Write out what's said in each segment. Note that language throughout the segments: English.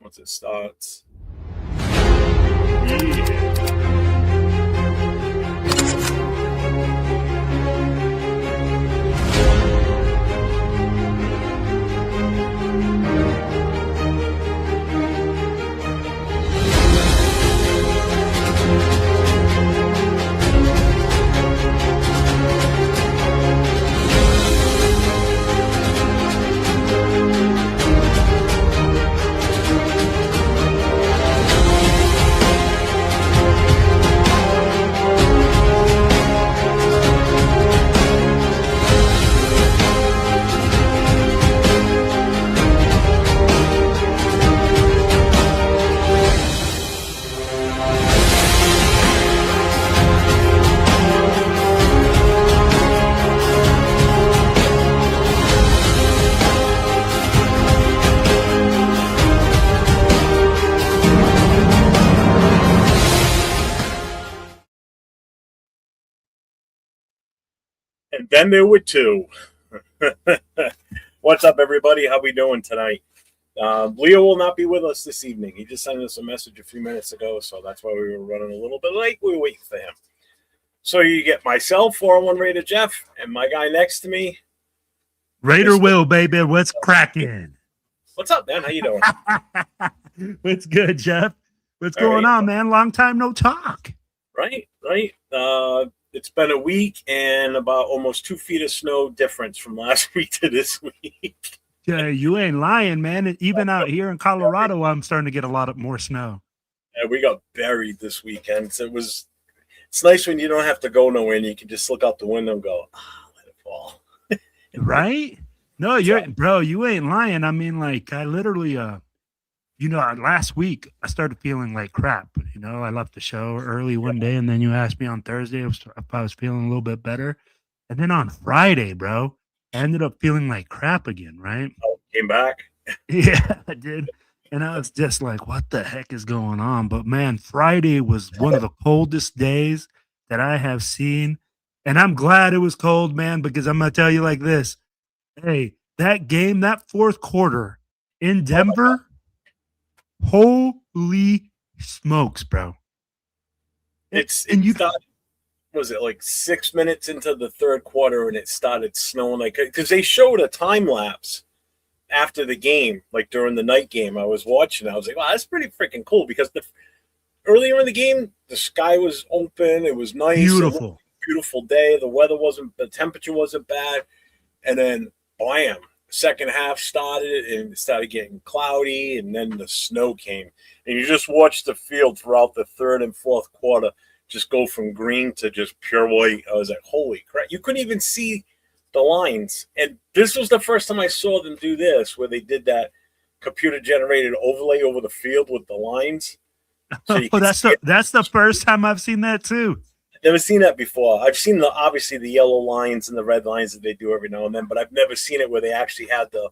once it starts. And then there were two. What's up, everybody? How we doing tonight? Leo will not be with us this evening. He just sent us a message a few minutes ago, so that's why we were running a little bit late. We were waiting for him. So you get myself, 401 Raider Jeff, and my guy next to me, Raider Will, baby. What's cracking? What's up, man? How you doing? What's good, Jeff? What's going on, man? Long time no talk. Right. It's been a week and about almost 2 feet of snow difference from last week to this week. Yeah, you ain't lying, man. Even out here in Colorado, I'm starting to get a lot more snow. Yeah, we got buried this weekend. So it's nice when you don't have to go nowhere and you can just look out the window and go, let it fall. Right? No, you ain't lying. I mean, like, I literally, last week I started feeling like crap. I left the show early one day, and then you asked me on Thursday if I was feeling a little bit better. And then on Friday, bro, I ended up feeling like crap again, right? Oh, came back? Yeah, I did. And I was just like, what the heck is going on? But, man, Friday was one of the coldest days that I have seen. And I'm glad it was cold, man, because I'm going to tell you like this. Hey, that game, that fourth quarter in Denver, holy smokes, bro. Was it like 6 minutes into the third quarter and it started snowing? Because they showed a time lapse after the game, like during the night game. I was watching. I was like, wow, that's pretty freaking cool, because earlier in the game, the sky was open. It was nice. Beautiful day. The temperature wasn't bad. And then, bam, second half started and it started getting cloudy, and then the snow came. And you just watched the field throughout the third and fourth quarter just go from green to just pure white. I was like, holy crap. You couldn't even see the lines. And this was the first time I saw them do this, where they did that computer-generated overlay over the field with the lines. So that's the first time I've seen that too. Never seen that before. I've seen obviously the yellow lines and the red lines that they do every now and then, but I've never seen it where they actually had the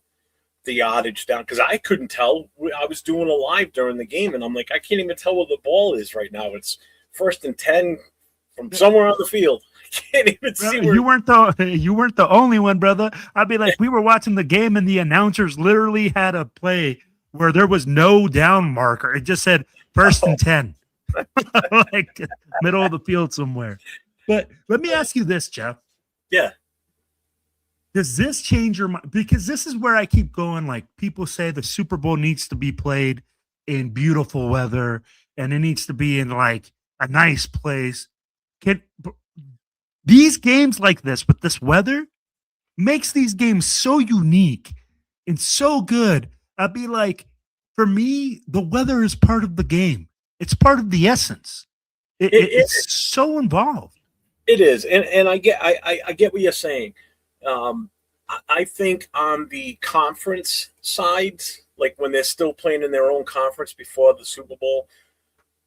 yardage down, because I couldn't tell. I was doing a live during the game, and I'm like, I can't even tell where the ball is right now. It's 1st and 10 from somewhere on the field. I can't even see where. You weren't the only one, brother. I'd be like, we were watching the game, and the announcers literally had a play where there was no down marker. It just said 1st and 10. Like middle of the field somewhere. But let me ask you this, Jeff. Yeah. Does this change your mind? Because this is where I keep going. Like, people say the Super Bowl needs to be played in beautiful weather, and it needs to be in like a nice place. These games like this with this weather makes these games so unique and so good. I'd be like, for me, the weather is part of the game. It's part of the essence. It's so involved. It is, and I get what you're saying. I think on the conference side, like when they're still playing in their own conference before the Super Bowl,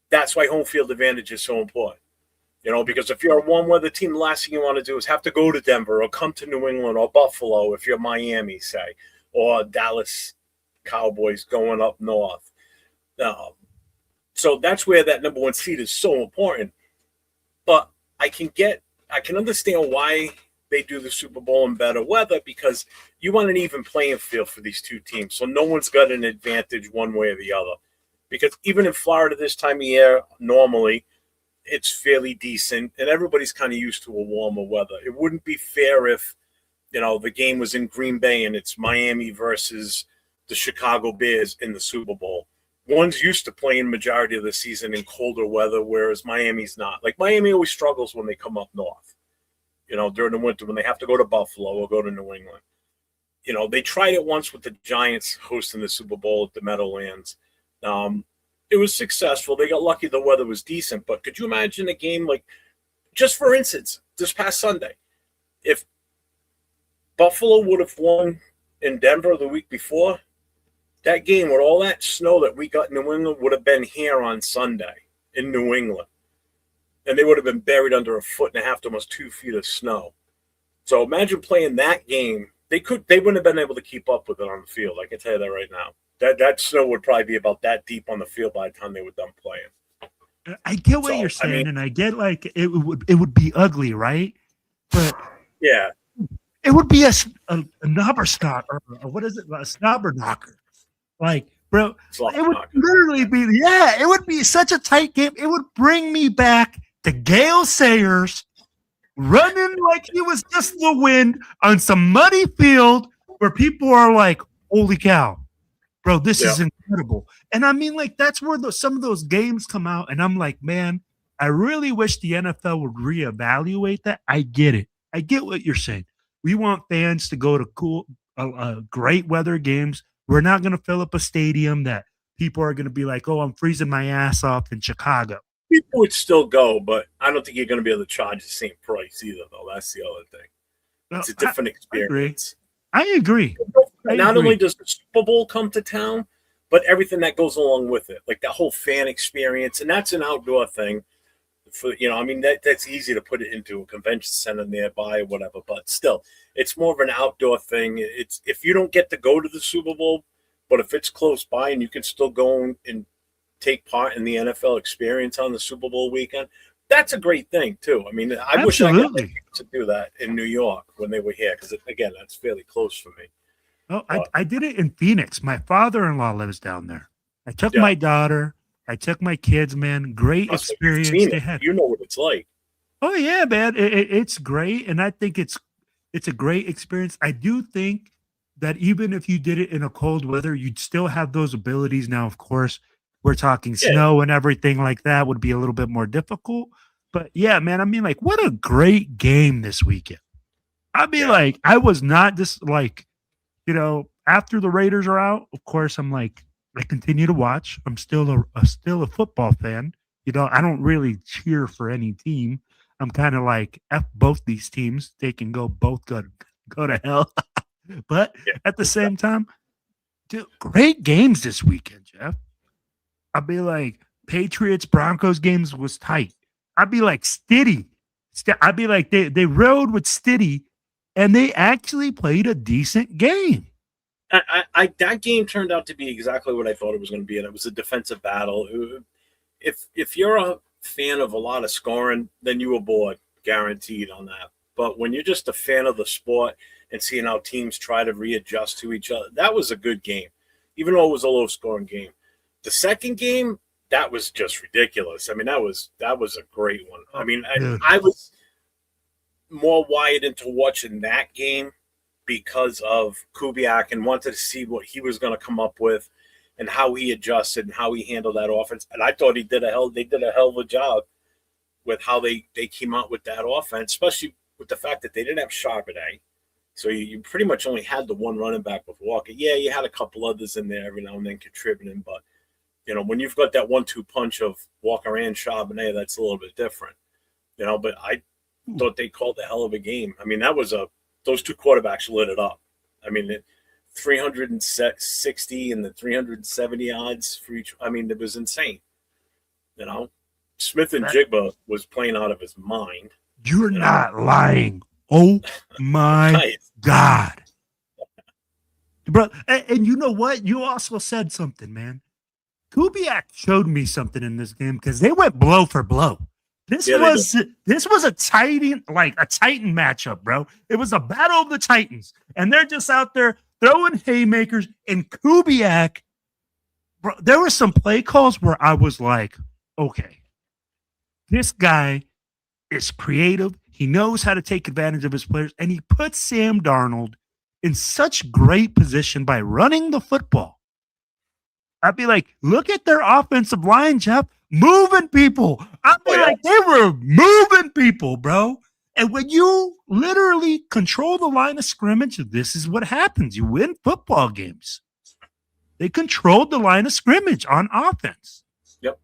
that's why home field advantage is so important. Because if you're a warm weather team, the last thing you want to do is have to go to Denver or come to New England or Buffalo if you're Miami, say, or Dallas Cowboys going up north. So that's where that number one seed is so important. But I can understand why they do the Super Bowl in better weather because you want an even playing field for these two teams. So no one's got an advantage one way or the other. Because even in Florida this time of year, normally it's fairly decent and everybody's kind of used to a warmer weather. It wouldn't be fair if, the game was in Green Bay and it's Miami versus the Chicago Bears in the Super Bowl. One's used to playing majority of the season in colder weather, whereas Miami's not. Like Miami always struggles when they come up north, during the winter when they have to go to Buffalo or go to New England. They tried it once with the Giants hosting the Super Bowl at the Meadowlands. It was successful. They got lucky the weather was decent. But could you imagine a game like, just for instance, this past Sunday, if Buffalo would have won in Denver the week before, that game with all that snow that we got in New England would have been here on Sunday in New England. And they would have been buried under 1.5 feet to almost 2 feet of snow. So imagine playing that game. They wouldn't have been able to keep up with it on the field. I can tell you that right now. That snow would probably be about that deep on the field by the time they were done playing. I get what you're saying, and I get like it would be ugly, right? But yeah, it would be a knobberstock or what is it? A snobber knocker. Like, bro, it would literally be, it would be such a tight game. It would bring me back to Gale Sayers running like he was just the wind on some muddy field where people are like, holy cow, bro, this is incredible. And I mean, like, that's where some of those games come out. And I'm like, man, I really wish the NFL would reevaluate that. I get it. I get what you're saying. We want fans to go to cool, great weather games. We're not going to fill up a stadium that people are going to be like, oh, I'm freezing my ass off in Chicago. People would still go, but I don't think you're going to be able to charge the same price either, though. That's the other thing. It's a different experience. I agree. Not only does the Super Bowl come to town, but everything that goes along with it, like that whole fan experience, and that's an outdoor thing. That's easy to put it into a convention center nearby or whatever, but still, it's more of an outdoor thing. It's if you don't get to go to the Super Bowl, but if it's close by and you can still go and take part in the NFL experience on the Super Bowl weekend, that's a great thing too. I mean, I wish I got to do that in New York when they were here because, again, that's fairly close for me. Oh, I did it in Phoenix. My father-in-law lives down there. I took my daughter. I took my kids, man. Great experience they had. You know what it's like. Oh, yeah, man. It's great. And I think it's a great experience. I do think that even if you did it in a cold weather, you'd still have those abilities. Now, of course, we're talking snow and everything like that would be a little bit more difficult. But, yeah, man, I mean, like, what a great game this weekend. I mean, like, I was not just like, after the Raiders are out, of course, I'm like, I continue to watch. I'm still a football fan. I don't really cheer for any team. I'm kind of like F both these teams. They can both go to hell. But at the same time, dude, great games this weekend, Jeff. I'd be like, Patriots Broncos games was tight. I'd be like Stiddy. I'd be like they rode with Stiddy, and they actually played a decent game. That game turned out to be exactly what I thought it was going to be, and it was a defensive battle. If you're a fan of a lot of scoring, then you were bored, guaranteed on that. But when you're just a fan of the sport and seeing how teams try to readjust to each other, that was a good game, even though it was a low-scoring game. The second game, that was just ridiculous. I mean, that was a great one. I mean, I was more wired into watching that game because of Kubiak and wanted to see what he was going to come up with and how he adjusted and how he handled that offense. And I thought they did a hell of a job with how they came out with that offense, especially with the fact that they didn't have Charbonnet. So you pretty much only had the one running back with Walker. Yeah, you had a couple others in there every now and then contributing, but when you've got that 1-2 punch of Walker and Charbonnet, that's a little bit different. But I thought they called a hell of a game. I mean, those two quarterbacks lit it up. I mean, 360 and the 370 yards for each. I mean, it was insane. Smith and Jigba was playing out of his mind. You're not lying. Oh my God. Bro, and you know what? You also said something, man. Kubiak showed me something in this game because they went blow for blow. This Yeah, they do. this was a Titan matchup, bro. It was a battle of the Titans, and they're just out there throwing haymakers. And Kubiak, bro, there were some play calls where I was like, okay, this guy is creative. He knows how to take advantage of his players, and he puts Sam Darnold in such great position by running the football. I'd be like, look at their offensive line, Jeff, moving people. I'd be like, they were moving people, bro. And when you literally control the line of scrimmage, this is what happens. You win football games. They controlled the line of scrimmage on offense. Yep.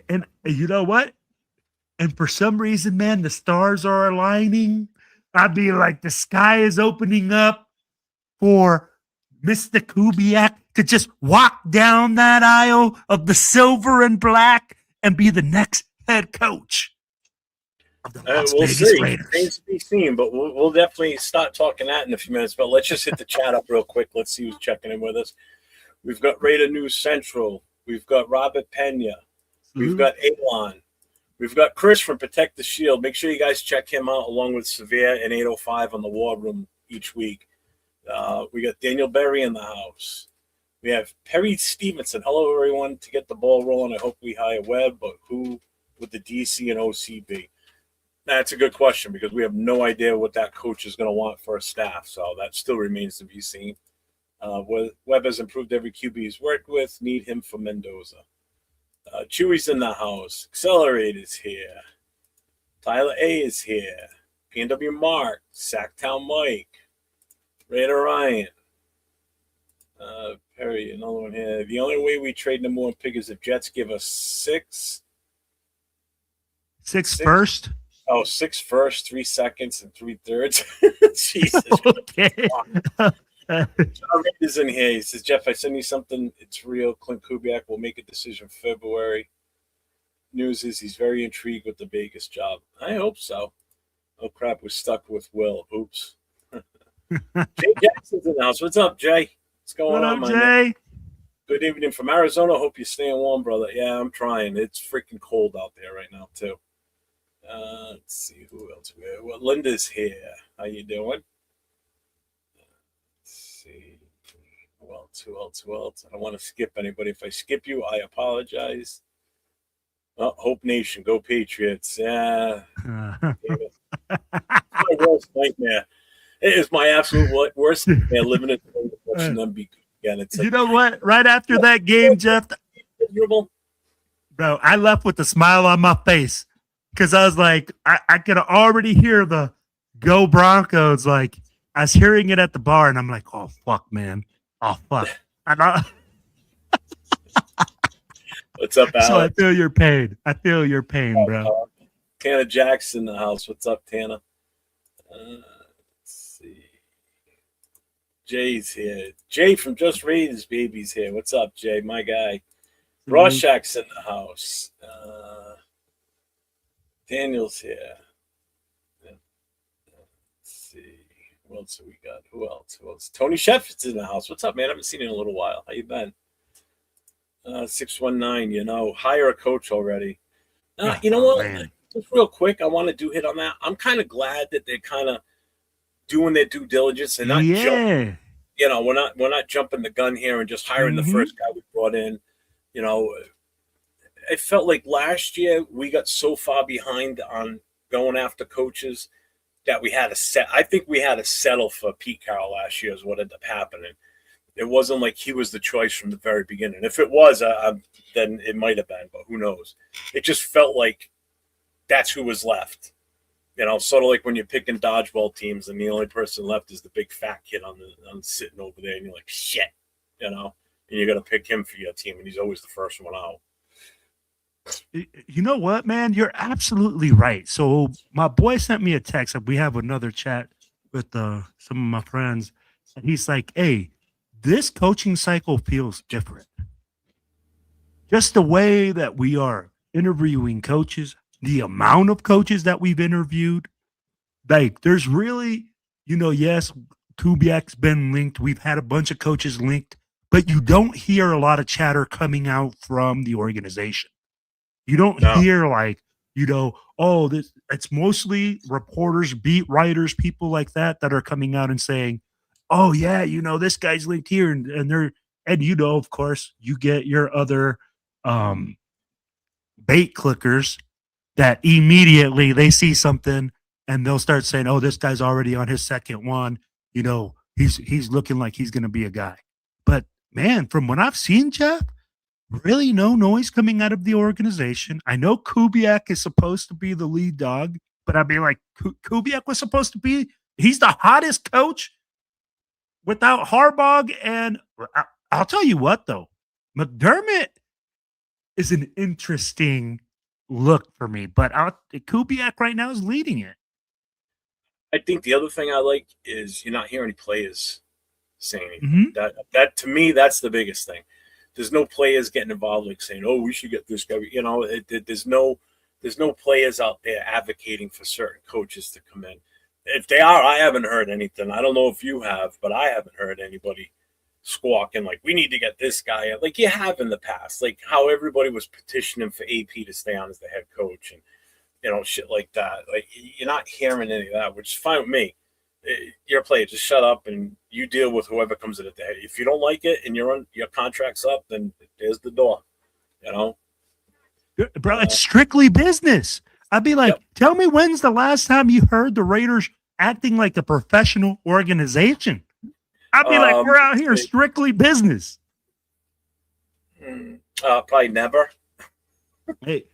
And you know what? And for some reason, man, the stars are aligning. I'd be like, the sky is opening up for Mr. Kubiak to just walk down that aisle of the silver and black and be the next head coach of the Las Vegas Raiders. Remains to be seen, but we'll definitely start talking that in a few minutes. But let's just hit the chat up real quick. Let's see who's checking in with us. We've got Raider News Central. We've got Robert Pena. We've got Elon. We've got Chris from Protect the Shield. Make sure you guys check him out along with Severe and 805 on the War Room each week. We got Daniel Berry in the house. We have Perry Stevenson. Hello, everyone. To get the ball rolling, I hope we hire Webb, but who would the DC and OC be? That's a good question because we have no idea what that coach is going to want for a staff, so that still remains to be seen. Webb has improved every QB he's worked with. Need him for Mendoza. Chewy's in the house. Accelerator's here. Tyler A is here. PNW Mark. Sacktown Mike. Raider Ryan. Perry, another one here. The only way we trade no more pick is if Jets give us six first? Oh, 6 first, 3 seconds, and 3/3. Jesus. Okay. John Reed is in here. He says, Jeff, I send you something. It's real. Clint Kubiak will make a decision February. News is he's very intrigued with the Vegas job. I hope so. Oh, crap. We're stuck with Will. Oops. Jay Jackson's in the house. What's up, Jay? What's going on, Jay? Man? Good evening from Arizona. Hope you're staying warm, brother. Yeah, I'm trying. It's freaking cold out there right now, too. Let's see who else we have. Well, Linda's here. How you doing? Who else? I don't want to skip anybody. If I skip you, I apologize. Oh, Hope Nation, go Patriots. Yeah. My worst nightmare. It is my absolute worst nightmare living in watching them be good again. It's like, you know what? Right after that game, Jeff, bro, I left with a smile on my face because I was like, I could already hear the Go Broncos. Like, I was hearing it at the bar, and I'm like, oh, fuck, man. Oh, fuck. What's up, Alex? So I feel your pain. Bro. Tana Jackson in the house. What's up, Tana? Let's see. Jay's here. Jay from Just Raiders Baby's here. What's up, Jay? My guy. Rorschach's in the house. Daniel's here. Who else have we got? Who else? Tony Shefford's in the house. What's up, man? I haven't seen you in a little while. How you been? 619, hire a coach already. You know what? Man. Just real quick, I want to hit on that. I'm kind of glad that they're kind of doing their due diligence and not jumping. We're not jumping the gun here and just hiring the first guy we brought in. I felt like last year we got so far behind on going after coaches that we had to I think we had to settle for Pete Carroll last year is what ended up happening. It wasn't like he was the choice from the very beginning. If it was, then it might have been, but who knows? It just felt like that's who was left. Sort of like when you're picking dodgeball teams and the only person left is the big fat kid on sitting over there, and you're like, shit, and you got to pick him for your team, and he's always the first one out. You know what, man? You're absolutely right. So my boy sent me a text. We have another chat with some of my friends. And he's like, hey, this coaching cycle feels different. Just the way that we are interviewing coaches, the amount of coaches that we've interviewed. Like, there's really, yes, Kubiak's been linked. We've had a bunch of coaches linked, but you don't hear a lot of chatter coming out from the organization. You don't No. hear like, oh, it's mostly reporters, beat writers, people like that are coming out and saying, oh yeah, this guy's linked here, and they're, and of course, you get your other bait clickers that immediately they see something and they'll start saying, oh, this guy's already on his second one. He's looking like he's going to be a guy. But man, from what I've seen, Jeff, really no noise coming out of the organization. I know Kubiak is supposed to be the lead dog, but I'd be like, Kubiak was supposed to be, he's the hottest coach without Harbaugh. And I'll tell you what, though, McDermott is an interesting look for me, but Kubiak right now is leading it. I think the other thing I like is you're not hearing players saying anything. Mm-hmm. That to me, that's the biggest thing. There's no players getting involved, like saying, "Oh, we should get this guy." There's no players out there advocating for certain coaches to come in. If they are, I haven't heard anything. I don't know if you have, but I haven't heard anybody squawking like, "We need to get this guy," like you have in the past, like how everybody was petitioning for AP to stay on as the head coach and shit like that. Like you're not hearing any of that, which is fine with me. You're a player, just shut up and you deal with whoever comes in at the head. If you don't like it and your contract's up, then there's the door. Bro, it's strictly business. I'd be like, Tell me when's the last time you heard the Raiders acting like a professional organization? I'd be like, we're out here strictly business. Probably never. Hey,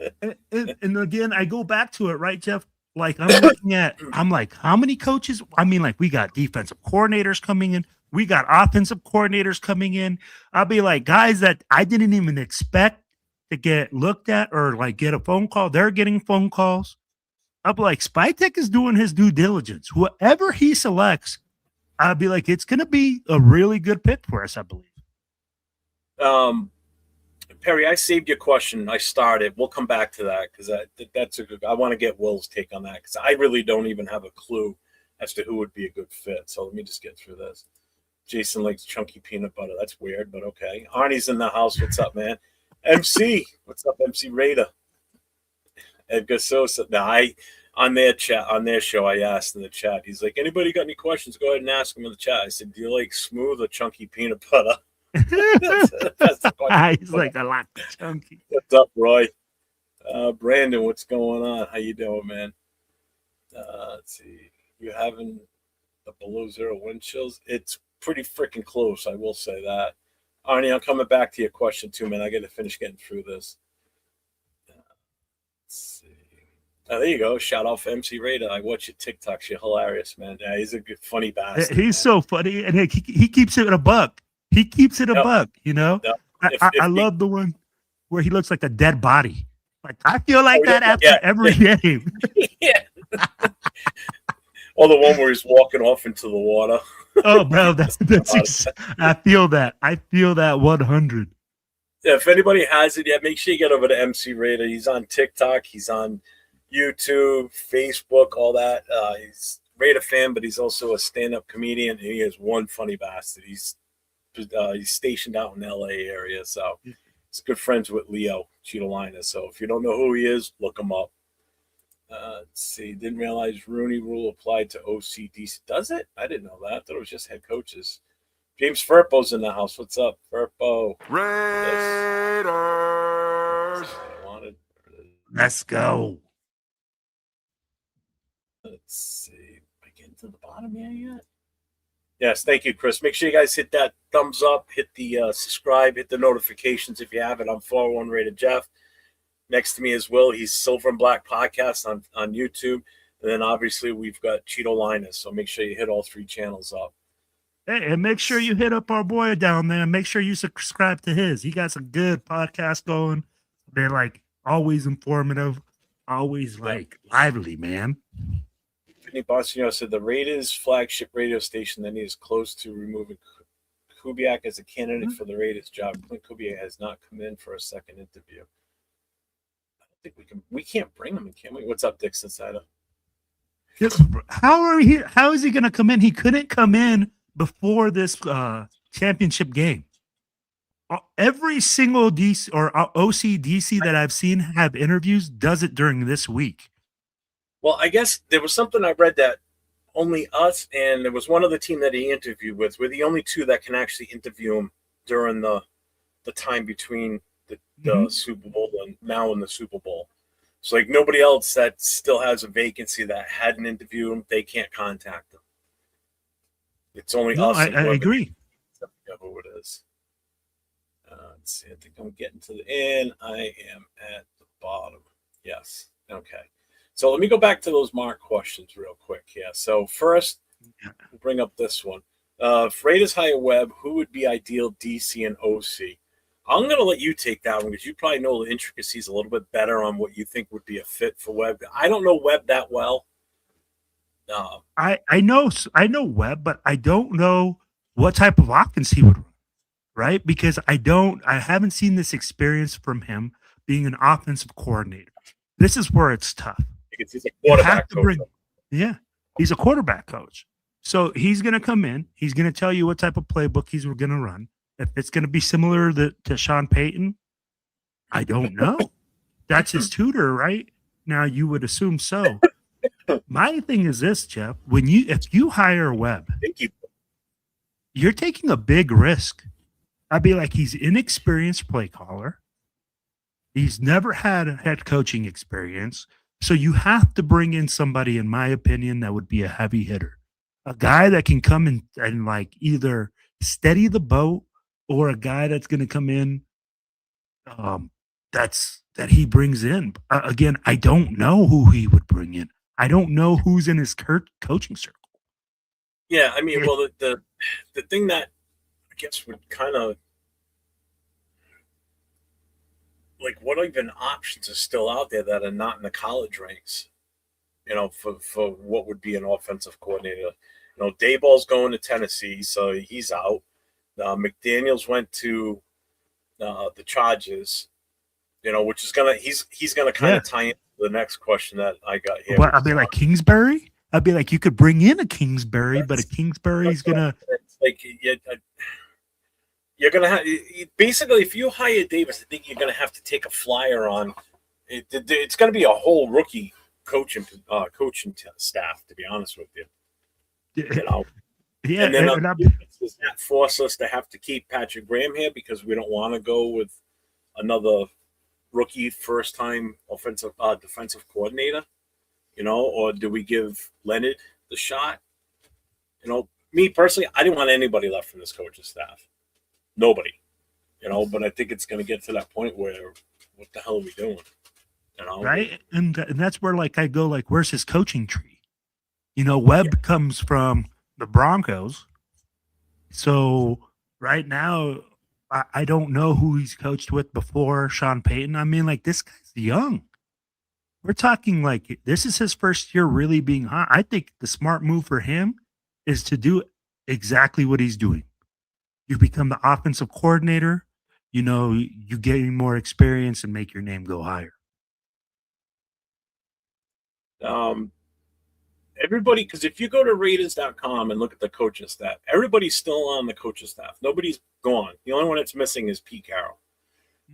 and again, I go back to it, right, Jeff? Like I'm like, how many coaches? I mean, like we got defensive coordinators coming in. We got offensive coordinators coming in. I'll be like, guys that I didn't even expect to get looked at or like get a phone call. They're getting phone calls. I'll be like, Spytek is doing his due diligence. Whoever he selects, I'll be like, it's going to be a really good pick for us, I believe. Perry, I saved your question. I started. We'll come back to that because that's a good. I want to get Will's take on that because I really don't even have a clue as to who would be a good fit. So let me just get through this. Jason likes chunky peanut butter. That's weird, but okay. Arnie's in the house. What's up, man? MC, what's up, MC Raider? Edgar Sosa. Now, on their show, I asked in the chat. He's like, anybody got any questions? Go ahead and ask them in the chat. I said, do you like smooth or chunky peanut butter? That's the question. He's like, I like the chunky. What's up, Roy? Brandon, what's going on? How you doing, man? Let's see. You having the below zero wind chills? It's pretty freaking close. I will say that. Arnie, I'm coming back to your question too, man. I got to finish getting through this. Let's see. Oh, there you go. Shout out for MC Raider. I watch your TikToks. You're hilarious, man. Yeah, he's a good, funny bastard. He's so funny, and he keeps it a buck. He keeps it a buck, Yep. I love the one where he looks like a dead body. Like I feel like that after every game. Yeah. Or the one where he's walking off into the water. Oh, bro, that's I feel that. I feel that 100. Yeah, if anybody has it yet, make sure you get over to MC Raider. He's on TikTok. He's on YouTube, Facebook, all that. He's a Raider fan, but he's also a stand-up comedian. He is one funny bastard. He's stationed out in the LA area, so he's good friends with Leo Chidolinus. So if you don't know who he is, look him up. Let's see. Didn't realize Rooney Rule applied to OCDC. Does it? I didn't know that. I thought it was just head coaches. James Furpo's in the house. What's up, Furpo? Raiders. Let's go. Let's see. Am I getting to the bottom here yet? Yes, thank you, Chris. Make sure you guys hit that thumbs up, hit the subscribe, hit the notifications if you haven't. I'm 401 Rated Jeff. Next to me as well, he's Silver and Black Podcast on YouTube. And then obviously we've got Chidolinus. So make sure you hit all three channels up. Hey, and make sure you hit up our boy down there. Make sure you subscribe to his. He got some good podcasts going. They're like always informative, always like lively, man. Vinny Boston said the Raiders flagship radio station that is close to removing Kubiak as a candidate for the Raiders job. Clint Kubiak has not come in for a second interview. I don't think we can't bring him in, can we? What's up, Dixon Sider? How is he going to come in? He couldn't come in before this championship game. every single DC or OCDC that I've seen have interviews does it during this week. Well, I guess there was something I read that only us and there was one other team that he interviewed with. We're the only two that can actually interview him during the time between the Super Bowl and now in the Super Bowl. So like nobody else that still has a vacancy that hadn't interviewed him, they can't contact them. It's only us. I agree. Who it is. Let's see. I think I'm getting to the end. I am at the bottom. Yes. Okay. So let me go back to those Mark questions real quick. Yeah. So first, we'll bring up this one. If Raiders hire Webb, who would be ideal DC and OC? I'm going to let you take that one because you probably know the intricacies a little bit better on what you think would be a fit for Webb. I don't know Webb that well. I know Webb, but I don't know what type of offense he would run, right? Because I haven't seen this experience from him being an offensive coordinator. This is where it's tough. Because he's a quarterback coach. He's a quarterback coach. So he's going to come in. He's going to tell you what type of playbook he's going to run. If it's going to be similar to Sean Payton, I don't know. That's his tutor, right? Now you would assume so. My thing is this, Jeff. If you hire Webb, you're taking a big risk. I'd be like, he's inexperienced play caller. He's never had a head coaching experience. So you have to bring in somebody, in my opinion, that would be a heavy hitter. A guy that can come and like either steady the boat or a guy that's going to come in that he brings in. Again, I don't know who he would bring in. I don't know who's in his coaching circle. Yeah, I mean, well, the thing that I guess would kind of like what even options are still out there that are not in the college ranks, you know, for what would be an offensive coordinator. You know, Dayball's going to Tennessee, so he's out. McDaniels went to the Chargers, you know, which is he's gonna kind of tie into the next question that I got here. But I'd be like Kingsbury. I'd be like, you could bring in a Kingsbury, but a Kingsbury's gonna like you're gonna have basically if you hire Davis, I think you're gonna have to take a flyer on it. It's gonna be a whole rookie coaching staff, to be honest with you. You know. Yeah, and then does that force us to have to keep Patrick Graham here because we don't want to go with another rookie first-time defensive coordinator, you know, or do we give Leonard the shot? You know, me personally, I didn't want anybody left from this coaching staff. Nobody, you know, but I think it's going to get to that point where what the hell are we doing? You know? Right? And that's where, like, I go, like, where's his coaching tree? You know, Webb comes from the Broncos. So right now, I don't know who he's coached with before Sean Payton. I mean, like, this guy's young. We're talking like this is his first year really being hot. I think the smart move for him is to do exactly what he's doing. You become the offensive coordinator, you know, you gain more experience and make your name go higher. Everybody, because if you go to Raiders.com and look at the coaching staff, everybody's still on the coaching staff. Nobody's gone. The only one that's missing is Pete Carroll.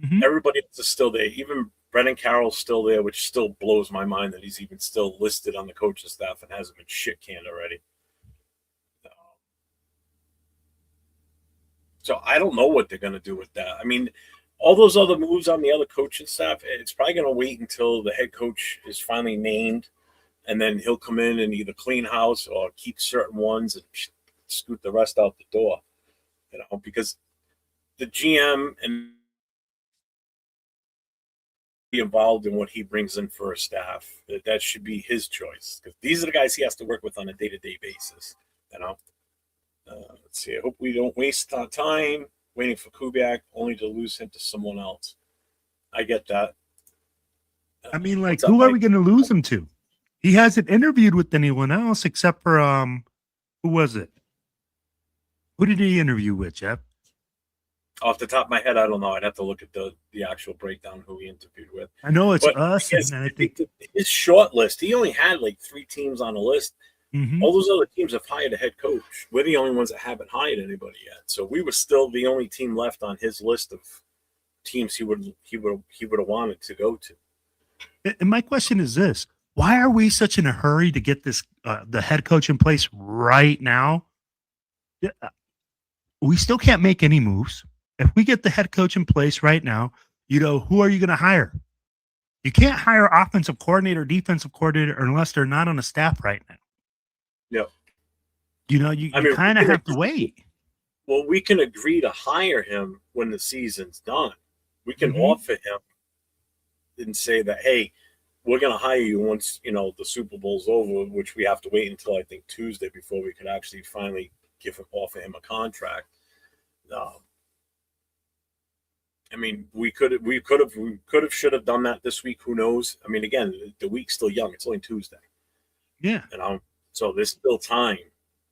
Mm-hmm. Everybody else is still there. Even Brennan Carroll's still there, which still blows my mind that he's even still listed on the coaching staff and hasn't been shit canned already. So I don't know what they're going to do with that. I mean, all those other moves on the other coaching staff, it's probably going to wait until the head coach is finally named. And then he'll come in and either clean house or keep certain ones and scoot the rest out the door, you know, because the GM and be involved in what he brings in for a staff. That should be his choice because these are the guys he has to work with on a day-to-day basis, you know. Let's see. I hope we don't waste our time waiting for Kubiak only to lose him to someone else. I get that. I mean, like, who are we going to lose him to? He hasn't interviewed with anyone else except for who was it? Who did he interview with, Jeff? Off the top of my head, I don't know. I'd have to look at the actual breakdown who he interviewed with. I know it's us. And I think his short list, he only had like 3 teams on the list. Mm-hmm. All those other teams have hired a head coach. We're the only ones that haven't hired anybody yet. So we were still the only team left on his list of teams he would have wanted to go to. And my question is this: why are we such in a hurry to get this the head coach in place right now? We still can't make any moves. If we get the head coach in place right now, who are you going to hire? You can't hire offensive coordinator, defensive coordinator unless they're not on a staff right now. Yep. You kind of have to wait. Well, we can agree to hire him when the season's done. We can offer him and say that, hey, we're going to hire you once, the Super Bowl's over, which we have to wait until, I think, Tuesday before we could actually finally offer him a contract. I mean, we should have done that this week. Who knows? I mean, again, the week's still young. It's only Tuesday. Yeah. So there's still time.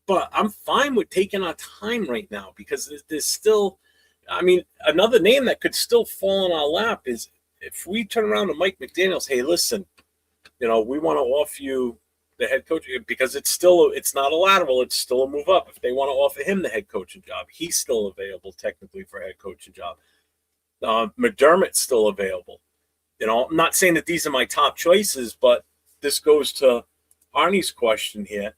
But I'm fine with taking our time right now because there's still, I mean, another name that could still fall in our lap is if we turn around to Mike McDaniels, hey, listen, we want to offer you the head coach because it's not a lateral, it's still a move up. If they want to offer him the head coaching job, he's still available technically for a head coaching job. McDermott's still available. I'm not saying that these are my top choices, but this goes to Arnie's question here.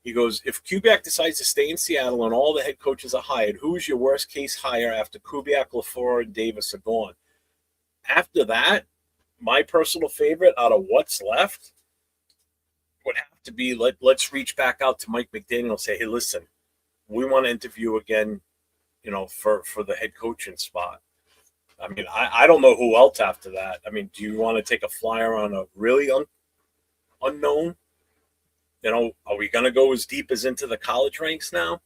He goes, if Kubiak decides to stay in Seattle and all the head coaches are hired, who's your worst case hire after Kubiak, LaFleur, and Davis are gone? After that, my personal favorite out of what's left would have to be let's reach back out to Mike McDaniel and say, hey, listen, we want to interview again, for the head coaching spot. I mean, I don't know who else after that. I mean, do you want to take a flyer on a really unknown? Are we going to go as deep as into the college ranks now?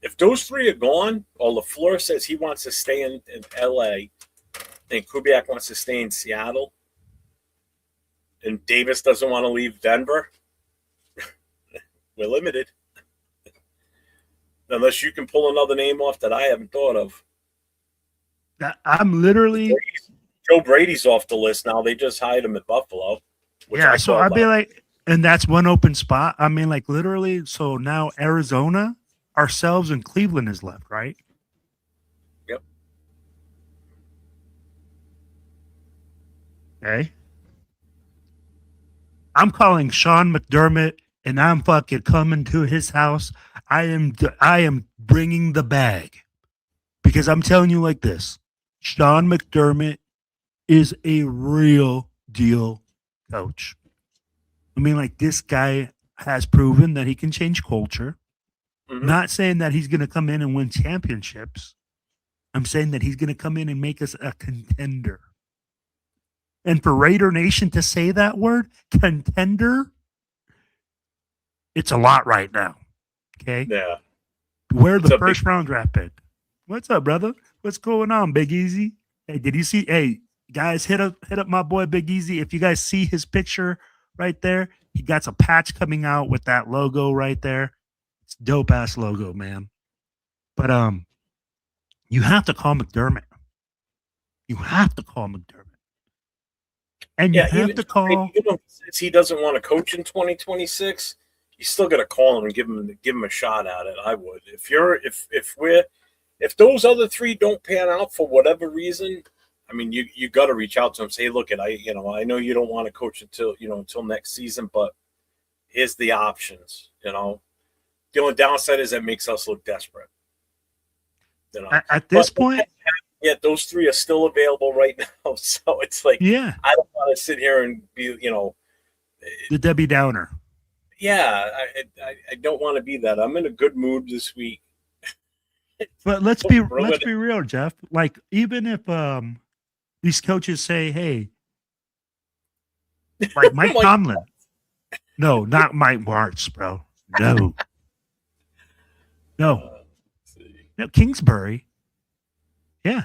If those three are gone, or LaFleur says he wants to stay in L.A., and Kubiak wants to stay in Seattle, and Davis doesn't want to leave Denver, we're limited. Unless you can pull another name off that I haven't thought of. I'm literally... Joe Brady's off the list now. They just hired him at Buffalo. Yeah, so I'd be like, and that's one open spot. I mean, like literally, so now Arizona, ourselves, and Cleveland is left, right? Yep. Okay. I'm calling Sean McDermott, and I'm fucking coming to his house. I am bringing the bag because I'm telling you like this: Sean McDermott is a real deal coach. I mean, like this guy has proven that he can change culture. Mm-hmm. Not saying that he's going to come in and win championships. I'm saying that he's going to come in and make us a contender. And for Raider Nation to say that word, contender, it's a lot right now. Okay? Yeah. We're the first round draft pick. What's up, brother? What's going on, Big Easy? Hey, did you see? Hey, guys, hit up my boy Big Easy. If you guys see his picture right there, he got a patch coming out with that logo right there. It's dope ass logo, man. But you have to call McDermott. You have to call McDermott. And you have to call. Since he doesn't want to coach in 2026, you still got to call him and give him a shot at it. I would. If those other three don't pan out for whatever reason, I mean, you got to reach out to him. Say, hey, look, I know you don't want to coach until next season, but here's the options. The only downside is that makes us look desperate. At this point, yeah, those three are still available right now. So it's like, yeah, I don't want to sit here and be, the Debbie Downer. Yeah, I don't want to be that. I'm in a good mood this week. But let's be real, Jeff. Like, even if these coaches say, hey, like Mike Tomlin. No, not Mike Martz, bro. No. No, Kingsbury. Yeah.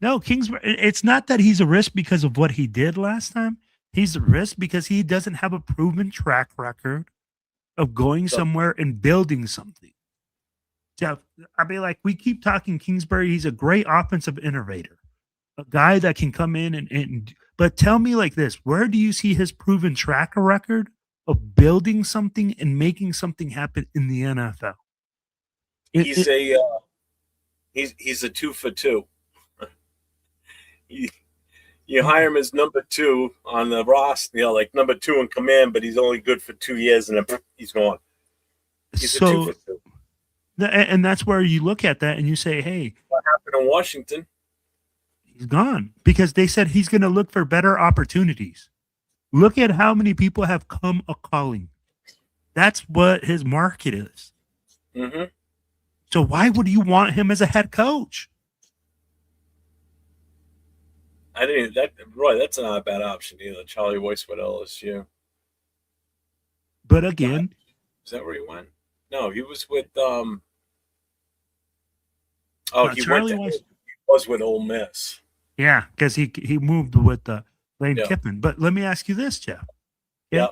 No, Kingsbury. It's not that he's a risk because of what he did last time. He's a risk because he doesn't have a proven track record of going somewhere and building something. Jeff, I mean, like, we keep talking Kingsbury. He's a great offensive innovator, a guy that can come in and But tell me like this, where do you see his proven track record of building something and making something happen in the NFL? He's a 2 for 2. You hire him as number 2 on the roster, like number 2 in command, but he's only good for 2 years and then he's gone. He's a 2 for 2. And that's where you look at that and you say, hey, what happened in Washington? He's gone because they said he's going to look for better opportunities. Look at how many people have come a calling. That's what his market is. Mm-hmm. So why would you want him as a head coach? Roy, that's not a bad option either. Charlie Weiss with LSU. But again, is that where he went? No, he was with Charlie Weiss. He was with Ole Miss. Yeah, because he moved with Lane Kiffin. But let me ask you this, Jeff. Okay? Yeah.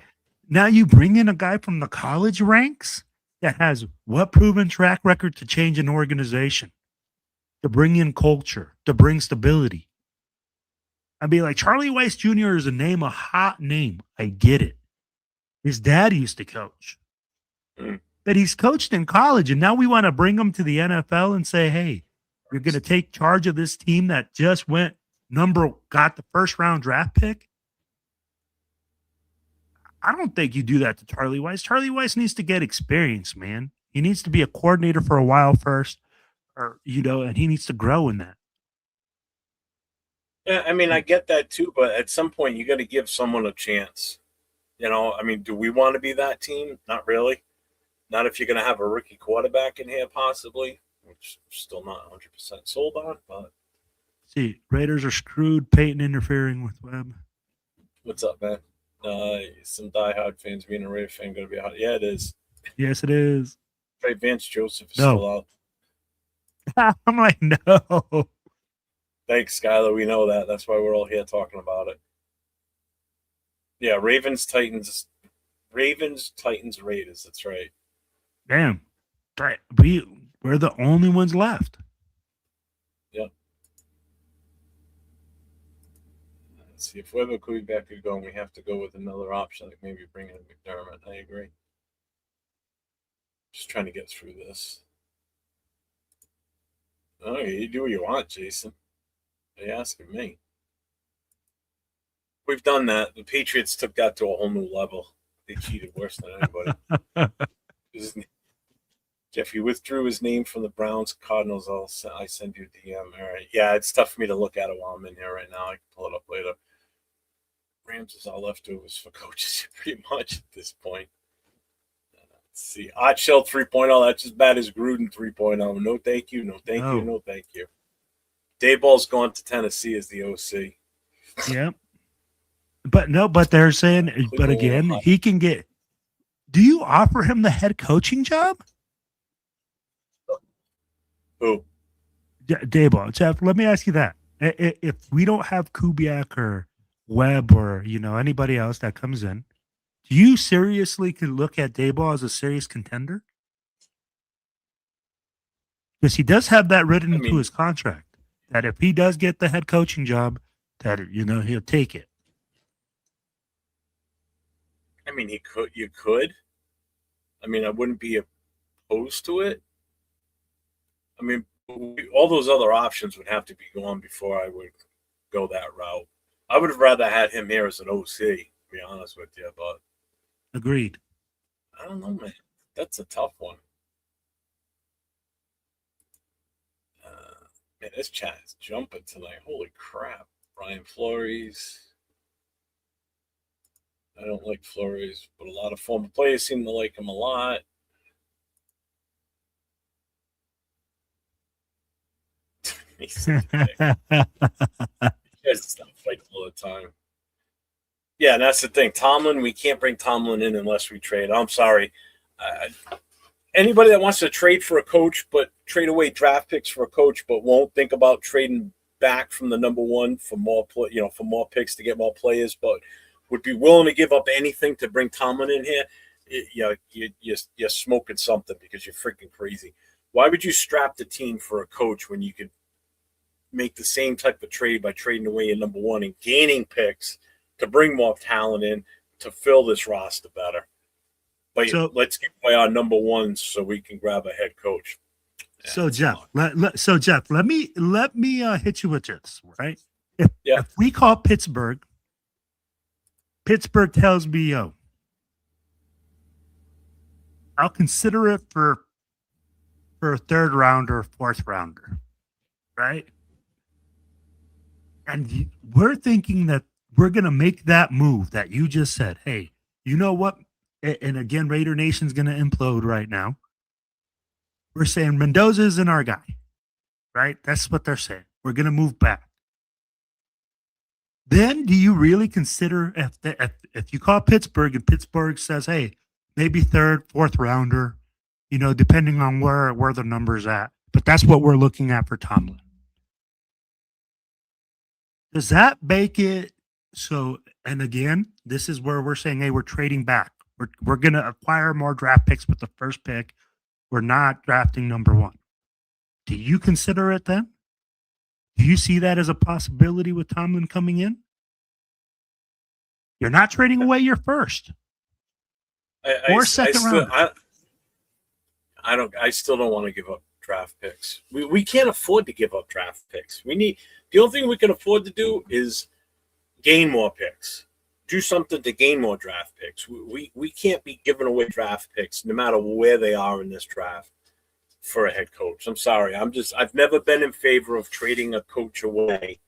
Now you bring in a guy from the college ranks that has what proven track record to change an organization, to bring in culture, to bring stability. I'd be like, Charlie Weiss Jr. is a hot name. I get it. His dad used to coach. But he's coached in college, and now we want to bring him to the NFL and say, hey, you're going to take charge of this team that just got the first round draft pick. I don't think you do that to Charlie Weiss. Charlie Weiss needs to get experience, man. He needs to be a coordinator for a while first, and he needs to grow in that. Yeah, I mean, I get that too, but at some point you got to give someone a chance. Do we want to be that team? Not really. Not if you're going to have a rookie quarterback in here, possibly, which I'm still not 100% sold on. But see, Raiders are screwed. Peyton interfering with Webb. What's up, man? Some diehard fans being a Raider fan going to be hot. Yeah, it is. Yes, it is. Trey Vance Joseph is still out. I'm like, no. Thanks, Skylar. We know that. That's why we're all here talking about it. Yeah, Ravens, Titans, Raiders. That's right. Damn. We're the only ones left. Yep. Let's see. If Weber could be back to going, we have to go with another option, like maybe bring in McDermott. I agree. Just trying to get through this. Oh, you do what you want, Jason. You're asking me. We've done that. The Patriots took that to a whole new level. They cheated worse than anybody. Jeff, he withdrew his name from the Browns, Cardinals. I send you a DM. All right. Yeah, it's tough for me to look at it while I'm in here right now. I can pull it up later. Rams is all leftovers for coaches pretty much at this point. Let's see. Art Shell 3.0. That's as bad as Gruden 3.0. No, thank you. No, thank you. No, thank you. Dayball's gone to Tennessee as the OC. Yep. But they're saying, but again, he can get. Do you offer him the head coaching job? Who? Dayball. Jeff, let me ask you that. If we don't have Kubiak or Webb or, anybody else that comes in, do you seriously could look at Dayball as a serious contender? Because he does have that written into his contract, that if he does get the head coaching job, that, he'll take it. I mean, you could. I mean, I wouldn't be opposed to it. I mean, all those other options would have to be gone before I would go that route. I would have rather had him here as an OC, to be honest with you. But agreed. I don't know, man. That's a tough one. Man, this chat is jumping tonight. Holy crap. Brian Flores. I don't like Flores, but a lot of former players seem to like him a lot. He has stuff fights all the time. Yeah, and that's the thing. Tomlin, we can't bring Tomlin in unless we trade. I'm sorry. Anybody that wants to trade for a coach, but trade away draft picks for a coach, but won't think about trading back from the number one for more, for more picks to get more players, but would be willing to give up anything to bring Tomlin in here, you're smoking something because you're freaking crazy. Why would you strap the team for a coach when you could make the same type of trade by trading away your number one and gaining picks to bring more talent in to fill this roster better. But let's give away our number ones so we can grab a head coach. So Jeff, let me hit you with this, right? If we call Pittsburgh tells me, yo, I'll consider it for a third rounder, fourth rounder, right? And we're thinking that we're going to make that move that you just said. Hey, you know what? And again, Raider Nation's going to implode right now. We're saying Mendoza isn't our guy, right? That's what they're saying. We're going to move back. Then do you really consider if you call Pittsburgh and Pittsburgh says, hey, maybe third, fourth rounder, depending on where the number's at. But that's what we're looking at for Tomlin. Does that make it so? And again, this is where we're saying, hey, we're trading back. We're going to acquire more draft picks with the first pick. We're not drafting number one. Do you consider it then? Do you see that as a possibility with Tomlin coming in? You're not trading away your first or second round. I still don't want to give up draft picks. We can't afford to give up draft picks. The only thing we can afford to do is gain more picks. Do something to gain more draft picks. We can't be giving away draft picks no matter where they are in this draft for a head coach. I'm sorry. I've never been in favor of trading a coach away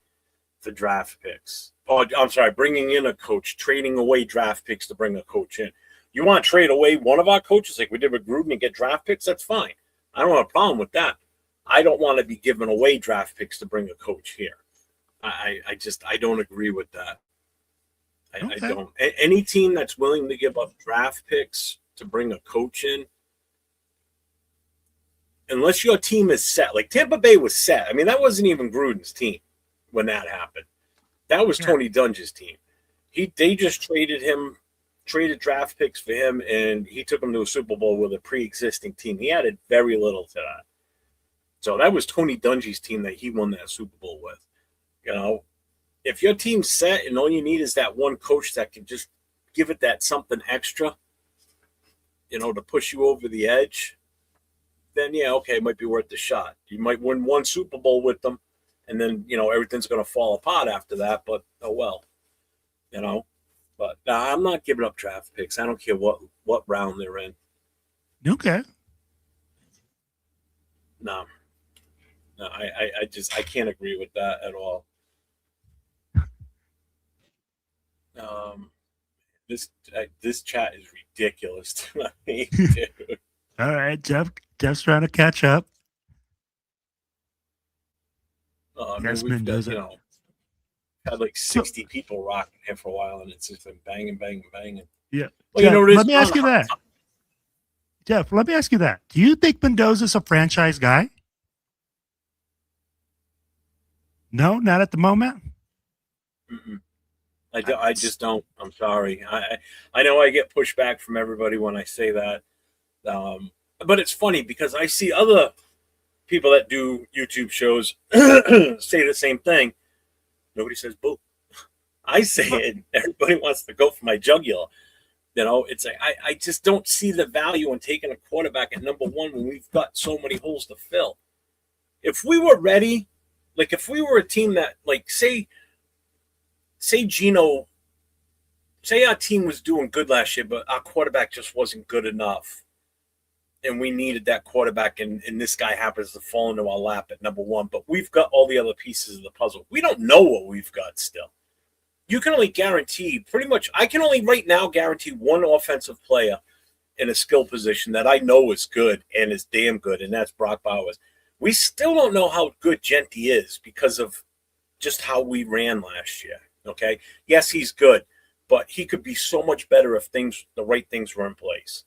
for draft picks. Oh, I'm sorry, bringing in a coach, trading away draft picks to bring a coach in. You want to trade away one of our coaches like we did with Gruden and get draft picks? That's fine. I don't have a problem with that. I don't want to be giving away draft picks to bring a coach here. I don't agree with that. I don't. Any team that's willing to give up draft picks to bring a coach in, unless your team is set, like Tampa Bay was set. I mean, that wasn't even Gruden's team when that happened. That was Tony Dungy's team. They just traded draft picks for him, and he took them to a Super Bowl with a pre-existing team. He added very little to that. So that was Tony Dungy's team that he won that Super Bowl with. If your team's set and all you need is that one coach that can just give it that something extra, to push you over the edge, then it might be worth the shot. You might win one Super Bowl with them, and then, everything's going to fall apart after that, but oh well, But I'm not giving up draft picks. I don't care what round they're in. Okay. No, I can't agree with that at all. This chat is ridiculous to me, dude. All right, Jeff's trying to catch up. We've got, had like 60 people rocking here for a while, and it's just been banging. Yeah. Well, Jeff, let me ask you that. Jeff, let me ask you that. Do you think Mendoza's a franchise guy? No, not at the moment. Mm-mm. I just don't. I'm sorry. I know I get pushback from everybody when I say that, but it's funny because I see other people that do YouTube shows say the same thing. Nobody says boo. I say it. Everybody wants to go for my jugular. It's like I just don't see the value in taking a quarterback at number one when we've got so many holes to fill. If we were ready, like if we were a team that, like, say Gino, say our team was doing good last year, but our quarterback just wasn't good enough, and we needed that quarterback, and this guy happens to fall into our lap at number one, but we've got all the other pieces of the puzzle. We don't know what we've got still. You can only guarantee I can only right now guarantee one offensive player in a skill position that I know is good and is damn good, and that's Brock Bowers. We still don't know how good Genty is because of just how we ran last year, okay? Yes, he's good, but he could be so much better if the right things were in place,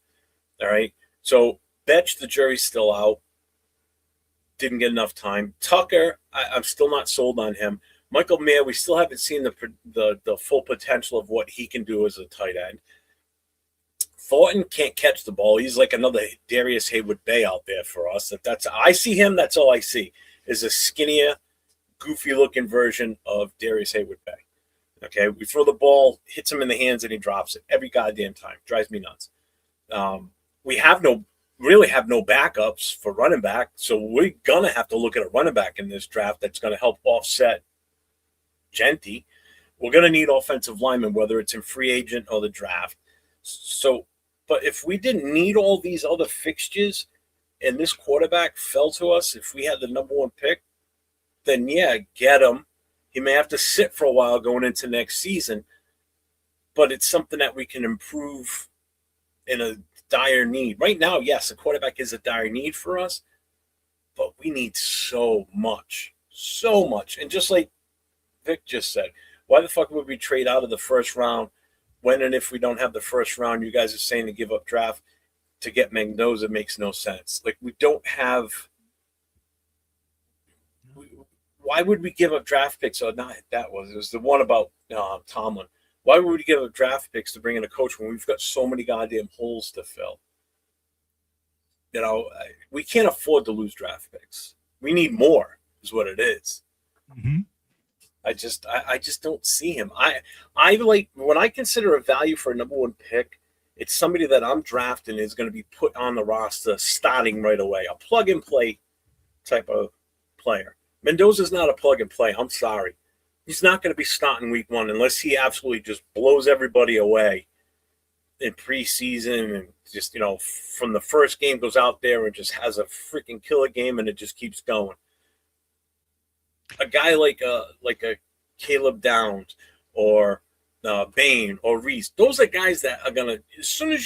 all right? So Betch, the jury's still out. Didn't get enough time. Tucker, I'm still not sold on him. Michael Mayer, we still haven't seen the full potential of what he can do as a tight end. Thornton can't catch the ball. He's like another Darius Haywood Bay out there for us. I see him. That's all I see is a skinnier, goofy looking version of Darius Hayward Bay. Okay, we throw the ball, hits him in the hands, and he drops it every goddamn time. Drives me nuts. We really have no backups for running back, so we're gonna have to look at a running back in this draft that's gonna help offset Genty. We're gonna need offensive linemen, whether it's in free agent or the draft. So, but if we didn't need all these other fixtures, and this quarterback fell to us, if we had the number one pick, then yeah, get him. He may have to sit for a while going into next season, but it's something that we can improve in a dire need. Right now, yes, a quarterback is a dire need for us, but we need so much. And just like Vic just said, why the fuck would we trade out of the first round when and if we don't have the first round? You guys are saying to give up draft to get Mendoza makes no sense. Like, we don't have. Why would we give up draft picks? Or not that was. It was the one about Tomlin. Why would we give up draft picks to bring in a coach when we've got so many goddamn holes to fill? You know, we can't afford to lose draft picks. We need more, is what it is. Mm-hmm. I just don't see him. I like, when I consider a value for a number one pick, it's somebody that I'm drafting is going to be put on the roster starting right away. A plug and play type of player. Mendoza's not a plug and play. I'm sorry. He's not going to be starting week one unless he absolutely just blows everybody away in preseason and just, you know, from the first game goes out there and just has a freaking killer game and it just keeps going. A guy like a Caleb Downs or Bain or Reese, those are guys that are going to, as soon as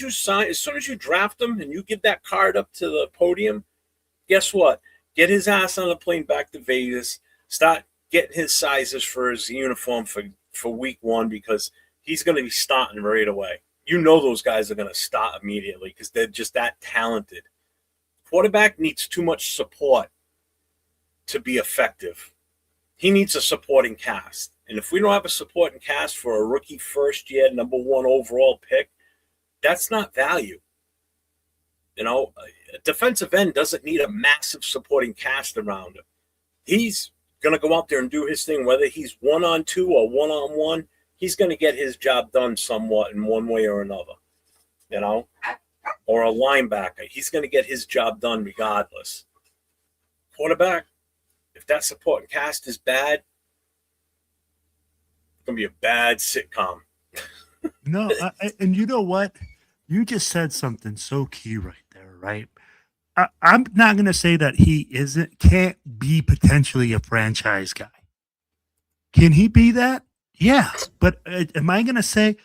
you draft them and you get that card up to the podium, guess what? Get his ass on a plane back to Vegas, start getting his sizes for his uniform for week one, because he's going to be starting right away. You know those guys are going to start immediately because they're just that talented. Quarterback needs too much support to be effective. He needs a supporting cast. And if we don't have a supporting cast for a rookie first year, number one overall pick, that's not value. You know, a defensive end doesn't need a massive supporting cast around him. He's going to go out there and do his thing, whether he's 1-on-2 or 1-on-1. He's going to get his job done somewhat in one way or another, you know, or a linebacker. He's going to get his job done regardless. Quarterback, if that supporting cast is bad, it's going to be a bad sitcom. No, and you know what? You just said something so key right there, right? I'm not going to say that he can't be potentially a franchise guy. Can he be that? Yeah. But am I going to say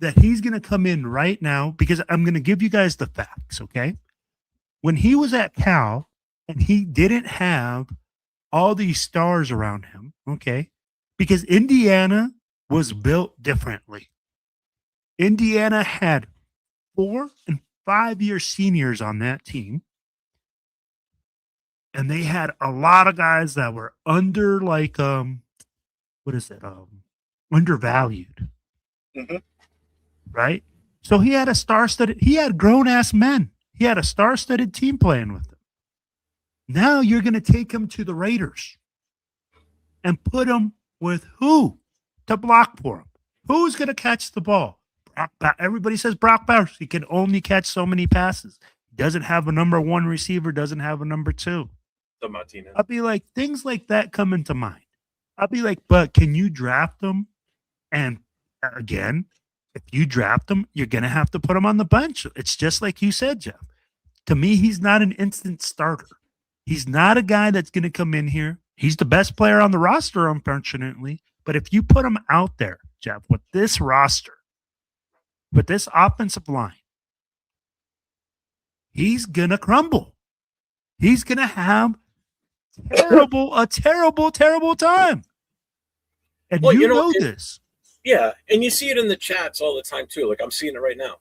that he's going to come in right now? Because I'm going to give you guys the facts, okay? When he was at Cal and he didn't have all these stars around him, okay? Because Indiana was built differently. Indiana had 4- and 5-year seniors on that team. And they had a lot of guys that were undervalued. Mm-hmm. Right? So he had grown-ass men. He had a star-studded team playing with him. Now you're going to take him to the Raiders and put him with who to block for him? Who's going to catch the ball? Everybody says Brock Bowers. He can only catch so many passes. Doesn't have a number one receiver, doesn't have a number two. The Martinez. I'll be like, things like that come into mind. I'll be like, but can you draft them? And again, if you draft them, you're going to have to put them on the bench. It's just like you said, Jeff. To me, he's not an instant starter. He's not a guy that's going to come in here. He's the best player on the roster, unfortunately. But if you put him out there, Jeff, with this roster, with this offensive line, he's going to crumble. He's going to have a terrible time. And well, you know this. Yeah, and you see it in the chats all the time, too. Like, I'm seeing it right now.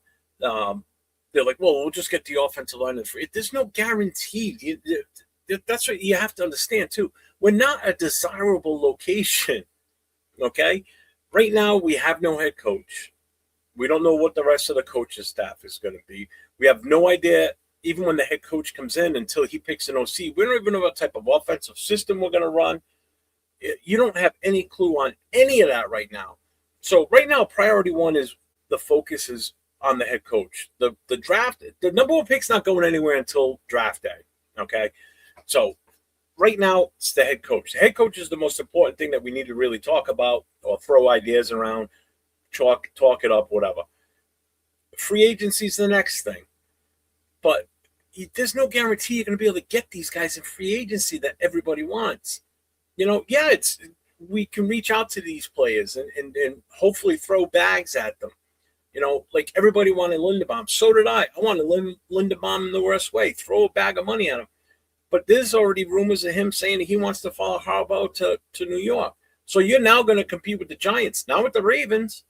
They're like, well, we'll just get the offensive line. There's no guarantee. That's what you have to understand, too. We're not a desirable location, okay? Right now, we have no head coach. We don't know what the rest of the coaching staff is going to be. We have no idea, even when the head coach comes in, until he picks an OC. We don't even know what type of offensive system we're going to run. You don't have any clue on any of that right now. So right now, priority one is the focus is on the head coach. The draft, the number one pick's not going anywhere until draft day. Okay, so right now it's the head coach. The head coach is the most important thing that we need to really talk about or throw ideas around, talk it up, whatever. Free agency is the next thing, but there's no guarantee you're going to be able to get these guys in free agency that everybody wants. Yeah, we can reach out to these players and hopefully throw bags at them. Like everybody wanted Linderbaum. So did I. I wanted Linderbaum in the worst way. Throw a bag of money at him. But there's already rumors of him saying he wants to follow Harbaugh to New York. So you're now going to compete with the Giants, not with the Ravens,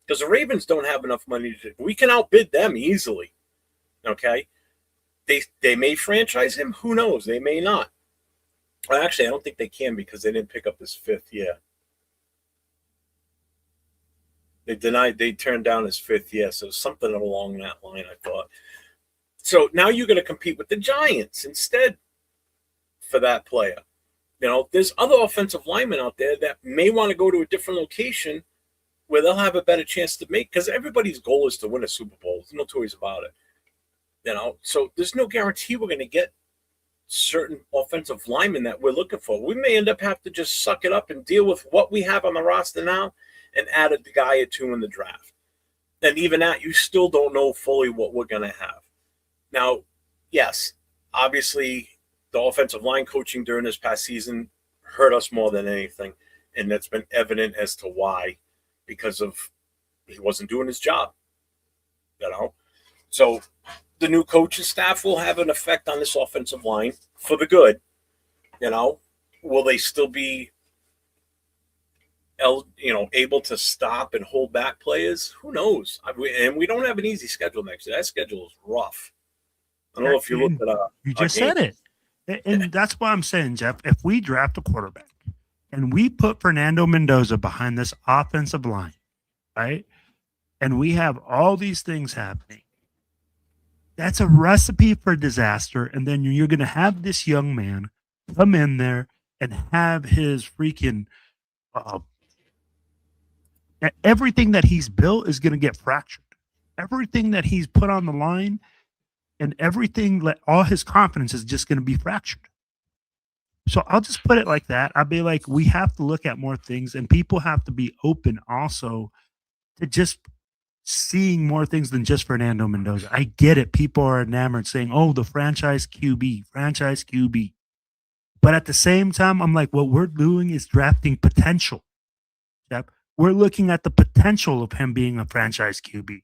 because the Ravens don't have enough money. We can outbid them easily. Okay? They may franchise him. Who knows? They may not. Well, actually, I don't think they can because they didn't pick up his fifth year. They turned down his fifth year. So something along that line, I thought. So now you're going to compete with the Giants instead for that player. There's other offensive linemen out there that may want to go to a different location where they'll have a better chance to make, because everybody's goal is to win a Super Bowl. There's no two ways about it. So there's no guarantee we're going to get certain offensive linemen that we're looking for. We may end up have to just suck it up and deal with what we have on the roster now and add a guy or two in the draft. And even that, you still don't know fully what we're going to have. Now, yes, obviously the offensive line coaching during this past season hurt us more than anything, and that's been evident as to why, because of he wasn't doing his job. So the new coaching staff will have an effect on this offensive line for the good. Will they still be, able to stop and hold back players? Who knows? And we don't have an easy schedule next year. That schedule is rough. I don't know if you looked at you just said it. And that's why I'm saying, Jeff, if we draft a quarterback and we put Fernando Mendoza behind this offensive line, right, and we have all these things happening, that's a recipe for disaster. And then you're going to have this young man come in there and have his freaking everything that he's built is going to get fractured. Everything that he's put on the line and everything, all his confidence is just going to be fractured. So I'll just put it like that. I'll be like, we have to look at more things, and people have to be open also to just seeing more things than just Fernando Mendoza. I get it. People are enamored saying, oh, the franchise QB. But at the same time, I'm like, what we're doing is drafting potential. Yep. We're looking at the potential of him being a franchise QB.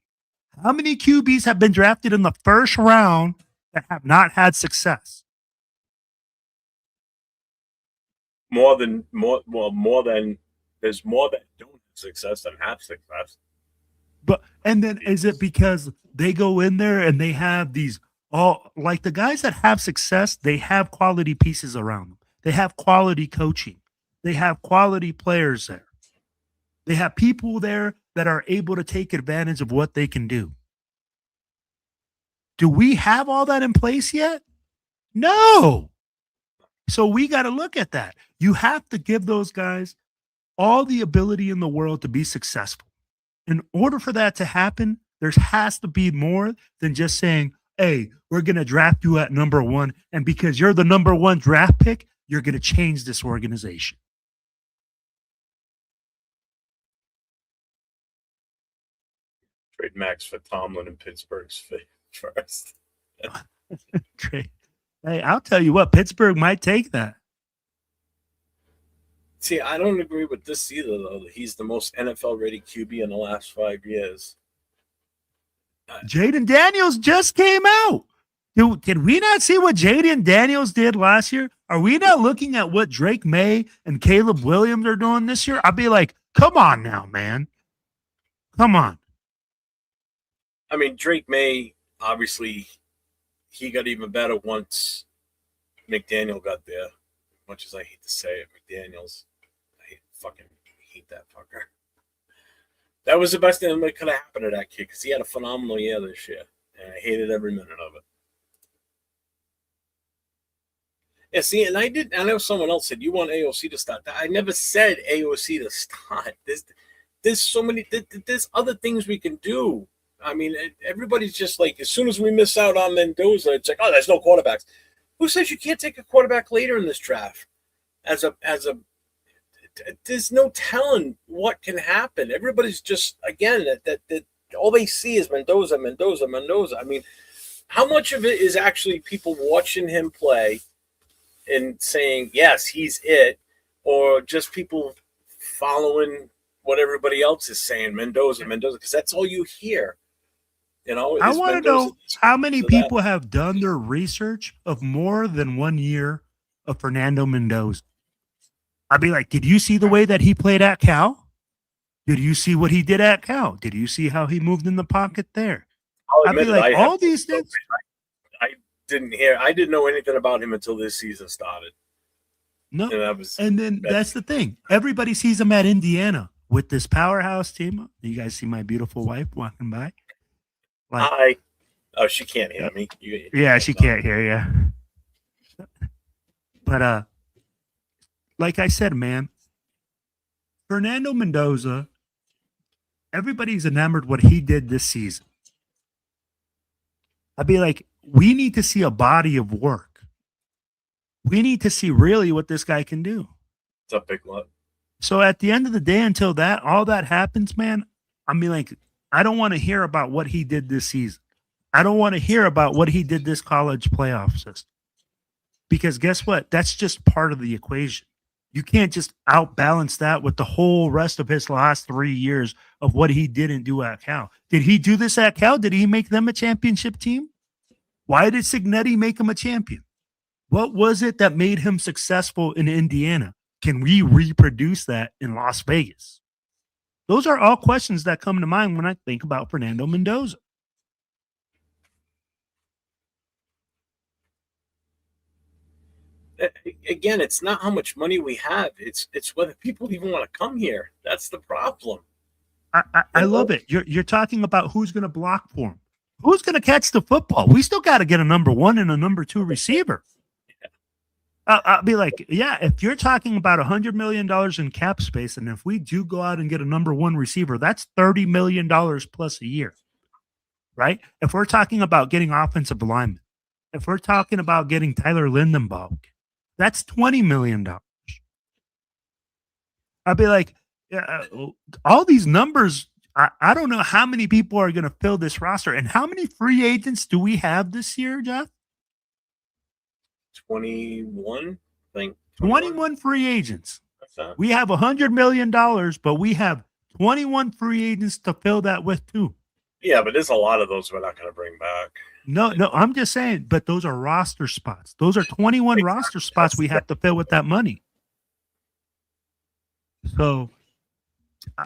How many QBs have been drafted in the first round that have not had success? There's more that don't have success than have success. And then is it because they go in there and they have these like the guys that have success, they have quality pieces around them. They have quality coaching. They have quality players there. They have people there that are able to take advantage of what they can do. Do we have all that in place yet? No. So we got to look at that. You have to give those guys all the ability in the world to be successful. In order for that to happen, there has to be more than just saying, hey, we're going to draft you at number 1. And because you're the number 1 draft pick, you're going to change this organization. Trade Max for Tomlin in Pittsburgh's first. Hey, I'll tell you what, Pittsburgh might take that. See, I don't agree with this either, though. He's the most NFL-ready QB in the last 5 years. Jaden Daniels just came out. Did we not see what Jaden Daniels did last year? Are we not looking at what Drake May and Caleb Williams are doing this year? I'd be like, come on now, man. Come on. I mean, Drake May, obviously, he got even better once McDaniel got there. Much as I hate to say it, McDaniels, I fucking hate that fucker. That was the best thing that could have happened to that kid because he had a phenomenal year this year, and I hated every minute of it. Yeah, see, and I know someone else said you want AOC to start. I never said AOC to start. There's so many. There's other things we can do. I mean, everybody's just like, as soon as we miss out on Mendoza, it's like, oh, there's no quarterbacks. Who says you can't take a quarterback later in this draft? There's no telling what can happen. Everybody's just, again, that all they see is Mendoza. I mean, how much of it is actually people watching him play and saying, yes, he's it, or just people following what everybody else is saying, Mendoza, because that's all you hear. I want to know how many people have done their research of more than 1 year of Fernando Mendoza. I'd be like, did you see the way that he played at Cal? Did you see what he did at Cal? Did you see how he moved in the pocket there? I'd be like, all these things. I didn't know anything about him until this season started. No, and then that's the thing. Everybody sees him at Indiana with this powerhouse team. You guys see my beautiful wife walking by? Like, she can't hear me. Yeah, she can't hear you. But like I said, man, Fernando Mendoza, everybody's enamored what he did this season. I'd be like, we need to see a body of work. We need to see really what this guy can do. It's a big lot. So at the end of the day, until all that happens, man, I mean, like, I don't want to hear about what he did this season. I don't want to hear about what he did this college playoff system. Because guess what? That's just part of the equation. You can't just outbalance that with the whole rest of his last 3 years of what he didn't do at Cal. Did he do this at Cal? Did he make them a championship team? Why did Cignetti make him a champion? What was it that made him successful in Indiana? Can we reproduce that in Las Vegas? Those are all questions that come to mind when I think about Fernando Mendoza. Again, it's not how much money we have. It's whether people even want to come here. That's the problem. I love it. You're talking about who's going to block for him. Who's going to catch the football? We still got to get a number 1 and a number 2 receiver. I'll be like, yeah, if you're talking about $100 million in cap space, and if we do go out and get a number 1 receiver, that's $30 million plus a year, right? If we're talking about getting offensive linemen, if we're talking about getting Tyler Lindenbaugh, that's $20 million. I'd be like, all these numbers, I don't know how many people are going to fill this roster. And how many free agents do we have this year, Jeff? 21, I think. 21 free agents. We have $100 million, but we have 21 free agents to fill that with too. Yeah, but there's a lot of those we're not going to bring back. No, I'm just saying, but those are roster spots. Those are 21 roster spots we have to fill with that money. So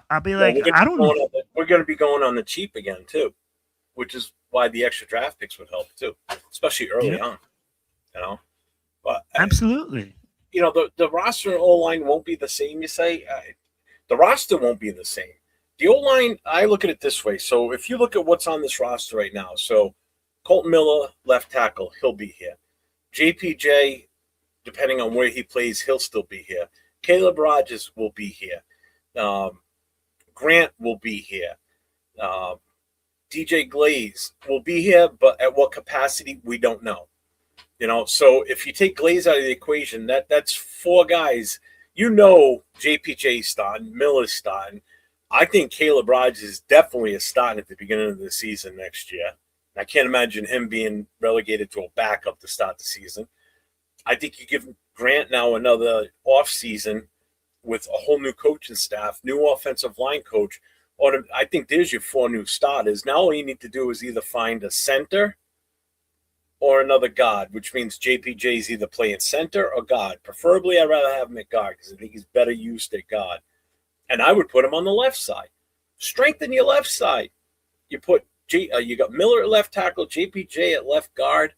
I'll be like, I don't know. We're going to be going on the cheap again too, which is why the extra draft picks would help too, especially early on. But absolutely. The roster and O-line won't be the same. You say the roster won't be the same. The O-line, I look at it this way. So if you look at what's on this roster right now, so Colton Miller, left tackle, he'll be here. JPJ, depending on where he plays, he'll still be here. Caleb Rogers will be here. Grant will be here. DJ Glaze will be here, but at what capacity, we don't know. So if you take Glaze out of the equation, that's 4 guys. JPJ starting, Miller's starting. I think Caleb Rogers is definitely a starting at the beginning of the season next year. I can't imagine him being relegated to a backup to start the season. I think you give Grant now another offseason with a whole new coaching staff, new offensive line coach. I think there's your 4 new starters. Now all you need to do is either find a center or another guard, which means JPJ is either playing center or guard. Preferably, I'd rather have him at guard because I think he's better used at guard. And I would put him on the left side. Strengthen your left side. You put you got Miller at left tackle, JPJ at left guard.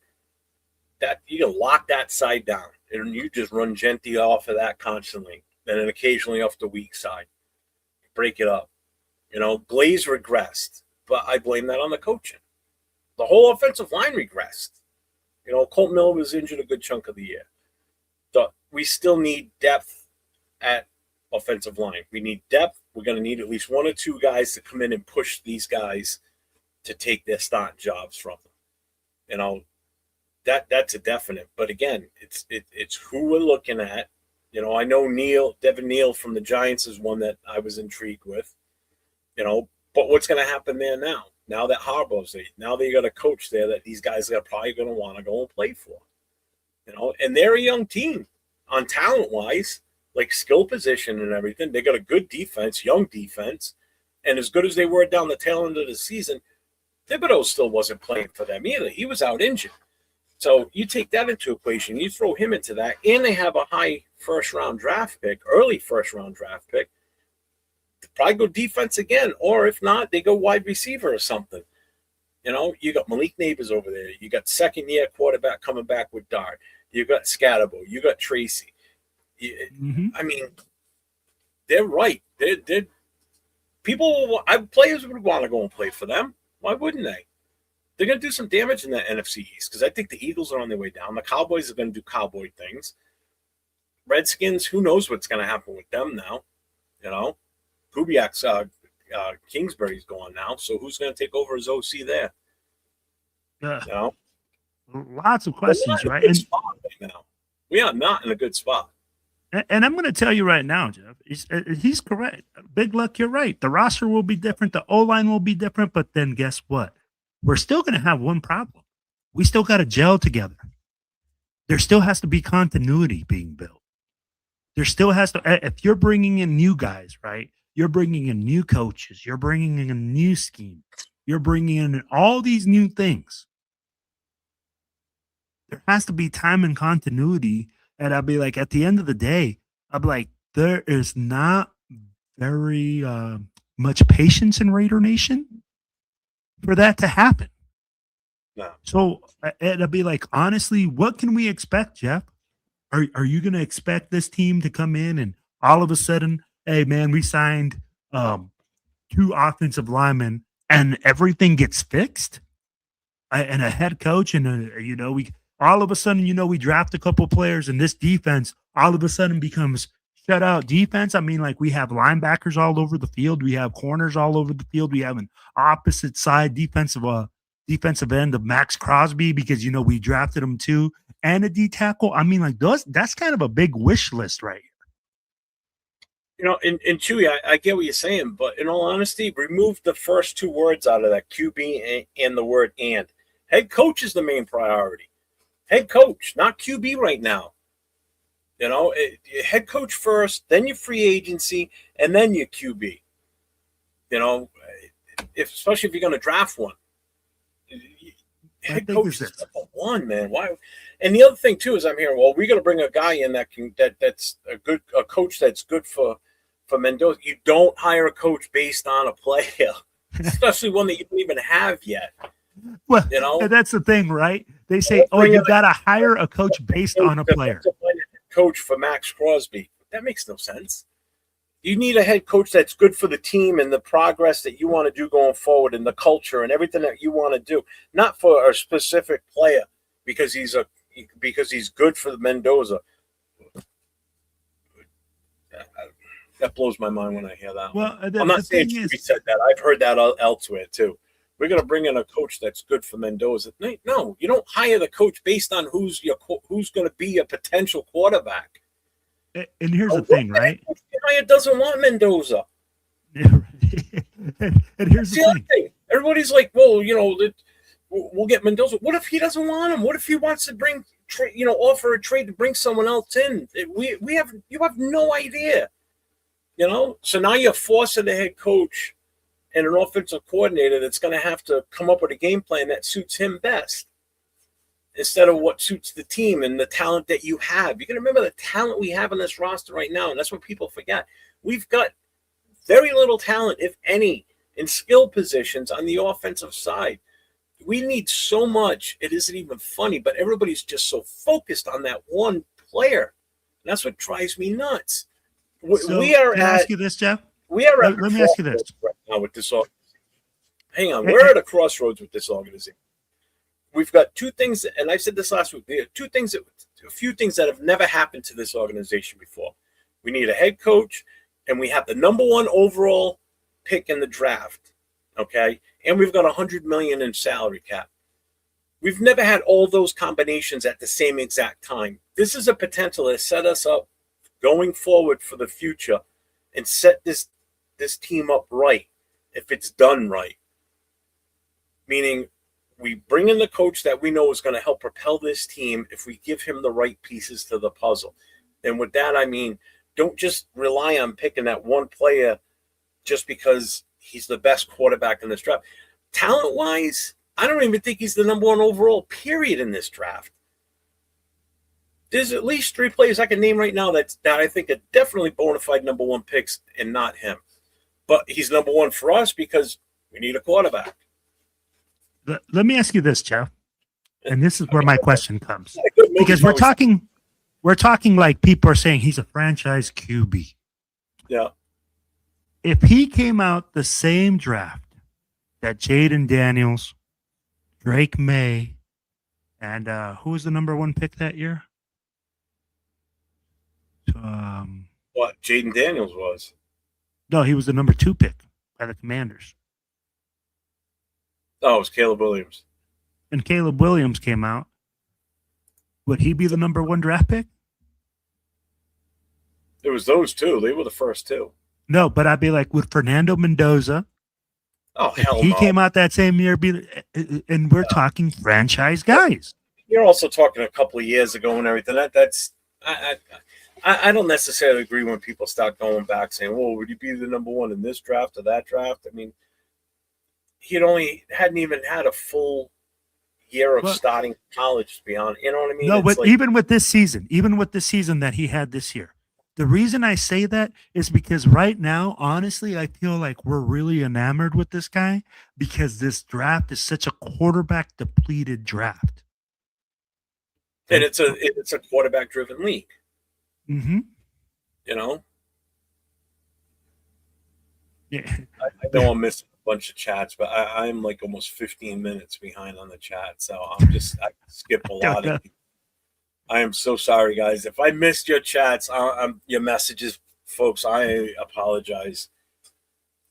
That you can lock that side down, and you just run Genty off of that constantly, and then occasionally off the weak side. Break it up. Glaze regressed, but I blame that on the coaching. The whole offensive line regressed. Colt Miller was injured a good chunk of the year. we still need depth at offensive line. We need depth. We're going to need at least one or two guys to come in and push these guys to take their starting jobs from them. You know, that's a definite. But again, it's who we're looking at. You know, I know Devin Neal from the Giants is one that I was intrigued with. You know, but what's going to happen there now? Now that Harbaugh's there, now they got a coach there that these guys are probably going to want to go and play for. You know, and they're a young team on talent-wise, like skill position and everything. They got a good defense, young defense, and as good as they were down the tail end of the season, Thibodeau still wasn't playing for them either. He was out injured. So you take that into equation, you throw him into that, and they have a high first-round draft pick, early first-round draft pick. Probably go defense again, or if not, they go wide receiver or something. You know, you got Malik Neighbors over there. You got second-year quarterback coming back with Dart. You got Scatterbo. You got Tracy. I mean, they're right. They're players would want to go and play for them. Why wouldn't they? They're going to do some damage in the NFC East because I think the Eagles are on their way down. The Cowboys are going to do cowboy things. Redskins, who knows what's going to happen with them now? You know, Kubiak's Kingsbury's gone now, so who's going to take over as OC there? Yeah, you know, lots of questions, right? And now we are not in a good spot. And I'm going to tell you right now, Jeff, he's correct. Big Luck, you're right. The roster will be different. The O-line will be different. But then guess what? We're still going to have one problem. We still got to gel together. There still has to be continuity being built. There still has to, if you're bringing in new guys, right? You're bringing in new coaches. You're bringing in a new scheme. You're bringing in all these new things. There has to be time and continuity. And I'll be like, at the end of the day, I'll be like, there is not very much patience in Raider Nation for that to happen. No. So it'll be like, honestly, what can we expect, Jeff? Are you going to expect this team to come in and all of a sudden, hey, man, we signed 2 offensive linemen and everything gets fixed? And a head coach and, we all of a sudden, we draft a couple players and this defense all of a sudden becomes shutout defense. I mean, like we have linebackers all over the field. We have corners all over the field. We have an opposite side defensive end of Max Crosby because, we drafted him too. And a D tackle. I mean, like that's kind of a big wish list right here. And Chewy, I get what you're saying, but in all honesty, remove the first 2 words out of that, QB and the word and. Head coach is the main priority. Head coach, not QB right now. Head coach first, then your free agency, and then your QB. Especially if you're going to draft one. Head coach is number 1, man. Why? And the other thing too is I'm hearing, well, we got to bring a guy in that's a coach that's good for Mendoza. You don't hire a coach based on a player, especially one that you don't even have yet. Well, that's the thing, right? They say, you got to hire a coach based on a player. Coach for Max Crosby. That makes no sense. You need a head coach that's good for the team and the progress that you want to do going forward and the culture and everything that you want to do, not for a specific player because he's good for the Mendoza. That blows my mind when I hear that. Well, I'm not saying he said that. I've heard that elsewhere too. We're going to bring in a coach that's good for Mendoza. No, you don't hire the coach based on who's going to be a potential quarterback. And here's the thing, right? It doesn't want Mendoza. And here's the thing. Everybody's like, well, we'll get Mendoza. What if he doesn't want him? What if he wants to offer a trade to bring someone else in? You have no idea. So now you're forcing the head coach and an offensive coordinator that's going to have to come up with a game plan that suits him best instead of what suits the team and the talent that you have. You got to remember the talent we have on this roster right now, and that's what people forget. We've got very little talent, if any, in skill positions on the offensive side. We need so much, it isn't even funny, but everybody's just so focused on that one player. And that's what drives me nuts. Can I ask you this, Jeff? Let me ask you this. Right now with this hang on, we're at a crossroads with this organization. We've got 2 things, and I said this last week. There are 2 things that a few things that have never happened to this organization before. We need a head coach, and we have the number one overall pick in the draft, okay? And we've got $100 million in salary cap. We've never had all those combinations at the same exact time. This is a potential to set us up going forward for the future and set this team up right if it's done right. Meaning we bring in the coach that we know is going to help propel this team if we give him the right pieces to the puzzle. And with that, I mean, don't just rely on picking that one player just because he's the best quarterback in this draft. Talent-wise, I don't even think he's the number one overall, period, in this draft. There's at least 3 players I can name right now that I think are definitely bona fide number one picks and not him. But he's number one for us because we need a quarterback. Let me ask you this, Jeff. And this is where my question comes. Because we're talking like people are saying he's a franchise QB. Yeah. If he came out the same draft that Jaden Daniels, Drake May, and who was the number one pick that year? What Jaden Daniels was? No, he was the number 2 pick by the Commanders. Oh, it was Caleb Williams. And Caleb Williams came out. Would he be the number 1 draft pick? It was those two. They were the first 2. No, but I'd be like, with Fernando Mendoza. Oh, hell no. He came out that same year, and we're talking franchise guys. You're also talking a couple of years ago and everything. I don't necessarily agree when people start going back saying, well, would you be the number 1 in this draft or that draft? I mean, he hadn't even had a full year of starting college, to be honest. You know what I mean? No, but even with this season that he had this year, the reason I say that is because right now, honestly, I feel like we're really enamored with this guy because this draft is such a quarterback depleted draft. And it's a quarterback driven league. Mm-hmm. You know? Yeah. I know I'm missing a bunch of chats, but I'm like almost 15 minutes behind on the chat. So I skip a lot of it. I am so sorry, guys. If I missed your chats, your messages, folks, I apologize.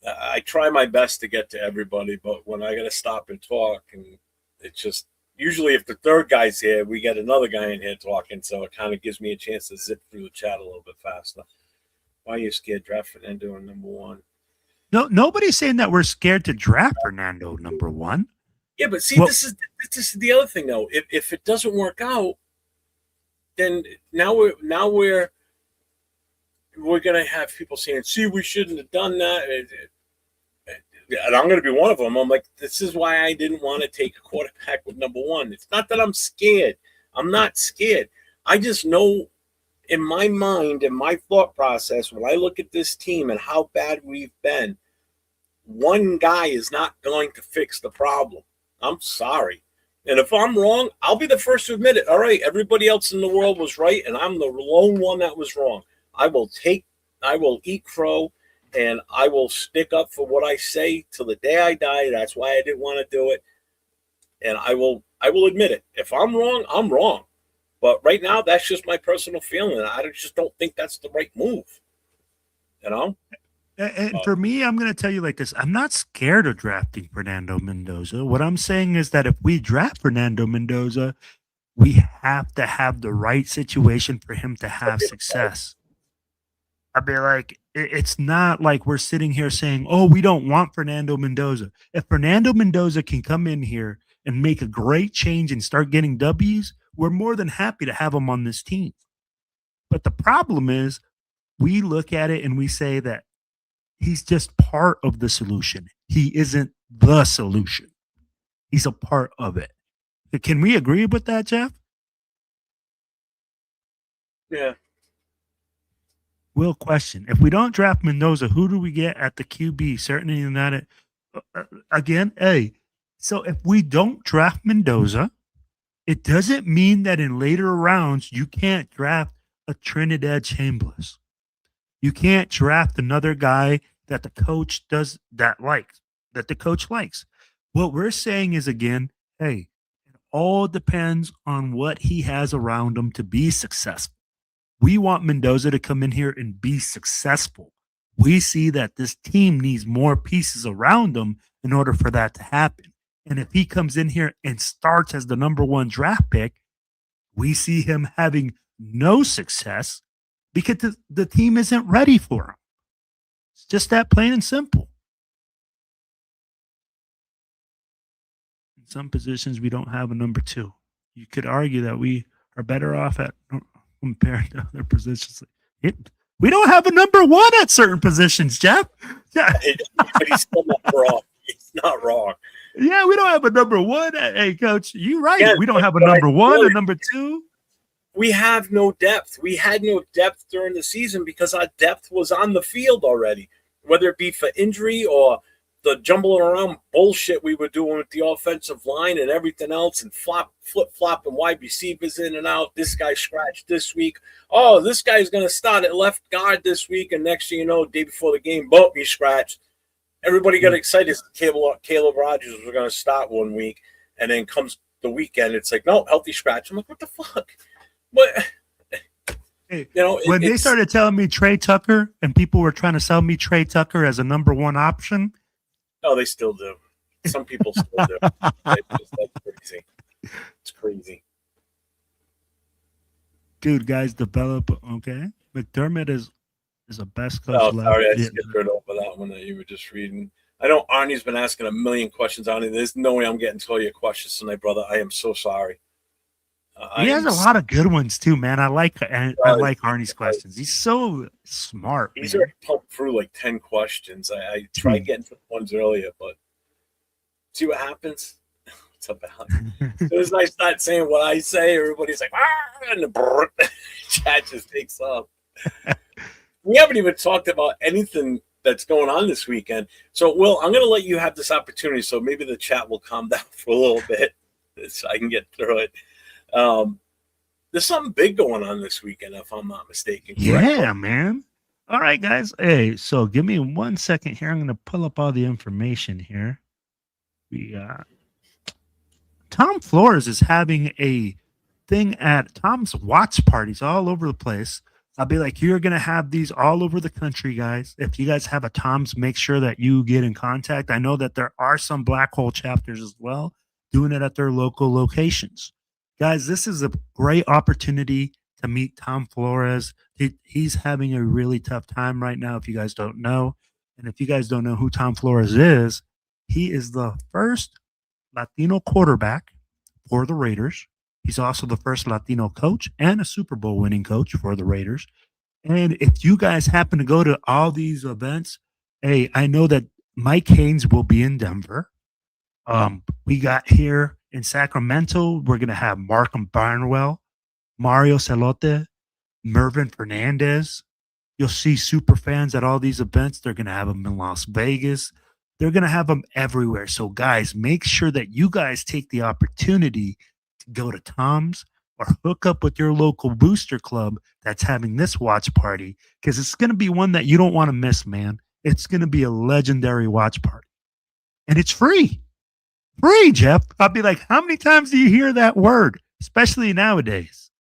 I try my best to get to everybody, but when I got to stop and talk, and it's just usually if the third guy's here, we get another guy in here talking, so it kind of gives me a chance to zip through the chat a little bit faster. Why are you scared draft Fernando in number 1? No, nobody's saying that we're scared to draft Fernando number 1. Yeah, but see, this is the other thing though. If it doesn't work out, then now we're gonna have people saying, "See, we shouldn't have done that," and I'm gonna be one of them. I'm like, this is why I didn't want to take a quarterback with number 1. It's not that I'm scared. I'm not scared. I just know in my mind and my thought process when I look at this team and how bad we've been, one guy is not going to fix the problem. I'm sorry. And if I'm wrong, I'll be the first to admit it. All right, everybody else in the world was right, and I'm the lone one that was wrong. I will eat crow, and I will stick up for what I say till the day I die. That's why I didn't want to do it. And I will admit it. If I'm wrong, I'm wrong. But right now, that's just my personal feeling. I just don't think that's the right move. You know? And for me, I'm going to tell you like this. I'm not scared of drafting Fernando Mendoza. What I'm saying is that if we draft Fernando Mendoza, we have to have the right situation for him to have success. I'd be like, it's not like we're sitting here saying, oh, we don't want Fernando Mendoza. If Fernando Mendoza can come in here and make a great change and start getting W's, we're more than happy to have him on this team. But the problem is we look at it and we say that he's just part of the solution. He isn't the solution. He's a part of it. Can we agree with that, Jeff? Yeah. Will question. If we don't draft Mendoza, who do we get at the QB? Certainly not again, so if we don't draft Mendoza, it doesn't mean that in later rounds you can't draft a Trinidad Chambliss. You can't draft another guy that the coach that the coach likes. What we're saying is, again, hey, in all depends on what he has around him to be successful. We want Mendoza to come in here and be successful. We see that this team needs more pieces around him in order for that to happen. And if he comes in here and starts as the number one draft pick, we see him having no success because the team isn't ready for him. It's just that plain and simple. In some positions, we don't have a number two. You could argue that we are better off at compared to other positions. We don't have a number one at certain positions, Jeff. Yeah. But he's still not wrong. He's not wrong. Yeah, we don't have a number one. Hey, Coach, you're right. Yeah, we don't have a number one, a number two. We have no depth. We had no depth during the season because our depth was on the field already, whether it be for injury or the jumbling around bullshit we were doing with the offensive line and everything else, and flip-flopping wide receivers in and out. This guy scratched this week. Oh, this guy's going to start at left guard this week, and next thing you know, day before the game, boom, he scratched. Everybody got excited. Caleb Rogers was going to start one week, and then comes the weekend, it's like, no, healthy scratch. I'm like, what the fuck? What? Hey, when they started telling me Trey Tucker, and people were trying to sell me Trey Tucker as a number one option. Oh, they still do. Some people still do. That's crazy. It's crazy. Dude, guys, develop. Okay, McDermott is a best coach. Oh, sorry, I skipped right over that one that you were just reading. I know Arnie's been asking a million questions on it. There's no way I'm getting to all your questions tonight, brother. I am so sorry. He has a lot of good ones too, man. I like Arnie's questions. He's so smart. He's already pumped through like 10 questions. I tried getting to the ones earlier, but see what happens. What's up, Alex? As soon as I start saying what I say, everybody's like, ah, and the chat just takes off. We haven't even talked about anything that's going on this weekend. So, Will, I'm going to let you have this opportunity. So maybe the chat will calm down for a little bit so I can get through it. There's something big going on this weekend, if I'm not mistaken. Yeah, man. All right, guys. Hey, so give me 1 second here. I'm going to pull up all the information here. Tom Flores is having a thing at Tom's watch parties all over the place. I'll be like, you're going to have these all over the country, guys. If you guys have a Tom's, make sure that you get in contact. I know that there are some Black Hole chapters as well doing it at their local locations. Guys, this is a great opportunity to meet Tom Flores. He's having a really tough time right now, if you guys don't know. And if you guys don't know who Tom Flores is, he is the first Latino quarterback for the Raiders. He's also the first Latino coach and a Super Bowl winning coach for the Raiders. And if you guys happen to go to all these events, hey, I know that Mike Haynes will be in Denver. We got here in Sacramento, we're going to have Markham Barnwell, Mario Celote, Mervin Fernandez. You'll see super fans at all these events. They're going to have them in Las Vegas. They're going to have them everywhere. So, guys, make sure that you guys take the opportunity to go to Tom's or hook up with your local booster club that's having this watch party, because it's going to be one that you don't want to miss, man. It's going to be a legendary watch party. And it's free. Free, Jeff. I'll be like, how many times do you hear that word, especially nowadays?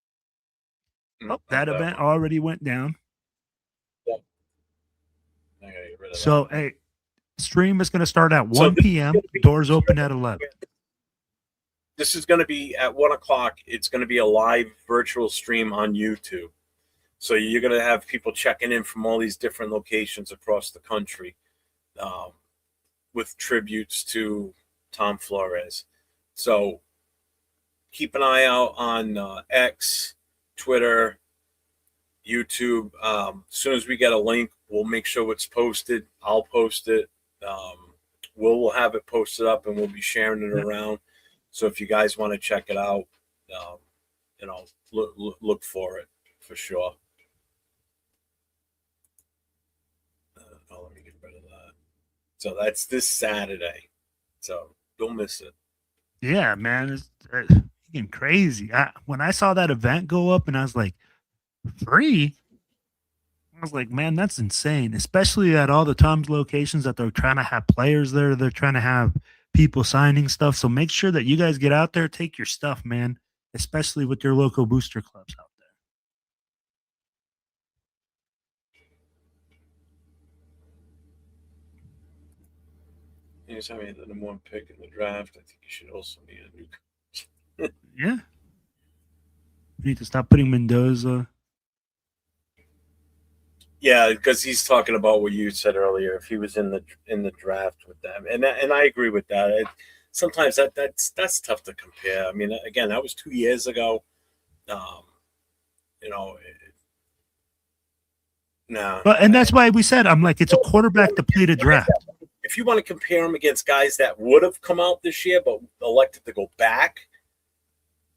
Oh, that event already went down. Yep. So, hey, stream is going to start at 1 p.m. Doors open at 11. This is going to be at 1 o'clock. It's going to be a live virtual stream on YouTube. So you're going to have people checking in from all these different locations across the country with tributes to Tom Flores. So keep an eye out on X, Twitter, YouTube. As soon as we get a link, we'll make sure it's posted. I'll post it. We'll have it posted up, and we'll be sharing it around. So if you guys want to check it out, look for it for sure. Let me get rid of that. So that's this Saturday. So don't miss it. Yeah, man, it's getting crazy. When I saw that event go up, and I was like, free. I was like, man, that's insane. Especially at all the Tom's locations that they're trying to have players there. They're trying to have people signing stuff. So make sure that you guys get out there, take your stuff, man, especially with your local booster clubs out there. Anytime you had the number 1 pick in the draft, I think you should also need a new coach. Yeah. We need to stop putting Mendoza. Yeah, because he's talking about what you said earlier. If he was in the draft with them, and I agree with that. Sometimes that's tough to compare. I mean, again, that was 2 years ago. No. But and that's why we said I'm like it's a quarterback to play the draft. If you want to compare him against guys that would have come out this year but elected to go back,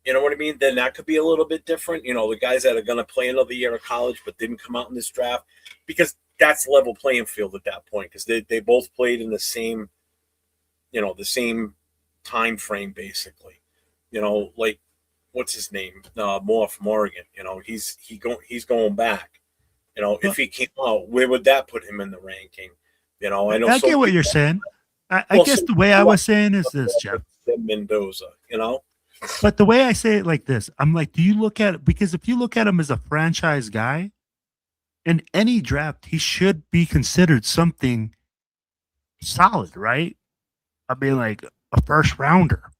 you know what I mean? Then that could be a little bit different. The guys that are going to play another year of college but didn't come out in this draft, because that's level playing field at that point, because they both played in the same, the same time frame basically. Like what's his name? Moore from Oregon. He's going back. If he came out, where would that put him in the ranking? I know. I get what you're saying. I guess the way I was saying is this, Jeff. Mendoza, But the way I say it like this, I'm like, do you look at it? Because if you look at him as a franchise guy, in any draft, he should be considered something solid, right? I mean, like a first rounder,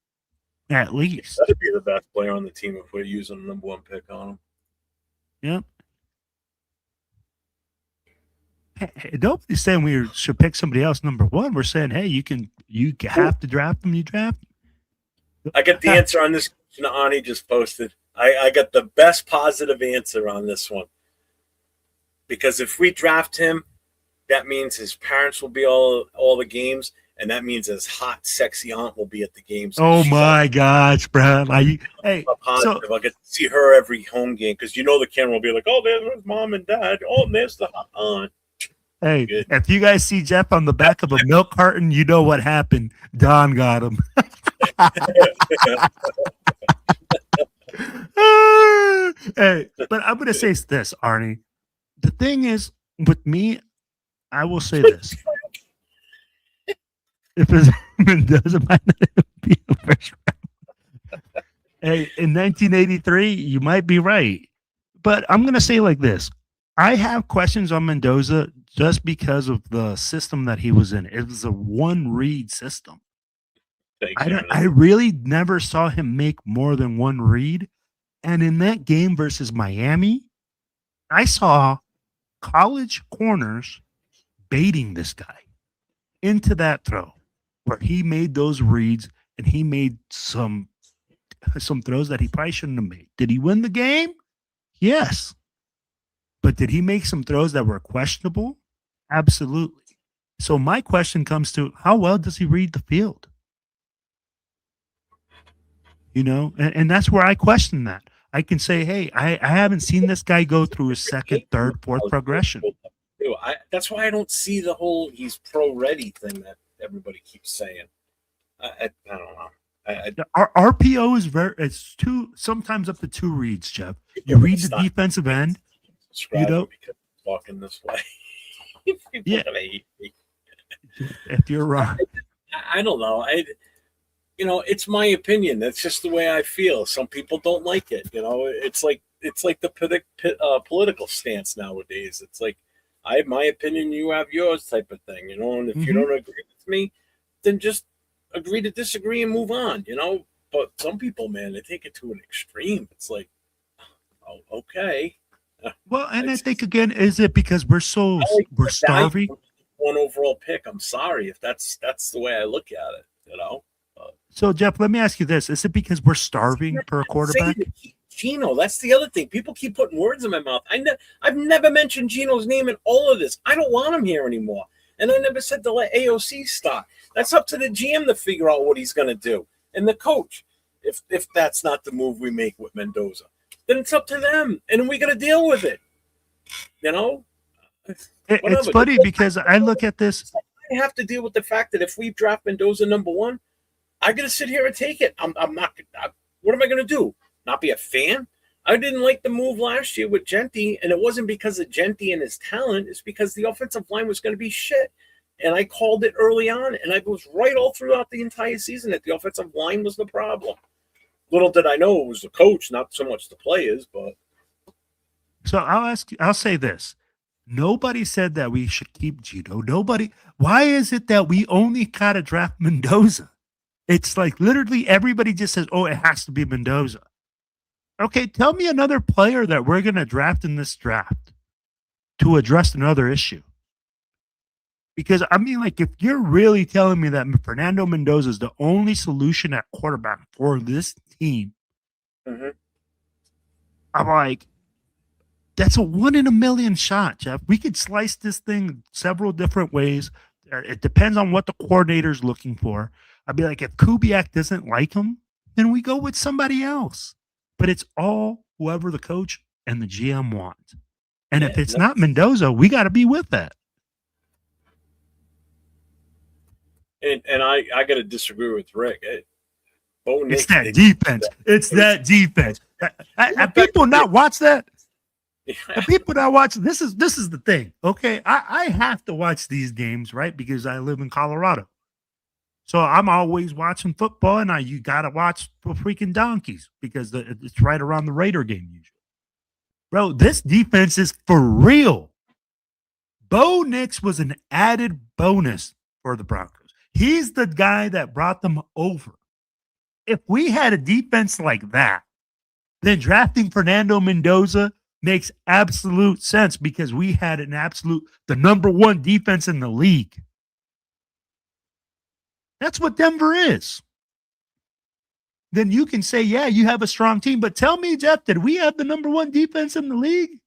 at least. That'd be the best player on the team if we're using the number 1 pick on him. Yep. Hey, nobody's saying we should pick somebody else number 1. We're saying, hey, you have to draft them. You draft them. I got the answer on this question Ani just posted. I got the best positive answer on this one. Because if we draft him, that means his parents will be all the games, and that means his hot, sexy aunt will be at the games. Oh my gosh, bro! Hey, so I get to see her every home game, because the camera will be like, oh, there's mom and dad. Oh, and there's the hot aunt. Hey, if you guys see Jeff on the back of a milk carton, you know what happened. Don got him. Hey, but I'm going to say this, Arnie. The thing is, with me, I will say this. If Mendoza might not be a first round. Hey, in 1983, you might be right. But I'm going to say like this. I have questions on Mendoza just because of the system that he was in. It was a one-read system. I really never saw him make more than one read. And in that game versus Miami, I saw college corners baiting this guy into that throw where he made those reads and he made some throws that he probably shouldn't have made. Did he win the game? Yes. But did he make some throws that were questionable? Absolutely. So my question comes to, how well does he read the field? And that's where I question that. I can say, hey, I haven't seen this guy go through his second, third, fourth progression. That's why I don't see the whole he's pro-ready thing that everybody keeps saying. I don't know. Our RPO is it's sometimes up to 2 reads, Jeff. You read the defensive end. Because walking this way. Yeah. If you're wrong. I don't know. It's my opinion. That's just the way I feel. Some people don't like it. It's like the political stance nowadays. It's like I have my opinion, you have yours, type of thing. And if you don't agree with me, then just agree to disagree and move on. But some people, man, they take it to an extreme. It's like, oh, okay. Well, and I think again, is it because we're starving? 1 overall pick. I'm sorry if that's the way I look at it. So, Jeff, let me ask you this: is it because we're starving for a quarterback? Gino, that's the other thing. People keep putting words in my mouth. I've never mentioned Gino's name in all of this. I don't want him here anymore, and I never said to let AOC stop. That's up to the GM to figure out what he's going to do, and the coach. If that's not the move we make with Mendoza, then it's up to them, and then we got to deal with it. It's funny because I look at this. I have to deal with the fact that if we draft Mendoza number 1, I got to sit here and take it. I'm not. What am I going to do? Not be a fan? I didn't like the move last year with Genti, and it wasn't because of Genti and his talent. It's because the offensive line was going to be shit. And I called it early on, and I was right all throughout the entire season that the offensive line was the problem. Little did I know it was the coach, not so much the players, but. So I'll say this. Nobody said that we should keep Gito. Nobody. Why is it that we only gotta draft Mendoza? It's like literally everybody just says, oh, it has to be Mendoza. Okay, tell me another player that we're going to draft in this draft to address another issue. Because, I mean, like, if you're really telling me that Fernando Mendoza is the only solution at quarterback for this team, I'm like, that's a 1 in a million shot, Jeff. We could slice this thing several different ways. It depends on what the coordinator's looking for. I'd be like, if Kubiak doesn't like him, then we go with somebody else. But it's all whoever the coach and the GM want. And if it's not Mendoza, we got to be with that. And I got to disagree with Rick. It's that defense. It's that defense. Have people not watch that? The people that watch this is the thing. Okay, I have to watch these games, right? Because I live in Colorado. So I'm always watching football, and you got to watch for freaking donkeys because it's right around the Raider game usually. Bro, this defense is for real. Bo Nix was an added bonus for the Broncos. He's the guy that brought them over. If we had a defense like that, then drafting Fernando Mendoza makes absolute sense because we had the number one defense in the league. That's what Denver is. Then you can say, yeah, you have a strong team. But tell me, Jeff, did we have the number one defense in the league?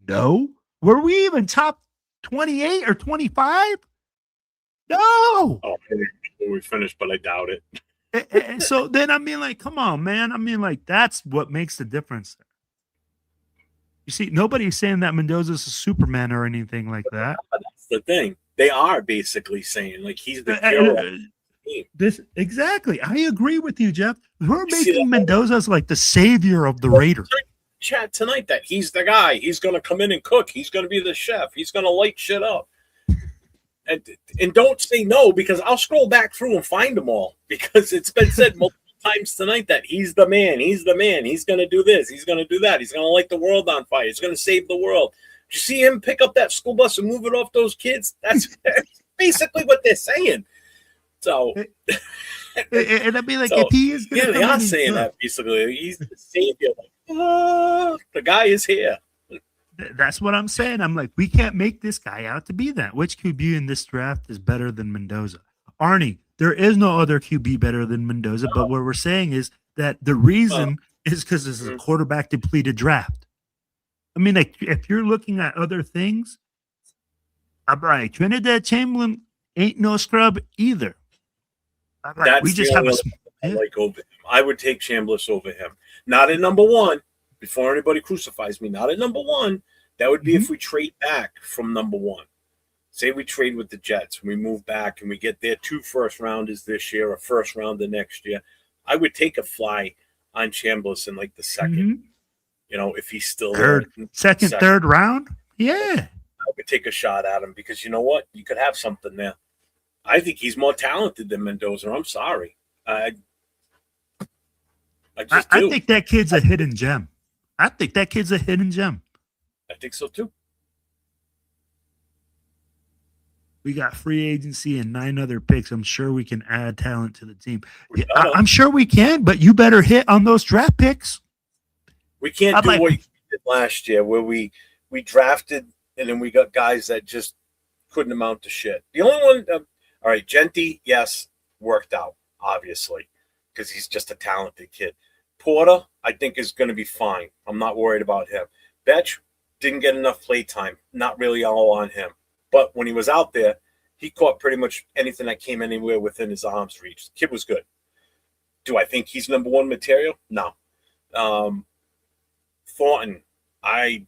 No. Were we even top 28 or 25? No. Oh, we finished, but I doubt it. And so then, I mean, like, come on, man. I mean, like, that's what makes the difference. You see, nobody's saying that Mendoza's a Superman or anything like that. That's the thing. They are basically saying, like, he's the hero. Exactly. I agree with you, Jeff. We're making Mendoza as like the savior of the Raiders. Chat tonight that he's the guy. He's going to come in and cook. He's going to be the chef. He's going to light shit up. And don't say no, because I'll scroll back through and find them all, because it's been said multiple times tonight that he's the man. He's the man. He's going to do this. He's going to do that. He's going to light the world on fire. He's going to save the world. Did you see him pick up that school bus and move it off those kids? That's basically what they're saying. So, and I mean, like, if he is, they are saying that basically. He's the savior. Like, the guy is here. That's what I'm saying. I'm like, we can't make this guy out to be that. Which QB in this draft is better than Mendoza? Arnie, there is no other QB better than Mendoza. But what we're saying is that the reason is because this is a quarterback depleted draft. I mean, like, if you're looking at other things, I'm like, Trinidad Chamberlain ain't no scrub either. That's we just have like over him. I would take Chambliss over him. Not at number one. Before anybody crucifies me, not at number one. That would be if we trade back from number one. Say we trade with the Jets, we move back and we get their 2 first-rounders this year, a first rounder next year. I would take a fly on Chambliss in like the second. You know, if he's still second, third round. Yeah. I would take a shot at him because you know what? You could have something there. I think he's more talented than Mendoza. I'm sorry. I just do. I think that kid's a hidden gem. I think so too. We got free agency and 9 other picks. I'm sure we can add talent to the team. I'm sure we can, but you better hit on those draft picks. We can't do what we did last year where we drafted and then we got guys that just couldn't amount to shit. The only one, all right, Genty, yes, worked out, obviously, because he's just a talented kid. Porter, I think, is going to be fine. I'm not worried about him. Betch didn't get enough play time. Not really all on him. But when he was out there, he caught pretty much anything that came anywhere within his arm's reach. The kid was good. Do I think he's number one material? No. Thornton, I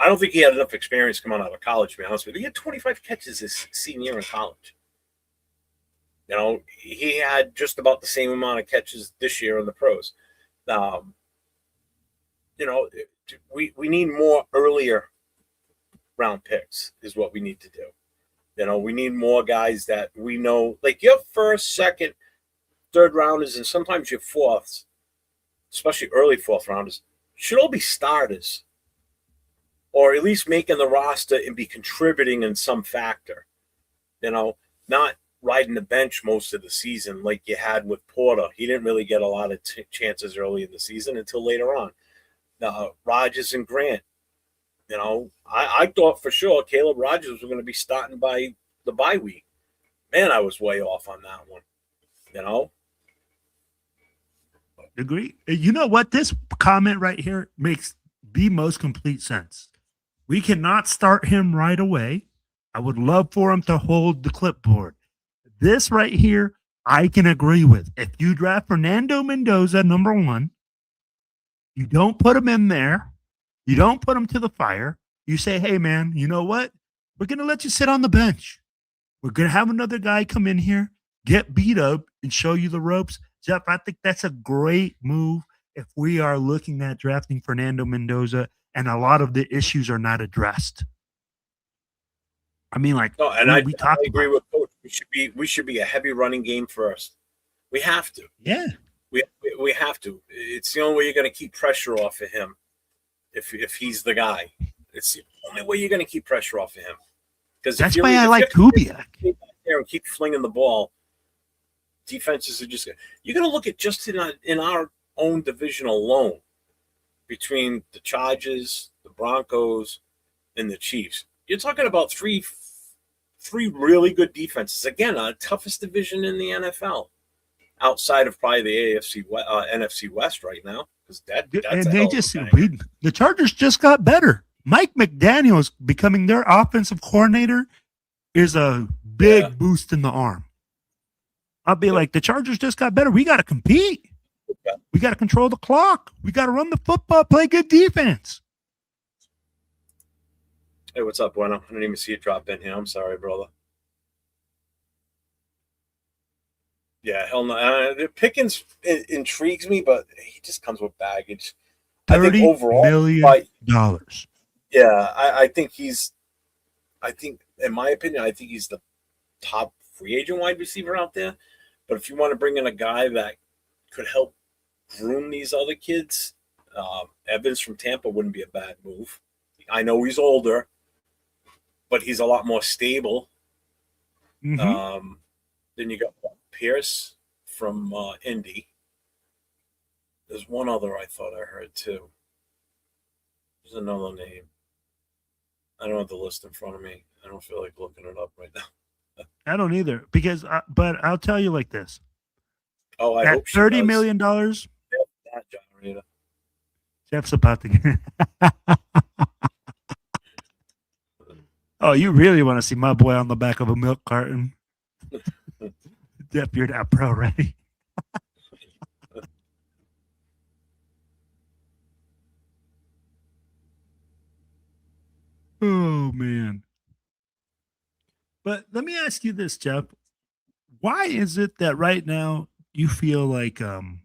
don't think he had enough experience coming out of college, to be honest with you. He had 25 catches his senior year in college. You know, he had just about the same amount of catches this year in the pros. You know, we need more earlier round picks is what we need to do. We need more guys that we know, like your first, second, third rounders, and sometimes your fourths, especially early fourth rounders, should all be starters, or at least making the roster and be contributing in some factor. Not riding the bench most of the season like you had with Porter. He didn't really get a lot of chances early in the season until later on. Rodgers and Grant. I thought for sure Caleb Rodgers was going to be starting by the bye week. Man, I was way off on that one. Agree. You know what? This comment right here makes the most complete sense. We cannot start him right away. I would love for him to hold the clipboard. This right here, I can agree with. If you draft Fernando Mendoza, number 1, you don't put him in there. You don't put him to the fire. You say, hey, man, you know what? We're going to let you sit on the bench. We're going to have another guy come in here, get beat up, and show you the ropes. Jeff, I think that's a great move if we are looking at drafting Fernando Mendoza and a lot of the issues are not addressed. I mean, like, I agree with Coach. We should be a heavy running game first. We have to. Yeah. We have to. It's the only way you're going to keep pressure off of him if he's the guy. It's the only way you're going to keep pressure off of him. Because that's why I like Kubiak. There and keep flinging the ball. Defenses are just – you're going to look at just in our own division alone between the Chargers, the Broncos, and the Chiefs. You're talking about three really good defenses. Again, our toughest division in the NFL, outside of probably the NFC West right now. The Chargers just got better. Mike McDaniels becoming their offensive coordinator is a big boost in the arm. I'll be like, the Chargers just got better. We got to compete. We got to control the clock. We got to run the football, play good defense. Hey, what's up, Bueno? I didn't even see it drop in here. I'm sorry, brother. Yeah, hell no. Pickens intrigues me, but he just comes with baggage. I think overall, $30 million. Yeah, I think in my opinion, I think he's the top free agent wide receiver out there. But if you want to bring in a guy that could help groom these other kids, Evans from Tampa wouldn't be a bad move. I know he's older, but he's a lot more stable. Mm-hmm. Then you got Pierce from Indy. There's one other I thought I heard too. There's another name. I don't have the list in front of me. I don't feel like looking it up right now. I don't either, because but I'll tell you like this. Oh, I hope $30 million. Jeff's about to get. Oh, you really want to see my boy on the back of a milk carton? Jeff, you're not pro ready. Oh man. But let me ask you this, Jeff. Why is it that right now you feel like that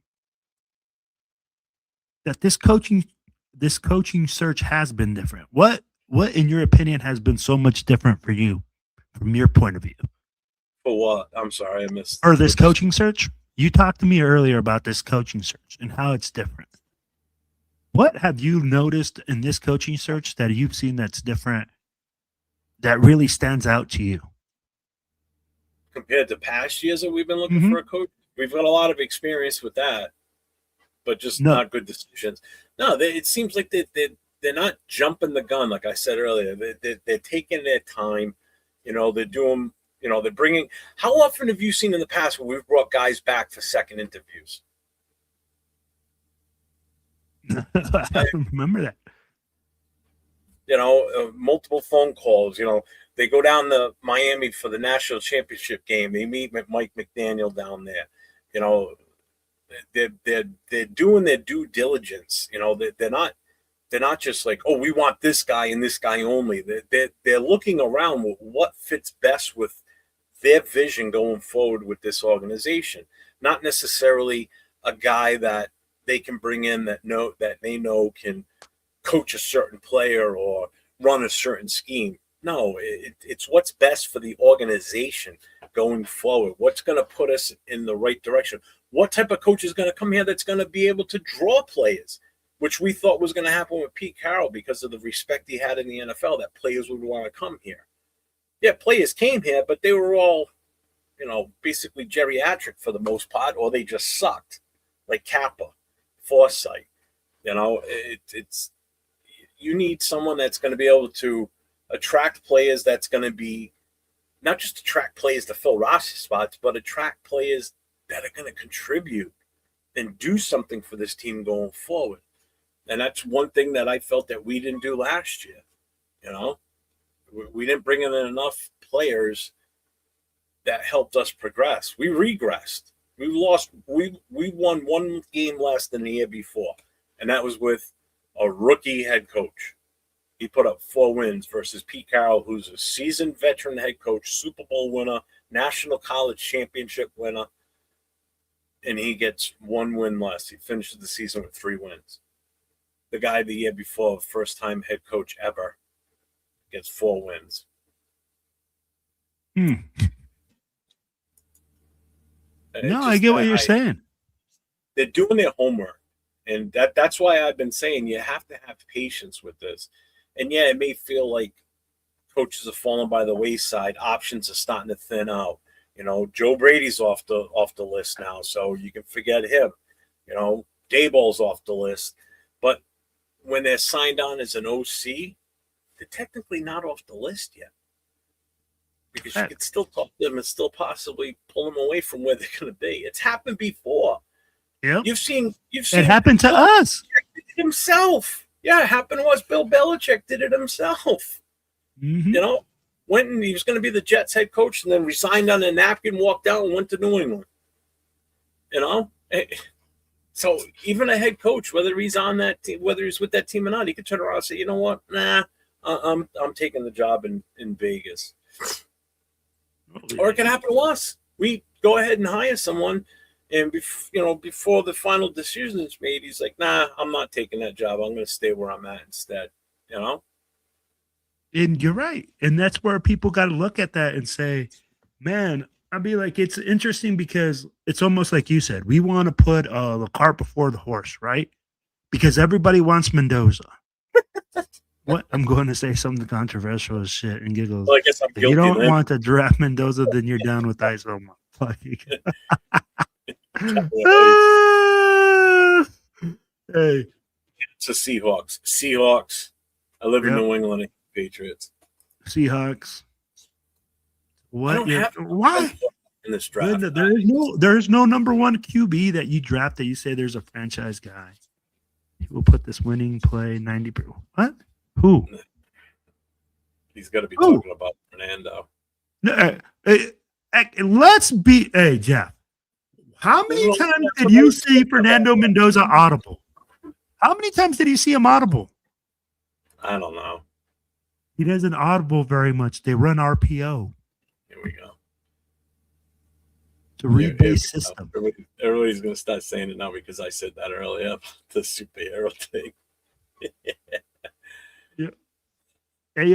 this coaching search has been different? What in your opinion has been so much different for you from your point of view? For what? I'm sorry, I missed. Or this coaching search? You talked to me earlier about this coaching search and how it's different. What have you noticed in this coaching search that you've seen that's different, that really stands out to you? Compared to past years that we've been looking for a coach, we've got a lot of experience with that, but just not good decisions. No, it seems like they're not jumping the gun, like I said earlier. They're taking their time. They're doing, they're bringing. How often have you seen in the past where we've brought guys back for second interviews? I remember that. Multiple phone calls. They go down to Miami for the national championship game. They meet Mike McDaniel down there. They're doing their due diligence. They're not just like, oh, we want this guy and this guy only. They're looking around with what fits best with their vision going forward with this organization. Not necessarily a guy that they can bring in that they know can coach a certain player or run a certain scheme. No, it's what's best for the organization going forward. What's going to put us in the right direction? What type of coach is going to come here that's going to be able to draw players, which we thought was going to happen with Pete Carroll because of the respect he had in the NFL, that players would want to come here. Yeah, players came here, but they were all, basically geriatric for the most part, or they just sucked, like Kappa, Forsythe. It's you need someone that's going to be able to attract players, that's going to be not just attract players to fill roster spots, but attract players that are going to contribute and do something for this team going forward. And that's one thing that I felt that we didn't do last year. We didn't bring in enough players that helped us progress. We regressed. We won one game less than the year before, and that was with a rookie head coach. He put up 4 wins versus Pete Carroll, who's a seasoned veteran head coach, Super Bowl winner, National College Championship winner, and he gets 1 win less. He finishes the season with 3 wins. The guy the year before, first-time head coach ever, gets 4 wins. No, I get what you're saying. They're doing their homework, and that's why I've been saying you have to have patience with this. And yeah, it may feel like coaches are falling by the wayside. Options are starting to thin out. Joe Brady's off the list now, so you can forget him. Daboll's off the list. But when they're signed on as an OC, they're technically not off the list yet. Because you could still talk to them and still possibly pull them away from where they're going to be. It's happened before. Yep. You've seen it happened to us. Himself. Yeah, it happened to us. Bill Belichick did it himself. Mm-hmm. Went and he was going to be the Jets head coach and then resigned on a napkin, walked out and went to New England. So even a head coach, whether he's on that team, whether he's with that team or not, he could turn around and say, you know what? Nah, I'm taking the job in Vegas. Or it can happen to us. We go ahead and hire someone, and before the final decision is made, he's like, "Nah, I'm not taking that job. I'm going to stay where I'm at instead." And you're right, and that's where people got to look at that and say, "Man, I'd be like, it's interesting because it's almost like you said. We want to put the cart before the horse, right? Because everybody wants Mendoza." What? I'm going to say something controversial as shit and giggles. Well, I guess if you don't want to draft Mendoza, then you're down with ISO. Hey. It's the Seahawks. I live in New England. Patriots. Seahawks. What? Why? In this draft. There's no number 1 QB that you draft that you say there's a franchise guy. We'll put this winning play 90%. What? Who? He's got to be talking about Fernando. No, let's be. Hey, Jeff. How many times did you see Fernando Mendoza audible? How many times did you see him audible? I don't know. He doesn't audible very much. They run RPO. Here we go. It's a read-based system. Everybody's going to start saying it now because I said that earlier about the superhero thing. Yeah. Hey,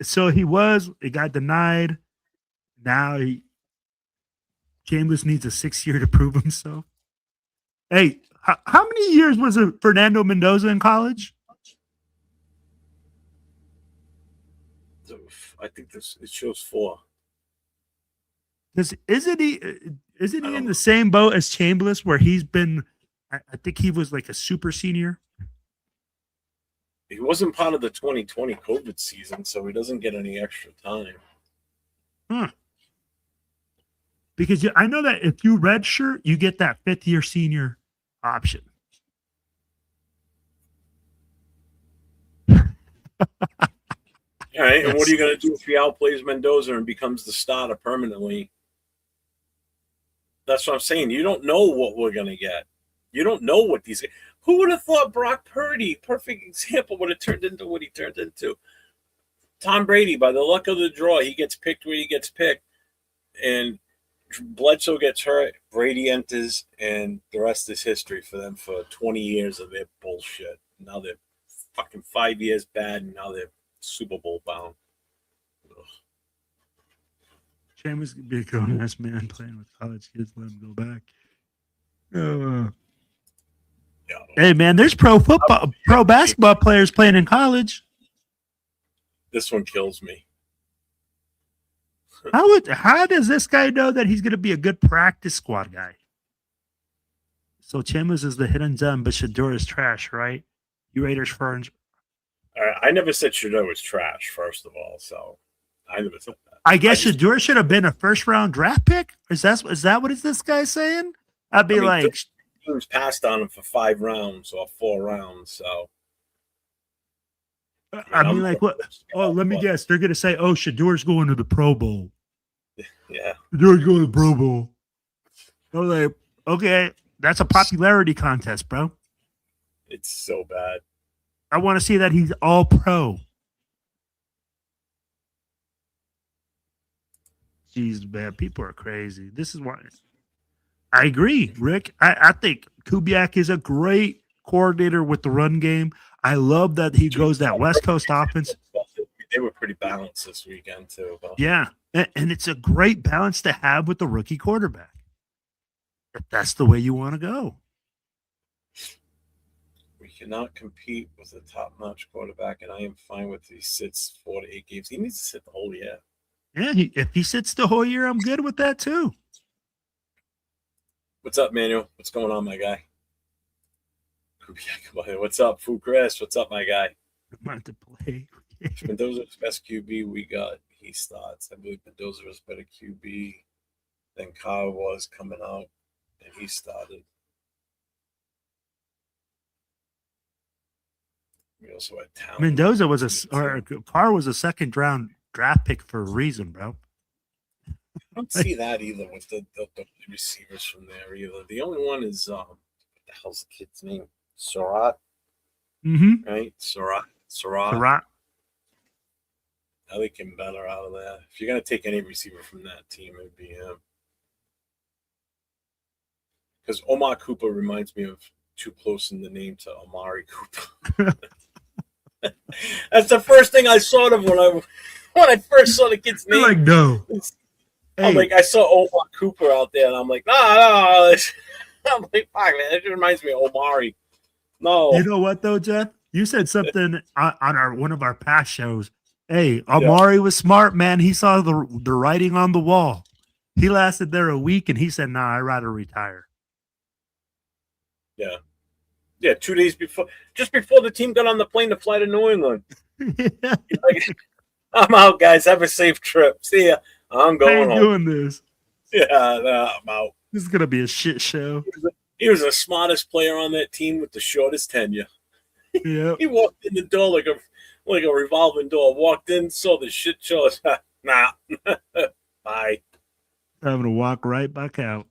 so it got denied. Now Chambers needs a 6 year to prove himself. Hey, how many years was it Fernando Mendoza in college? I think it shows 4. Isn't he in the same boat as Chambers where he's been? I think he was like a super senior. He wasn't part of the 2020 COVID season, so he doesn't get any extra time. Huh. Because I know that if you redshirt, you get that 5th year senior option. All right, and what are you going to do if he outplays Mendoza and becomes the starter permanently? That's what I'm saying. You don't know what we're going to get. You don't know what these. Who would have thought Brock Purdy, perfect example, would have turned into what he turned into? Tom Brady, by the luck of the draw, he gets picked where he gets picked, and Bledsoe gets hurt. Brady enters, and the rest is history for them for 20 years of their bullshit. Now they're fucking 5 years bad, and now they're Super Bowl bound. Jameis could be a grown ass man playing with college kids. Let him go back. Yeah, Hey man, there's pro basketball players playing in college. this one kills me. How does this guy know that he's going to be a good practice squad guy? So Chambers is the hidden gem, but Shador is trash, right? You Raiders fans. I never said Shador was trash, first of all, so I never said that. I guess Shador should have been a first round draft pick. Is that what is this guy saying? I'd be like, teams passed on him for 5 rounds or 4 rounds, so. I mean, like what? Oh, let me guess. They're gonna say, "Oh, Shador's going to the Pro Bowl." Yeah, Shador's going to the Pro Bowl. I'm like, okay, that's a popularity contest, bro. it's so bad. I want to see that he's all pro. Jeez, man, people are crazy. This is why I agree, Rick. I think Kubiak is a great coordinator with the run game. I love that he goes that West Coast offense. They were pretty balanced this weekend, too. But. Yeah, and it's a great balance to have with the rookie quarterback. If that's the way you want to go. We cannot compete with a top-notch quarterback, and I am fine with he sits 4 to 8 games. He needs to sit the whole year. Yeah, if he sits the whole year, I'm good with that, too. What's up, Manuel? What's going on, my guy? What's up, Fu Chris? What's up, my guy? I wanted to play. Mendoza's best QB we got. He starts. I believe Mendoza was better QB than Kyle was coming out, and he started. We also had talent. Mendoza was Carr was a second round draft pick for a reason, bro. I don't see that either with the receivers from there either. The only one is what the hell's the kid's name? Surratt. Mm-hmm. Right? Surratt. I like him better out of there. If you're gonna take any receiver from that team, it'd be him. Because Omar Cooper reminds me of too close in the name to Amari Cooper. That's the first thing I saw of when I first saw the kid's name. You're like, no. I'm like, I saw Omar Cooper out there, and I'm like, no. I'm like, fuck, man, it reminds me of Omari. No. You know what though, Jeff? You said something on one of our past shows. Hey, Amari was smart, man. He saw the writing on the wall. He lasted there a week, and he said, "Nah, I'd rather retire." Yeah, 2 days before, just before the team got on the plane to fly to New England. Like, I'm out, guys. Have a safe trip. See ya. I'm going home. Doing this. Yeah, I'm out. This is gonna be a shit show. He was the smartest player on that team with the shortest tenure. Yeah. He walked in the door like a revolving door. Walked in, saw the shit show. Nah. Bye. Having to walk right back out.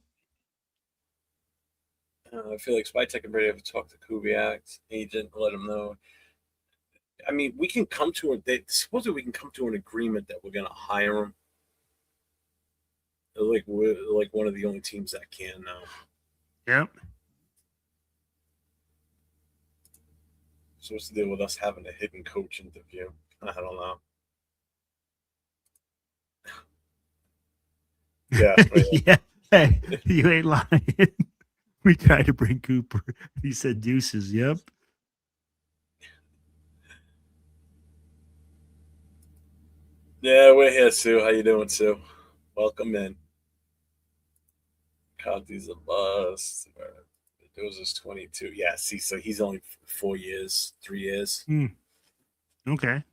I feel like Spytech and Brady have to talk to Kubiak's agent and let him know. I mean, we can come to supposedly we can come to an agreement that we're going to hire him. We're like one of the only teams that can now. Yep. So what's the deal with us having a hidden coach interview? I don't know. Yeah. Yeah. Hey, you ain't lying. We tried to bring Cooper. He said deuces. Yep. Yeah, we're here, Sue. How you doing, Sue? Welcome in. Conti's a bust. Those is 22. Yeah, see, so he's only 4 years, 3 years. Okay.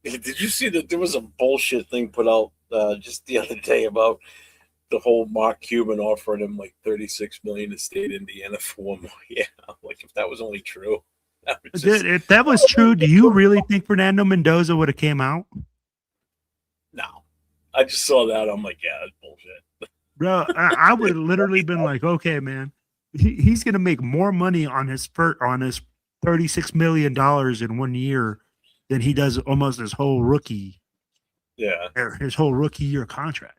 Did you see that there was a bullshit thing put out just the other day about the whole Mark Cuban offering him like $36 million to stay in Indiana for 1 more year? Like, if that was only true. If that was true, do you really think Fernando Mendoza would have came out? No. I just saw that. I'm like, yeah, that's bullshit. Bro, I would have literally been like, okay, man, he's going to make more money on his $36 million in 1 year than he does almost his whole rookie. Yeah. His whole rookie year contract.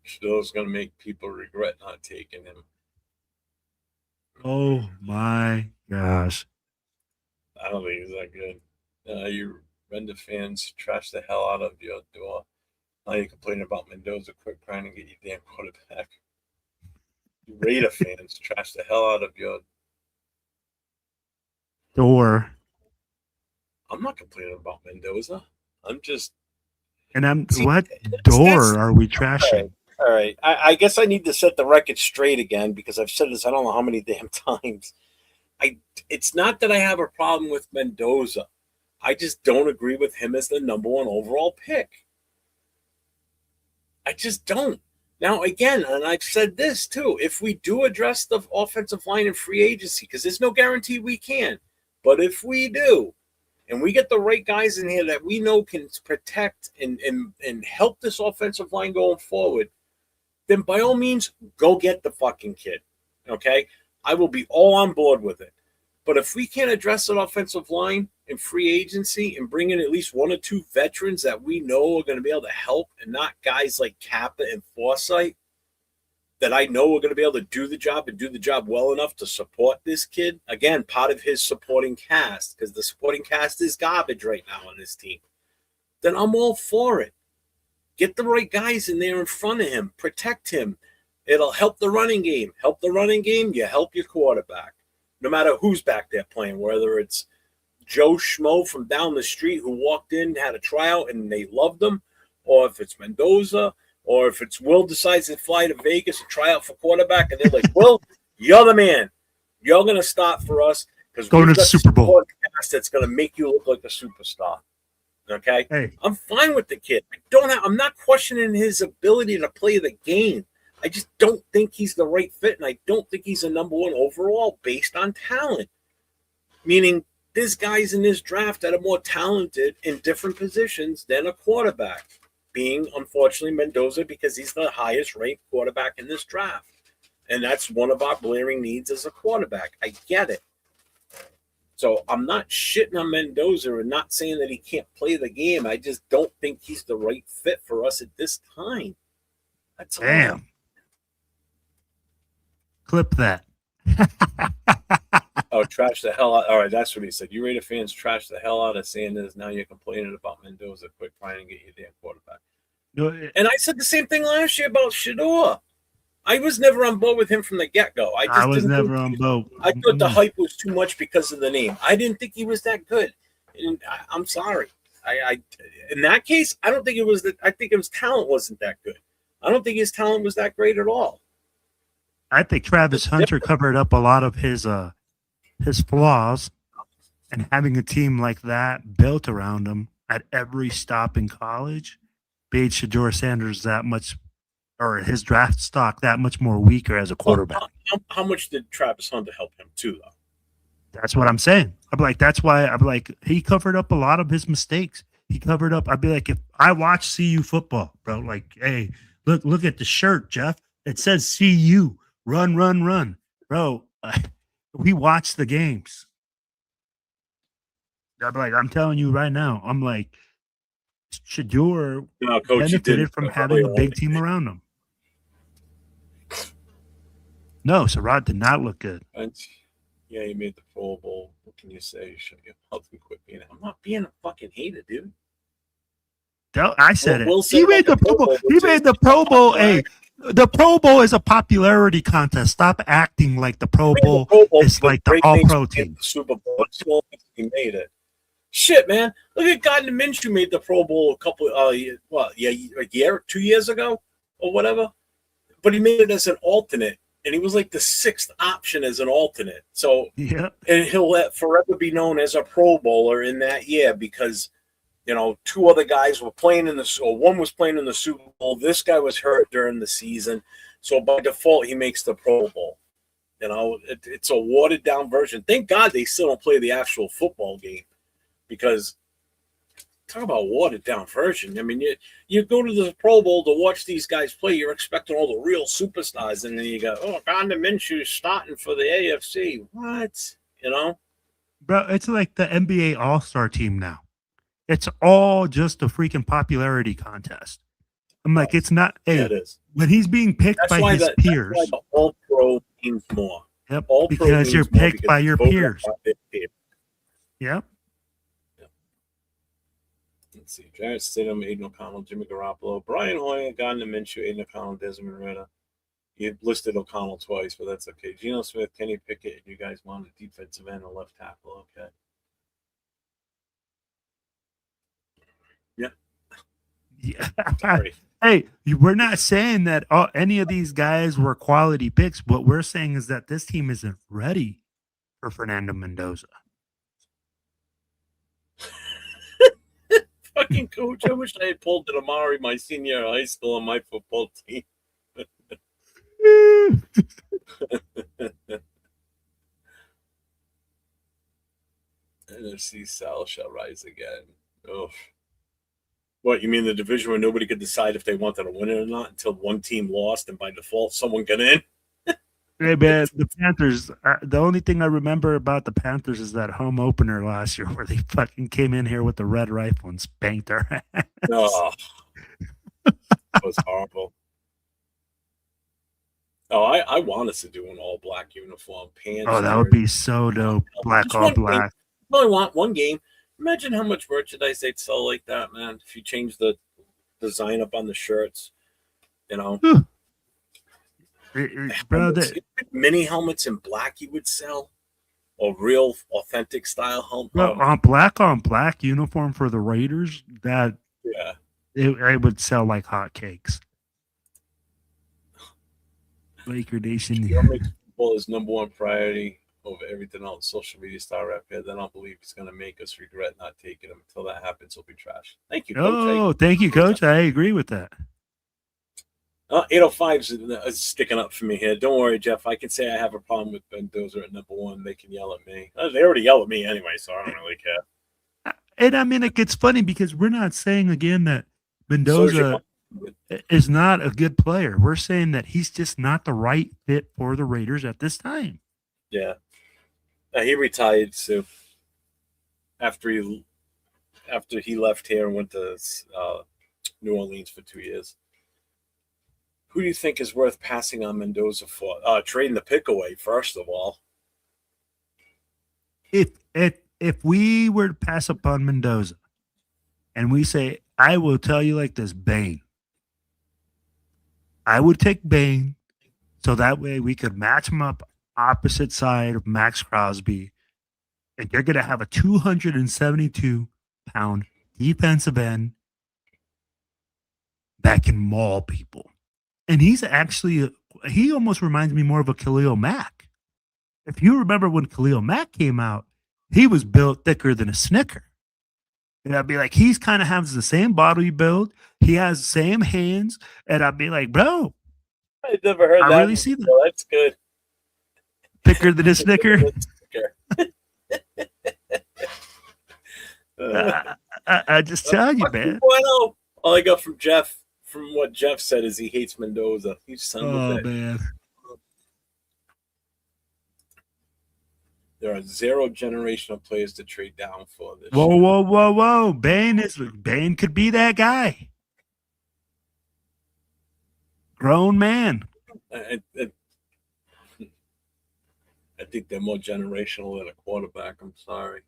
Still is going to make people regret not taking him. Oh my gosh. I don't think he's that good. You Render fans trash the hell out of your door. Now you're complaining about Mendoza. Quit crying and get your damn quarterback. You Raider fans trash the hell out of your Door. I'm not complaining about Mendoza. I'm just What that's door are we all trashing? right. All right. I guess I need to set the record straight again because I've said this I don't know how many damn times. It's not that I have a problem with Mendoza. I just don't agree with him as the number one overall pick. I just don't. Now, again, and I've said this too, if we do address the offensive line in free agency, because there's no guarantee we can, but if we do, and we get the right guys in here that we know can protect and help this offensive line going forward, then by all means, go get the fucking kid. Okay? I will be all on board with it. But if we can't address an offensive line in free agency and bring in at least one or two veterans that we know are going to be able to help and not guys like Kappa and Forsythe that I know are going to be able to do the job and do the job well enough to support this kid, again, part of his supporting cast, because the supporting cast is garbage right now on this team, then I'm all for it. Get the right guys in there in front of him. Protect him. It'll help the running game. Help the running game, you help your quarterback. No matter who's back there playing, whether it's Joe Schmo from down the street who walked in, had a tryout, and they loved him, or if it's Mendoza, or if it's Will decides to fly to Vegas and try out for quarterback, and they're like, Will, you're the man. You're going to start for us because Going to the Super Bowl. That's going to make you look like a superstar. Okay? Hey, I'm fine with the kid. I'm not questioning his ability to play the game. I just don't think he's the right fit, and I don't think he's a number one overall based on talent. Meaning, there's guys in this draft that are more talented in different positions than a quarterback, being, unfortunately, Mendoza, because he's the highest ranked quarterback in this draft. And that's one of our glaring needs as a quarterback. I get it. So I'm not shitting on Mendoza and not saying that he can't play the game. I just don't think he's the right fit for us at this time. That's damn. all. Clip that. Oh, trash the hell out. All right, that's what he said. You Raider fans trash the hell out of Sanders. Now you're complaining about Mendoza. Quit crying and get your damn quarterback. And I said the same thing last year about Shador. I was never on board with him from the get-go. I was never on board. I thought the hype was too much because of the name. I didn't think he was that good. And I'm sorry. I in that case, I don't think it was that. I think his talent wasn't that good. I don't think his talent was that great at all. I think Travis Hunter covered up a lot of his flaws, and having a team like that built around him at every stop in college made Shador Sanders that much, or his draft stock that much more weaker as a quarterback. How much did Travis Hunter help him too, though? That's what I'm saying. I'm like, that's why I'm like, he covered up a lot of his mistakes. He covered up. I'd be like, if I watch CU football, bro, like, hey, look at the shirt, Jeff. It says CU. Run, run, run. Bro, we watch the games. I'm telling you right now, I'm like, Shador benefited from having a big team around him. No, Sarad did not look good. Yeah, he made the Pro Bowl. What can you say? Shut your mouth and quit being. I'm not being a fucking hater, dude. I said it. He made the Pro Bowl. He made the Pro Bowl. Hey, the Pro Bowl is a popularity contest. Stop acting like the Pro Bowl is like the All-Pro team. The Super Bowl. He made it. Shit, man. Look at Gardner Minshew made the Pro Bowl a year, 2 years ago or whatever. But he made it as an alternate, and he was like the sixth option as an alternate. So, yeah. And he'll forever be known as a Pro Bowler in that year because, you know, two other guys were playing one was playing in the Super Bowl. This guy was hurt during the season. So by default, he makes the Pro Bowl. You know, it's a watered down version. Thank God they still don't play the actual football game because talk about watered down version. I mean, you go to the Pro Bowl to watch these guys play. You're expecting all the real superstars. And then you go, oh, Gardner Minshew starting for the AFC. What? You know? Bro, it's like the NBA All-Star team now. It's all just a freaking popularity contest. I'm like, it's not. Hey, yeah, it is. When he's being picked by his peers. That's why the All-Pro means more. Yep. All pro Because you're means more picked by it's your voted peers. by their peers. Yep. Let's see. Jarrett Stidham, Aiden O'Connell, Jimmy Garoppolo, Brian Hoyer, Gardner Minshew, Aiden O'Connell, Desmond Ritter. You listed O'Connell twice, but that's okay. Geno Smith, Kenny Pickett, and you guys want a defensive end or left tackle. Okay. Yeah. Yeah. Sorry. Hey, we're not saying that any of these guys were quality picks. What we're saying is that this team isn't ready for Fernando Mendoza. Fucking coach, I wish I had pulled an Amari my senior year of high school on my football team. NFC South shall rise again. Oh. What, you mean the division where nobody could decide if they wanted to win it or not until one team lost and by default someone got in? Hey, man, the Panthers, the only thing I remember about the Panthers is that home opener last year where they fucking came in here with the red rifle and spanked our ass. Oh, that was horrible. Oh, I want us to do an all-black uniform. Pants. Oh, that would be so dope. Black all black. I only want one game. Imagine how much merchandise they'd sell like that, man. If you change the design up on the shirts, you know. Bro, mini helmets in black you would sell. A real authentic style helmet. Bro, on black uniform for the Raiders, that yeah. It would sell like hotcakes. Laker Nation. Football is number one priority over everything else. Social media star rap here. Then I'll believe he's going to make us regret not taking him. Until that happens, he'll be trash. Thank you, Coach. Oh, thank you, Coach. I agree with that. 805 is sticking up for me here. Don't worry, Jeff. I can say I have a problem with Mendoza at number one. They can yell at me. They already yell at me anyway, so I don't really care. And I mean, it gets funny because we're not saying again that Mendoza is not a good player. We're saying that he's just not the right fit for the Raiders at this time. Yeah. He retired, Sue. After he left here and went to New Orleans for 2 years. Who do you think is worth passing on Mendoza for? Trading the pick away, first of all. If we were to pass upon Mendoza and we say, I will tell you like this, Bane. I would take Bane so that way we could match him up opposite side of Max Crosby. And you're going to have a 272-pound defensive end that can maul people. And he's actually, he almost reminds me more of a Khalil Mack. If you remember when Khalil Mack came out, he was built thicker than a Snicker. And I'd be like, he's kind of has the same body build. He has the same hands. And I'd be like, bro. I never heard that. I really see that. So that's good. Thicker than a Snicker? I just tell you, man. Well, all I got from Jeff, from what Jeff said, is he hates Mendoza. He's son of a bitch. Man. There are 0 generational players to trade down for this. Whoa. Bane could be that guy. Grown man. I think they're more generational than a quarterback. I'm sorry.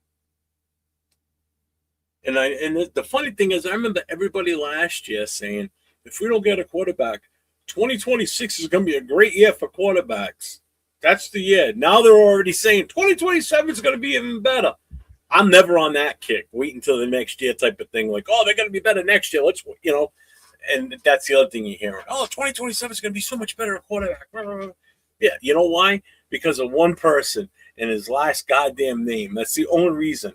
And the funny thing is, I remember everybody last year saying, if we don't get a quarterback, 2026 is going to be a great year for quarterbacks. That's the year. Now they're already saying 2027 is going to be even better. I'm never on that kick. Wait until the next year type of thing. Like, oh, they're going to be better next year. Let's, and that's the other thing you hear. Oh, 2027 is going to be so much better at quarterback. Yeah, you know why? Because of one person and his last goddamn name. That's the only reason.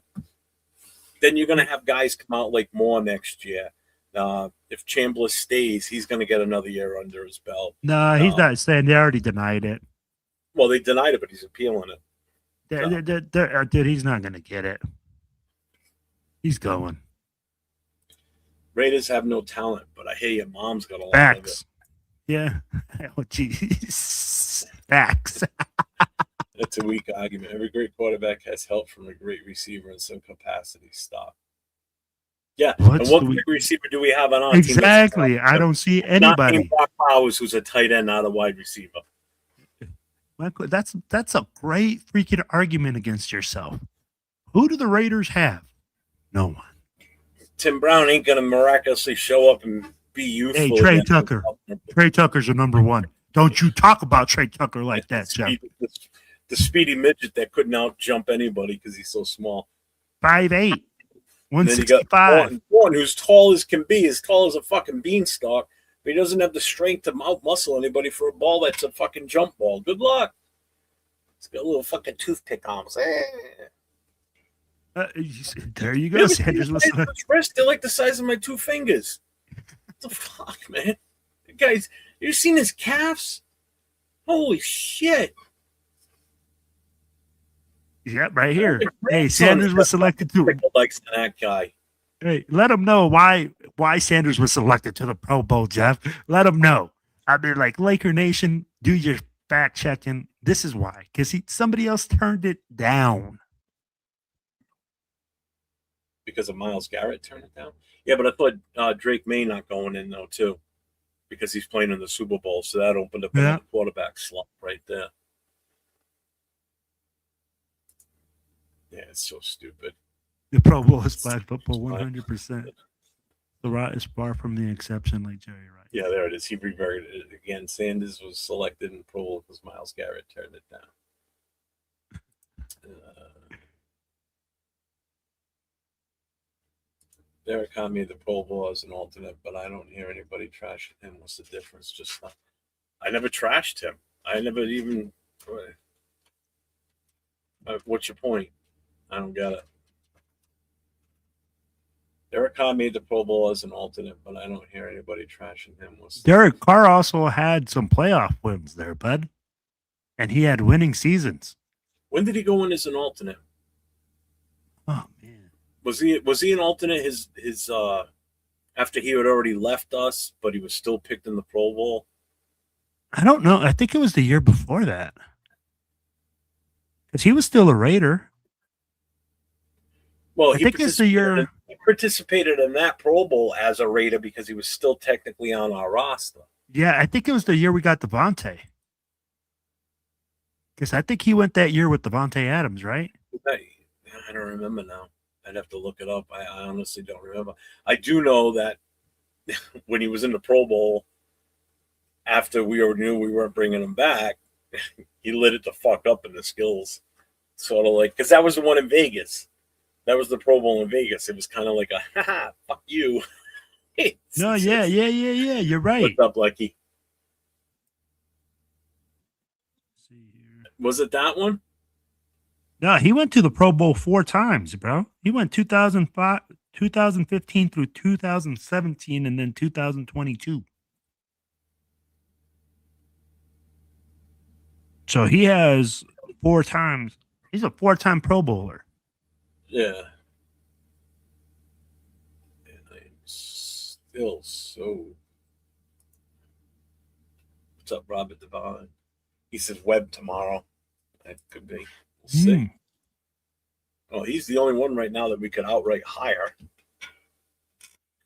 Then you're going to have guys come out like Moore next year. If Chambliss stays, he's going to get another year under his belt. No, he's not staying. They already denied it. Well, they denied it, but he's appealing it. Dude, he's not going to get it. He's going. Raiders have no talent, but I hear your mom's got a lot Facts. of it. Yeah. Oh, jeez. Facts. That's a weak argument. Every great quarterback has help from a great receiver in some capacity. Stop. Yeah. And what great receiver do we have on our team? Exactly. I don't see anybody. Not Brock Bowers, who's a tight end, not a wide receiver. That's a great freaking argument against yourself. Who do the Raiders have? No one. Tim Brown ain't gonna miraculously show up and be useful. Hey, Trey Tucker. Trey Tucker's a number one. Don't you talk about Trey Tucker like that, Jeff. The speedy midget that couldn't out jump anybody because he's so small. 5'8", 165. Then you got Vaughn, who's tall as can be, as tall as a fucking beanstalk, but he doesn't have the strength to out muscle anybody for a ball that's a fucking jump ball. Good luck. He's got a little fucking toothpick on. There you go, Sanders. They're like the size of my two fingers. What the fuck, man? Guys, you seen his calves? Holy shit. Yeah, right here. Hey, Sanders was selected to likes that guy. Hey, let him know why Sanders was selected to the Pro Bowl, Jeff. Let him know. I mean, like, Laker Nation, do your fact checking. This is why. Because somebody else turned it down. Because of Myles Garrett turned it down? Yeah, but I thought Drake May not going in, though, too. Because he's playing in the Super Bowl. So that opened up another quarterback slot right there. Yeah, it's so stupid. The Pro Bowl is flag football 100%. The right is far from the exception, like Jerry Rice. Yeah, there it is. He reverted it again. Sanders was selected in Pro Bowl because Myles Garrett turned it down. Derek Carr made the Pro Bowl as an alternate, but I don't hear anybody trashing him. What's the difference? Just I never trashed him. I never even. What's your point? I don't get it. Derek Carr made the Pro Bowl as an alternate, but I don't hear anybody trashing him. Derek Carr also had some playoff wins there, bud. And he had winning seasons. When did he go in as an alternate? Oh, man. Was he an alternate his after he had already left us, but he was still picked in the Pro Bowl? I don't know. I think it was the year before that. Because he was still a Raider. Well, I think it's the year he participated in that Pro Bowl as a Raider because he was still technically on our roster. Yeah, I think it was the year we got Devontae. Because I think he went that year with Devontae Adams, right? I don't remember now. I'd have to look it up. I honestly don't remember. I do know that when he was in the Pro Bowl, after we already knew we weren't bringing him back, he lit it the fuck up in the skills. Sort of like, because that was the one in Vegas. That was the Pro Bowl in Vegas. It was kind of like a, haha, fuck you. No, yeah. You're right. What's up, Lucky? Was it that one? No, he went to the Pro Bowl 4 times, bro. He went 2005, 2015 through 2017, and then 2022. So he has 4 times. He's a 4-time Pro Bowler. Yeah. And I'm still so. What's up, Robert Devine? He says Webb tomorrow. That could be. We'll see. Oh, he's the only one right now that we could outright hire.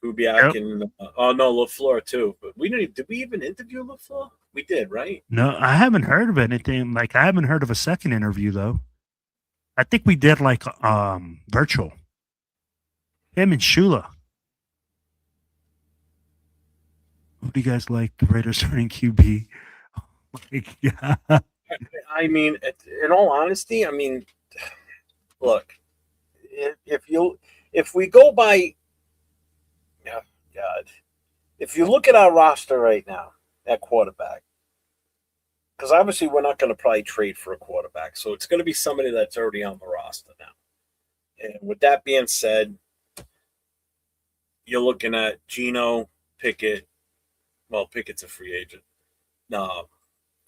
Kubiak and LaFleur too. But did we even interview LaFleur? We did, right? No, I haven't heard of anything. Like, I haven't heard of a second interview though. I think we did like virtual. Him and Shula. What do you guys like? The Raiders starting QB. Oh my God. I mean, in all honesty, I mean, look, if we go by, oh God, if you look at our roster right now at quarterback, because obviously we're not going to probably trade for a quarterback, so it's going to be somebody that's already on the roster now. And with that being said, you're looking at Geno, Pickett. Well, Pickett's a free agent.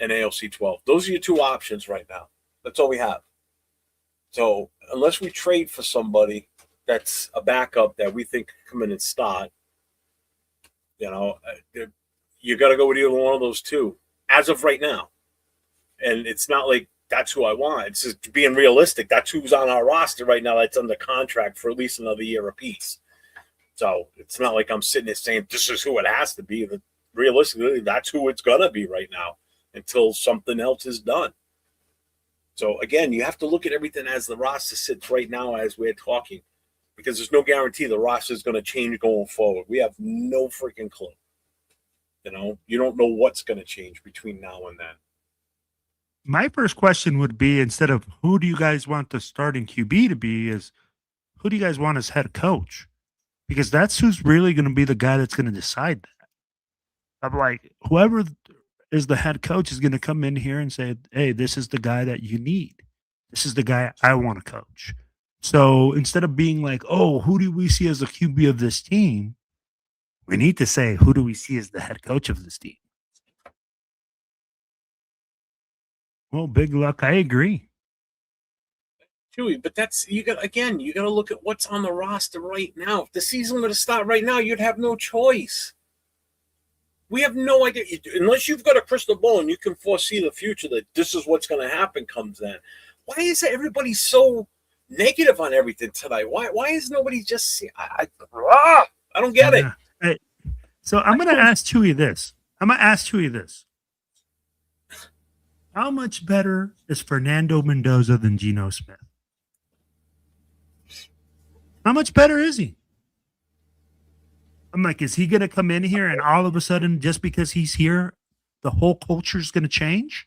And ALC 12. Those are your 2 options right now. That's all we have. So unless we trade for somebody that's a backup that we think can come in and start, you got to go with either one of those 2 as of right now. And it's not like that's who I want. It's just being realistic. That's who's on our roster right now that's under contract for at least another year apiece. So it's not like I'm sitting there saying this is who it has to be. Realistically, that's who it's going to be right now until something else is done. So again, you have to look at everything as the roster sits right now as we're talking, because there's no guarantee the roster is going to change going forward. We have no freaking clue. You don't know what's going to change between now and then. My first question would be, instead of who do you guys want the starting QB to be, is who do you guys want as head coach? Because that's who's really going to be the guy that's going to decide that. I'm like, whoever is the head coach is going to come in here and say, hey, this is the guy that you need. This is the guy I want to coach. So instead of being like, oh, who do we see as the QB of this team? We need to say, who do we see as the head coach of this team? Well, big luck. I agree. Chewy, but you got to look at what's on the roster right now. If the season were to start right now, you'd have no choice. We have no idea, unless you've got a crystal ball and you can foresee the future that this is what's going to happen comes then. Why is everybody so negative on everything tonight? Why is nobody just I don't get it. Hey, so I'm going to ask Chewy this. How much better is Fernando Mendoza than Geno Smith? How much better is he? I'm like, is he going to come in here and all of a sudden, just because he's here, the whole culture is going to change?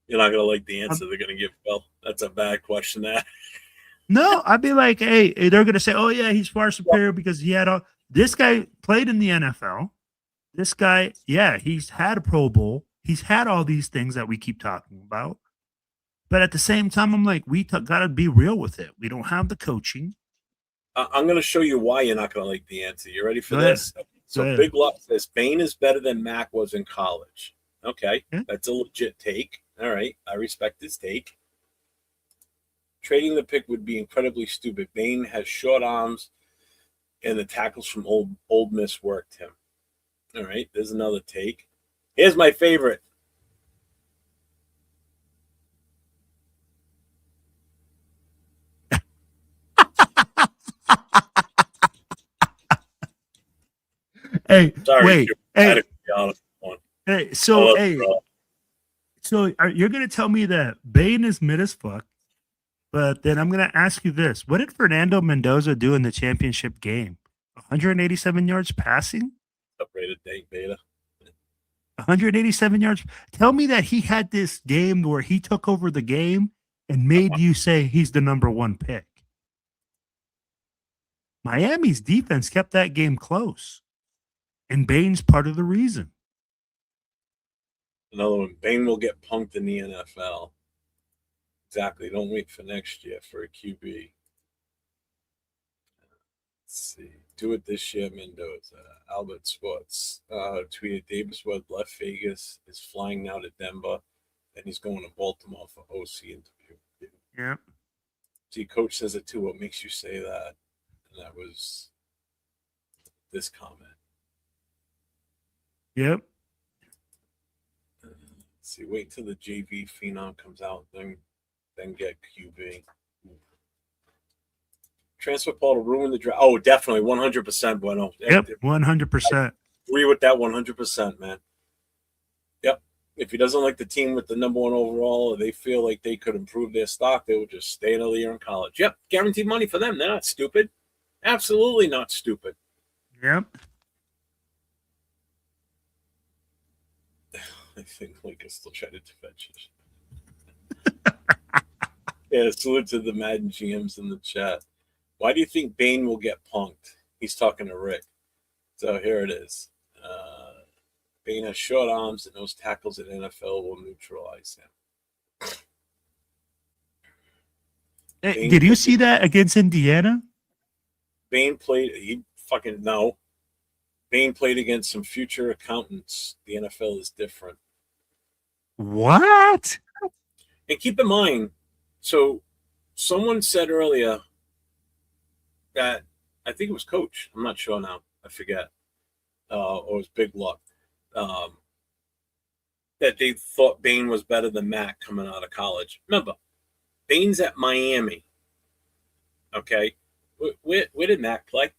You're not going to like the answer they're going to give. Well, that's a bad question. That. No, I'd be like, hey, they're going to say, oh, yeah, he's far superior because he had all. This guy played in the NFL. This guy, yeah, he's had a Pro Bowl. He's had all these things that we keep talking about. But at the same time, I'm like, we got to be real with it. We don't have the coaching. I'm going to show you why you're not going to like the answer. You ready for this? So Big Luck says Bain is better than Mac was in college. Okay, That's a legit take. All right, I respect his take. Trading the pick would be incredibly stupid. Bain has short arms, and the tackles from Old Miss worked him. All right, there's another take. Here's my favorite. Hey, sorry, wait. Hey, so you're going to tell me that Bain is mid as fuck, but then I'm going to ask you this. What did Fernando Mendoza do in the championship game? 187 yards passing? Uprated dank beta. 187 yards. Tell me that he had this game where he took over the game and made you say he's the number one pick. Miami's defense kept that game close. And Bain's part of the reason. Another one. Bain will get punked in the NFL. Exactly. Don't wait for next year for a QB. Let's see. Do it this year, Mendoza. Albert Sports tweeted Davis Webb left Vegas, is flying now to Denver, and he's going to Baltimore for OC interview. Yeah. See, coach says it too. What makes you say that? And that was this comment. Yep. Let's see, wait till the JV phenom comes out, then get QB. Transfer portal ruin the draft. Oh, definitely, 100%, Bueno. Yep, 100%. Agree with that 100%, man. Yep. If he doesn't like the team with the number one overall, or they feel like they could improve their stock, they will just stay another year in college. Yep, guaranteed money for them. They're not stupid. Absolutely not stupid. Yep. I think Lakers still try to defend you. Yeah, salute to the Madden GMs in the chat. Why do you think Bain will get punked? He's talking to Rick. So here it is. Bain has short arms, and those tackles in NFL will neutralize him. Hey, did you see that against Indiana? Bain played. Bain played against some future accountants. The NFL is different. What? And keep in mind, so someone said earlier that, I think it was Coach, I'm not sure now, I forget, or it was Big Luck, that they thought Bain was better than Mac coming out of college. Remember, Bain's at Miami. Okay? Where did Mac play?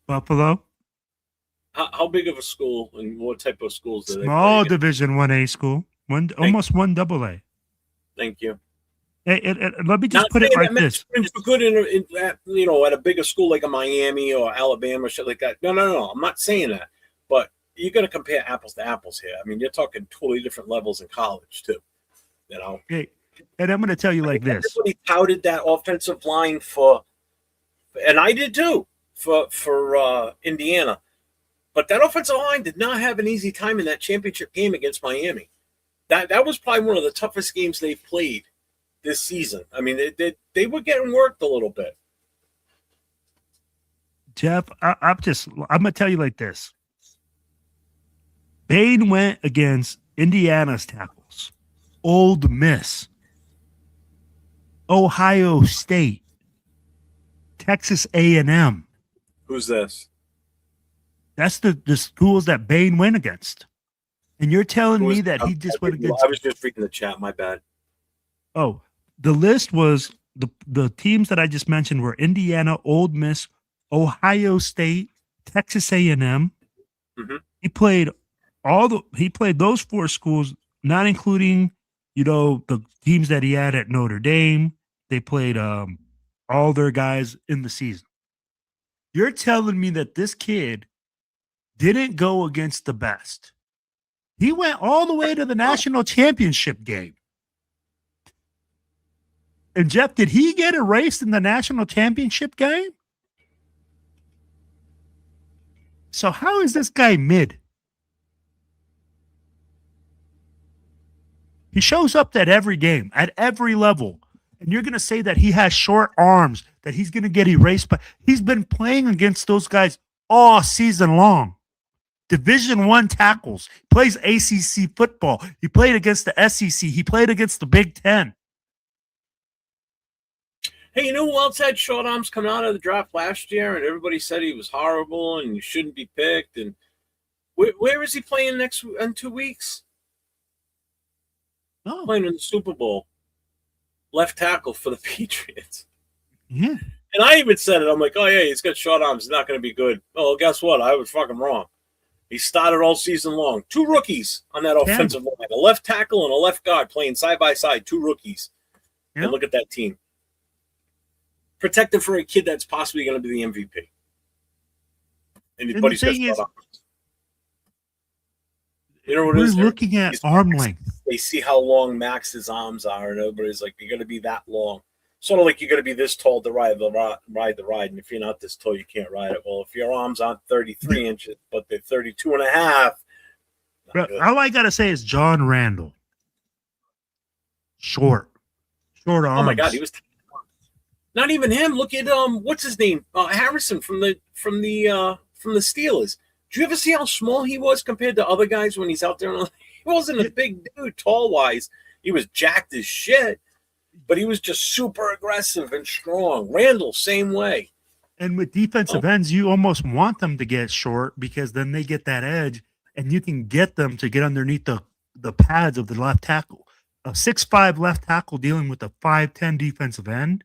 Buffalo. How big of a school and what type of schools do they play? Small Division 1A school. Almost 1 AA. Thank you. Let me just put it like this. For good at a bigger school like a Miami or Alabama or shit like that. No. I'm not saying that. But you got to compare apples to apples here. I mean, you're talking totally different levels in college, too. Hey, and I'm going to tell you like this. Everybody touted that offensive line and I did too, for Indiana. But that offensive line did not have an easy time in that championship game against Miami. That was probably one of the toughest games they've played this season. I mean, they were getting worked a little bit. Jeff, I'm going to tell you like this. Bain went against Indiana's tackles, Ole Miss, Ohio State, Texas A&M. Who's this? That's the schools that Bain went against. And you're telling me that he just went against... I was just reading the chat, my bad. Oh, the list was the teams that I just mentioned were Indiana, Ole Miss, Ohio State, Texas A&M. Mm-hmm. He played those four schools, not including, the teams that he had at Notre Dame. They played all their guys in the season. You're telling me that this kid didn't go against the best. He went all the way to the national championship game. And Jeff, did he get erased in the national championship game? So how is this guy mid? He shows up at every game, at every level. And you're going to say that he has short arms, that he's going to get erased. But he's been playing against those guys all season long. Division I tackles. He plays ACC football. He played against the SEC. He played against the Big Ten. Hey, you know who else had short arms coming out of the draft last year? And everybody said he was horrible and he shouldn't be picked. And where is he playing in 2 weeks? Oh. Playing in the Super Bowl. Left tackle for the Patriots. Yeah. And I even said it. I'm like, oh, yeah, he's got short arms. He's not going to be good. Oh, guess what? I was fucking wrong. He started all season long. 2 rookies on that offensive line. A left tackle and a left guard playing side by side. 2 rookies. Yeah. And look at that team. Protected for a kid that's possibly going to be the MVP. And the thing is, you know what we're looking at arm length. They see how long Max's arms are, and everybody's like, you're going to be that long. Sort of like you're going to be this tall to ride the ride, and if you're not this tall, you can't ride it. Well, if your arms aren't 33 inches, but they're 32 and a half. All I got to say is John Randall. Short arms. Oh, my God, he was not even him. Look at what's his name? Harrison from the Steelers. Did you ever see how small he was compared to other guys when he's out there? He wasn't a big dude, tall wise. He was jacked as shit, but he was just super aggressive and strong. Randall, same way. And with defensive ends, you almost want them to get short because then they get that edge, and you can get them to get underneath the pads of the left tackle. A 6'5" left tackle dealing with a 5'10" defensive end.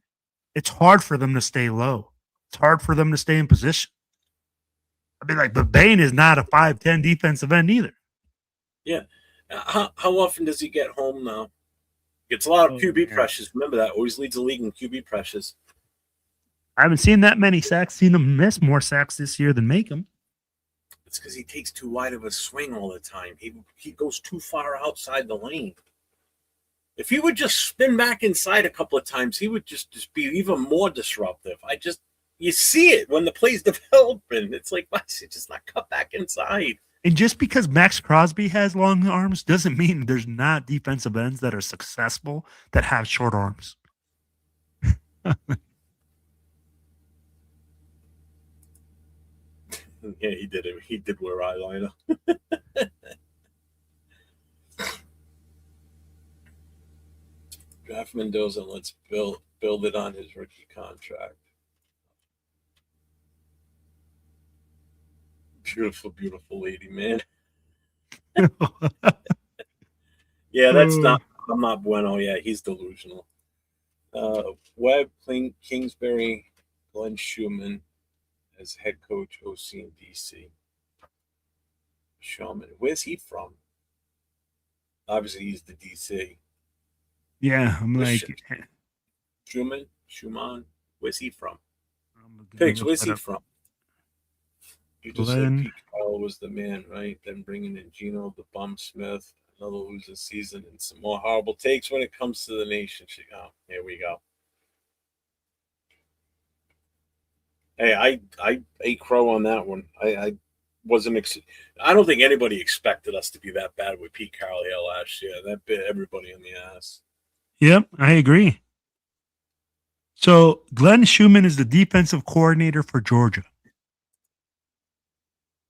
It's hard for them to stay low. It's hard for them to stay in position. I mean, but Bain is not a 5'10" defensive end either. Yeah. How often does he get home now? Gets a lot of QB pressures. Remember that. Always leads the league in QB pressures. I haven't seen that many sacks. Seen him miss more sacks this year than make them. It's because he takes too wide of a swing all the time. He goes too far outside the lane. If he would just spin back inside a couple of times, he would just be even more disruptive. You see it when the play's developing. It's like, why is he just not cut back inside? And just because Max Crosby has long arms doesn't mean there's not defensive ends that are successful that have short arms. Yeah, he did it. He did wear eyeliner. Draft Mendoza and let's build it on his rookie contract. Beautiful, beautiful lady, man. Yeah, I'm not bueno. Yeah, he's delusional. Webb, Kingsbury, Glenn Schumann as head coach, OC and DC. Schumann, where's he from? Obviously, he's the DC. Yeah, I'm like, Schumann. Where's he from? I'm Pigs, gonna look where's that he up. from? You just said Glenn. Pete Carroll was the man, right? Then bringing in Geno, the bum Smith, another losing season, and some more horrible takes when it comes to the nation. Oh, here we go. Hey, I ate crow on that one. I wasn't. I don't think anybody expected us to be that bad with Pete Carroll here last year. That bit everybody in the ass. Yep, I agree. So Glenn Schumann is the defensive coordinator for Georgia.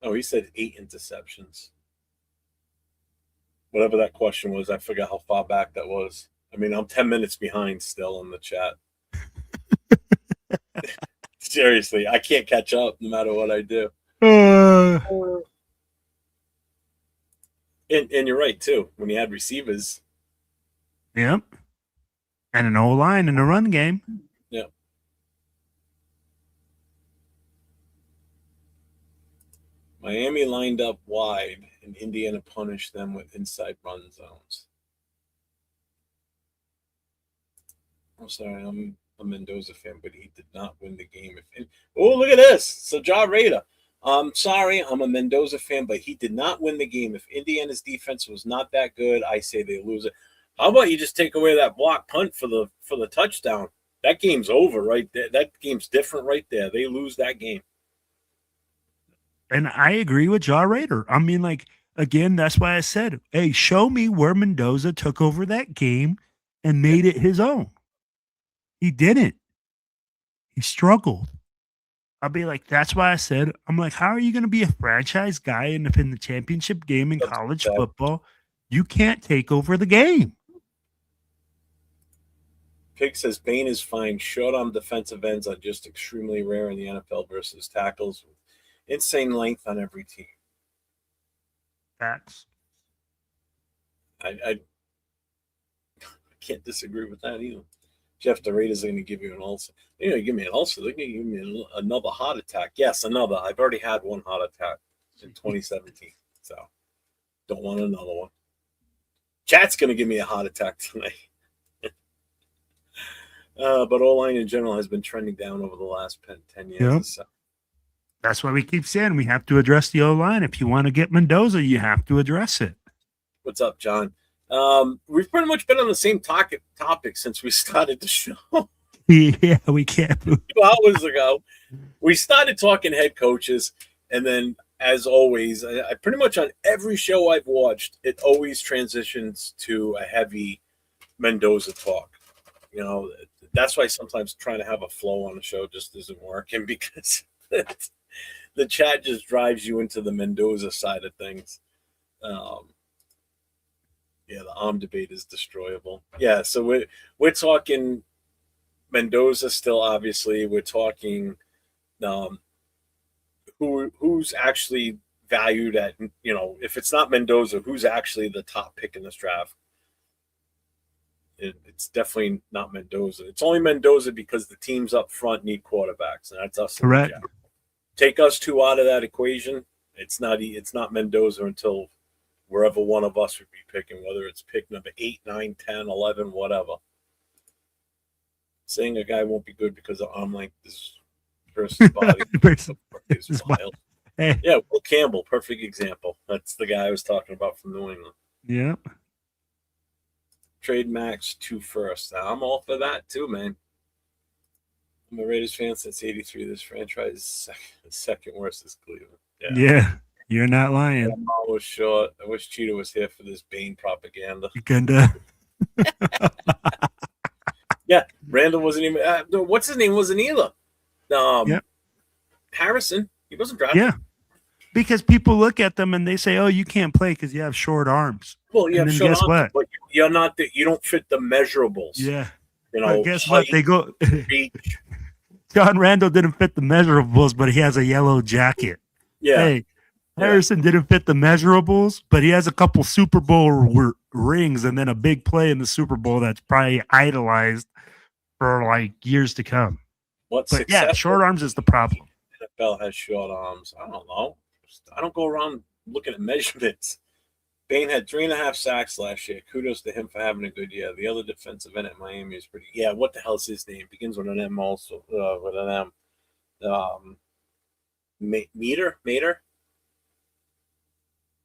Oh, he said 8 interceptions. Whatever that question was, I forgot how far back that was. I mean, I'm 10 minutes behind still in the chat. Seriously, I can't catch up no matter what I do. And you're right, too. When you had receivers. Yep. And an O-line in the run game. Yeah. Miami lined up wide, and Indiana punished them with inside run zones. I'm sorry, I'm a Mendoza fan, but he did not win the game. Oh, look at this. So, Ja Raider. I'm sorry, I'm a Mendoza fan, but he did not win the game. If Indiana's defense was not that good, I say they lose it. How about you just take away that block punt for the touchdown? That game's over right there. That game's different right there. They lose that game. And I agree with Ja Raider. I mean, like, again, that's why I said, hey, show me where Mendoza took over that game and made it his own. He didn't. He struggled. I'll be like, that's why I said, I'm like, how are you going to be a franchise guy in the championship game in college football? You can't take over the game. Pig says Bain is fine. Short arm defensive ends are just extremely rare in the NFL versus tackles with insane length on every team. Facts. I can't disagree with that either. Jeff, the Raiders are going to give you an ulcer. They're going to give me an ulcer. They're going to give me another heart attack. Yes, another. I've already had one heart attack in 2017, so don't want another one. Chat's going to give me a heart attack tonight. But O-line in general has been trending down over the last 10 years. Yep. So. That's why we keep saying we have to address the O-line. If you want to get Mendoza, you have to address it. What's up, John? We've pretty much been on the same topic since we started the show. Yeah, we can't. 2 hours ago, we started talking head coaches, and then, as always, I pretty much on every show I've watched, it always transitions to a heavy Mendoza talk. You know, that's why sometimes trying to have a flow on the show just isn't working, because the chat just drives you into the Mendoza side of things. Yeah, the arm debate is destroyable. Yeah, so we're talking Mendoza still. Obviously, we're talking who's actually valued at, if it's not Mendoza, who's actually the top pick in this draft. It's definitely not Mendoza. It's only Mendoza because the teams up front need quarterbacks, and that's us. Correct. Take us two out of that equation. It's not Mendoza until wherever one of us would be picking, whether it's pick number 8, 9, 10, 11, whatever. Saying a guy won't be good because of arm length versus body is wild. Hey. Yeah, Will Campbell, perfect example. That's the guy I was talking about from New England. Yeah. Trade Max 2 first. Now, I'm all for that too, man. I'm a Raiders fan since '83. This franchise is second worst is Cleveland. Yeah, you're not lying. I'm always short. I wish Cheetah was here for this Bane propaganda. Yeah, Randall wasn't even. What's his name? Wasn't either. Harrison. He wasn't drafted. Yeah, because people look at them and they say, "Oh, you can't play because you have short arms." Well, you have short arms, what? but you're not. You don't fit the measurables. Yeah. But guess what? They go. Reach. John Randall didn't fit the measurables, but he has a yellow jacket. Yeah. Hey, Harrison didn't fit the measurables, but he has a couple Super Bowl rings and then a big play in the Super Bowl that's probably idolized for like years to come. But yeah, short arms is the problem. NFL has short arms. I don't know. I don't go around looking at measurements. Bain had 3.5 sacks last year. Kudos to him for having a good year. The other defensive end at Miami is pretty. Yeah, what the hell's his name? Begins with an M also. With an M. Mater?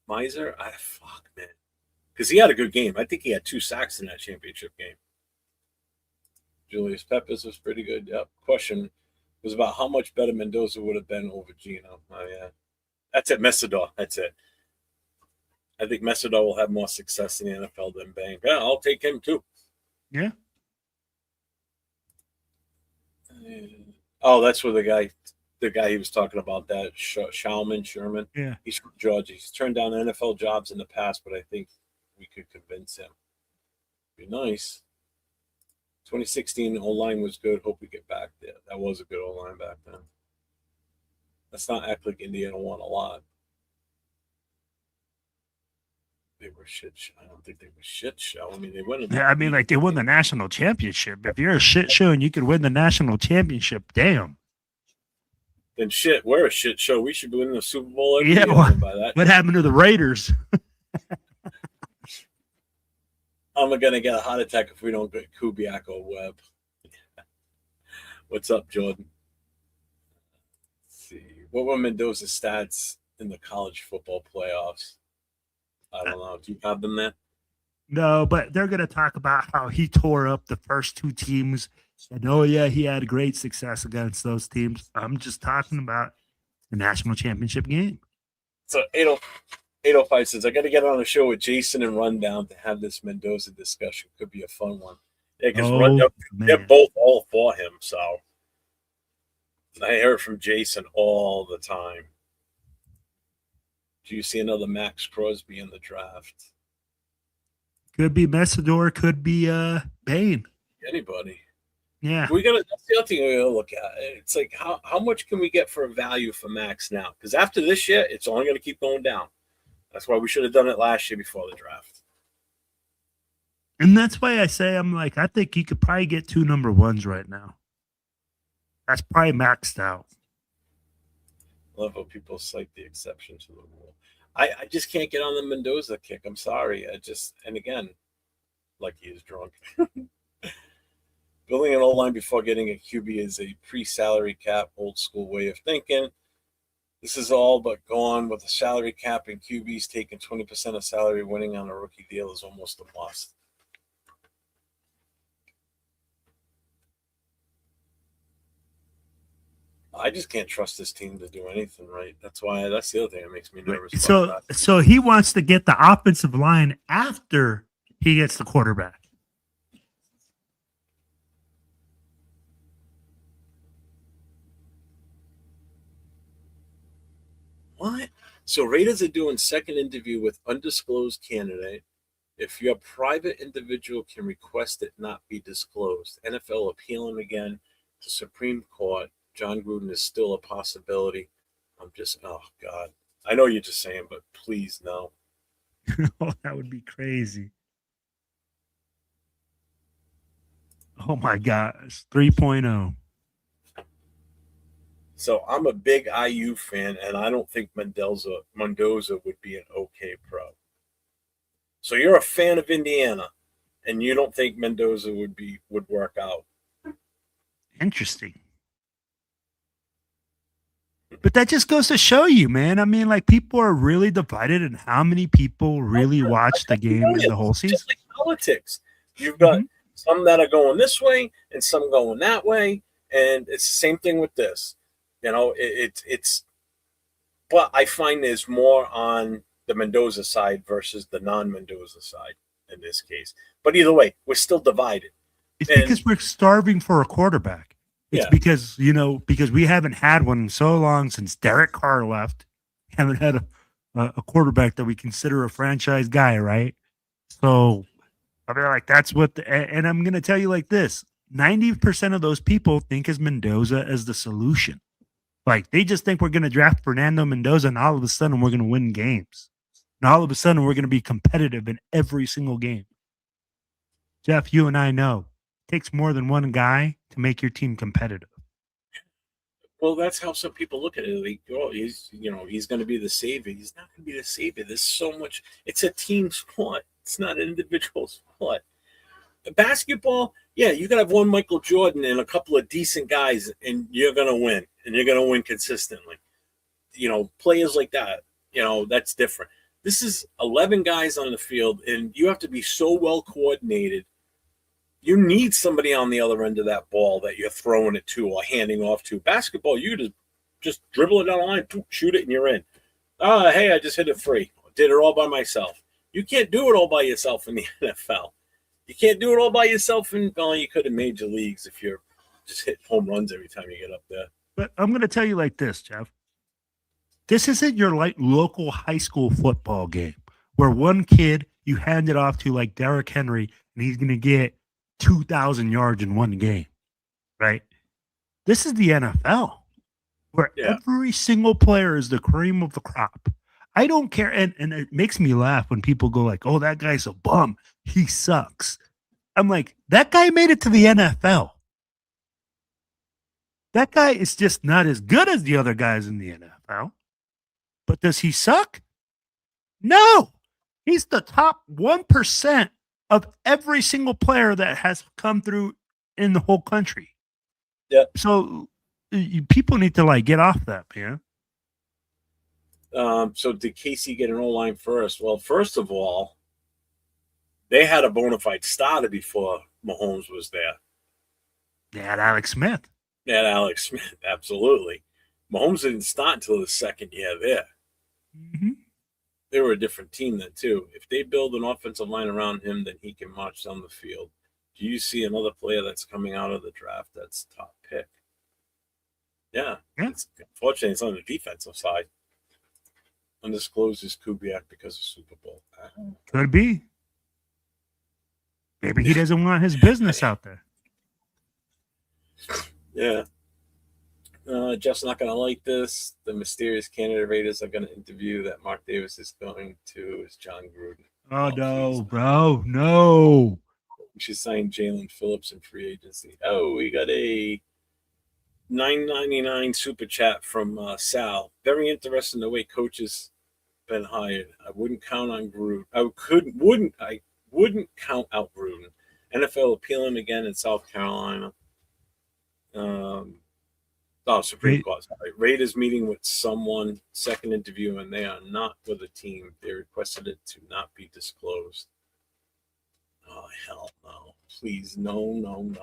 Miser? Fuck, man. Because he had a good game. I think he had 2 sacks in that championship game. Julius Peppers was pretty good. Yep. Question was about how much better Mendoza would have been over Gino. Oh, yeah. That's it. Messidor. That's it. I think Messidor will have more success in the NFL than Bain. Yeah, I'll take him too. Yeah. Oh, that's where the guy he was talking about, that Sherman. Yeah. He's from Georgia. He's turned down NFL jobs in the past, but I think we could convince him. Be nice. 2016 O-line was good. Hope we get back there. That was a good O-line back then. Let's not act like Indiana won a lot. They were shit show. I don't think they were shit show. I mean, they won. Yeah, I mean, like they won the national championship. If you're a shit show and you could win the national championship, damn. Then shit, we're a shit show. We should win the Super Bowl every year by that. What happened to the Raiders? I'm gonna get a heart attack if we don't get Kubiak or Webb. What's up, Jordan? Let's see. What were Mendoza's stats in the college football playoffs? I don't know. Do you have them there? No, but they're going to talk about how he tore up the first 2 teams. And, oh, yeah, he had great success against those teams. I'm just talking about the national championship game. So 805 says, I got to get on a show with Jason and Rundown to have this Mendoza discussion. Could be a fun one. Yeah, because Rundown, they're both all for him. So I hear it from Jason all the time. Do you see another Max Crosby in the draft? Could be Messidor, could be Bain. Anybody. Yeah. That's the other thing we gotta look at. It's like how much can we get for a value for Max now? Because after this year, it's only gonna keep going down. That's why we should have done it last year before the draft. And that's why I say I think you could probably get 2 number 1s right now. That's probably maxed out. Love how people cite the exception to the rule. I just can't get on the Mendoza kick. I'm sorry. And again, like he is drunk. Building an O-line before getting a QB is a pre-salary cap, old school way of thinking. This is all but gone with the salary cap and QBs taking 20% of salary. Winning on a rookie deal is almost a must. I just can't trust this team to do anything right. That's the other thing that makes me nervous. So he wants to get the offensive line after he gets the quarterback. What? So Raiders are doing second interview with undisclosed candidate. If your private individual can request it not be disclosed. NFL appealing again to Supreme Court. John Gruden is still a possibility. I'm just, oh, God. I know you're just saying, but please, no. Oh, that would be crazy. Oh, my gosh. 3.0. So I'm a big IU fan, and I don't think Mendoza would be an okay pro. So you're a fan of Indiana, and you don't think Mendoza would work out. Interesting. But that just goes to show you, man. I mean, people are really divided in how many people really watch the game in the whole season. Just like politics. You've got some that are going this way and some going that way. And it's the same thing with this. It's but I find there's more on the Mendoza side versus the non-Mendoza side in this case. But either way, we're still divided. It's because we're starving for a quarterback. It's because we haven't had one in so long since Derek Carr left. Haven't had a quarterback that we consider a franchise guy, right? So I mean, that's what. And I'm going to tell you like this: 90% of those people think as Mendoza as the solution. They just think we're going to draft Fernando Mendoza, and all of a sudden we're going to win games, and all of a sudden we're going to be competitive in every single game. Jeff, you and I know. Takes more than one guy to make your team competitive. Well, that's how some people look at it. Like, oh, he's going to be the savior. He's not going to be the savior. There's so much. It's a team sport. It's not an individual sport. Basketball, yeah, you got to have one Michael Jordan and a couple of decent guys, and you're going to win, and you're going to win consistently. Players like that, that's different. This is 11 guys on the field, and you have to be so well coordinated. You need somebody on the other end of that ball that you're throwing it to or handing off to. Basketball, you just dribble it down the line, shoot it, and you're in. Hey, I just hit it free. Did it all by myself. You can't do it all by yourself in the NFL. You can't do it all by yourself you could in major leagues if you're just hit home runs every time you get up there. But I'm going to tell you like this, Jeff. This isn't your local high school football game where one kid you hand it off to like Derrick Henry and he's going to get 2,000 yards in one game, right? This is the NFL where every single player is the cream of the crop. I don't care. And it makes me laugh when people go like, oh, that guy's a bum. He sucks. I'm like, that guy made it to the NFL. That guy is just not as good as the other guys in the NFL. But does he suck? No. He's the top 1% of every single player that has come through in the whole country. Yeah. So people need to get off that, man. So did Casey get an O-line first? Well, first of all, they had a bona fide starter before Mahomes was there. They had Alex Smith. Absolutely. Mahomes didn't start until the second year there. Mm-hmm. They were a different team then, too. If they build an offensive line around him, then he can march down the field. Do you see another player that's coming out of the draft that's top pick? Yeah. Unfortunately, it's on the defensive side. Undisclosed is Kubiak because of Super Bowl. Could be. Maybe he doesn't want his business out there. Yeah. Jeff's not going to like this. The mysterious candidate Raiders are going to interview that Mark Davis is going to is John Gruden. Oh, no, bro. No. We should sign Jalen Phillips in free agency. Oh, we got a $9.99 super chat from Sal. Very interesting the way coaches been hired. I wouldn't count on Gruden. I wouldn't count out Gruden. NFL appealing again in South Carolina. Supreme Court. Sorry. Raiders meeting with someone, second interview, and they are not with a team. They requested it to not be disclosed. Oh, hell no. Please, no.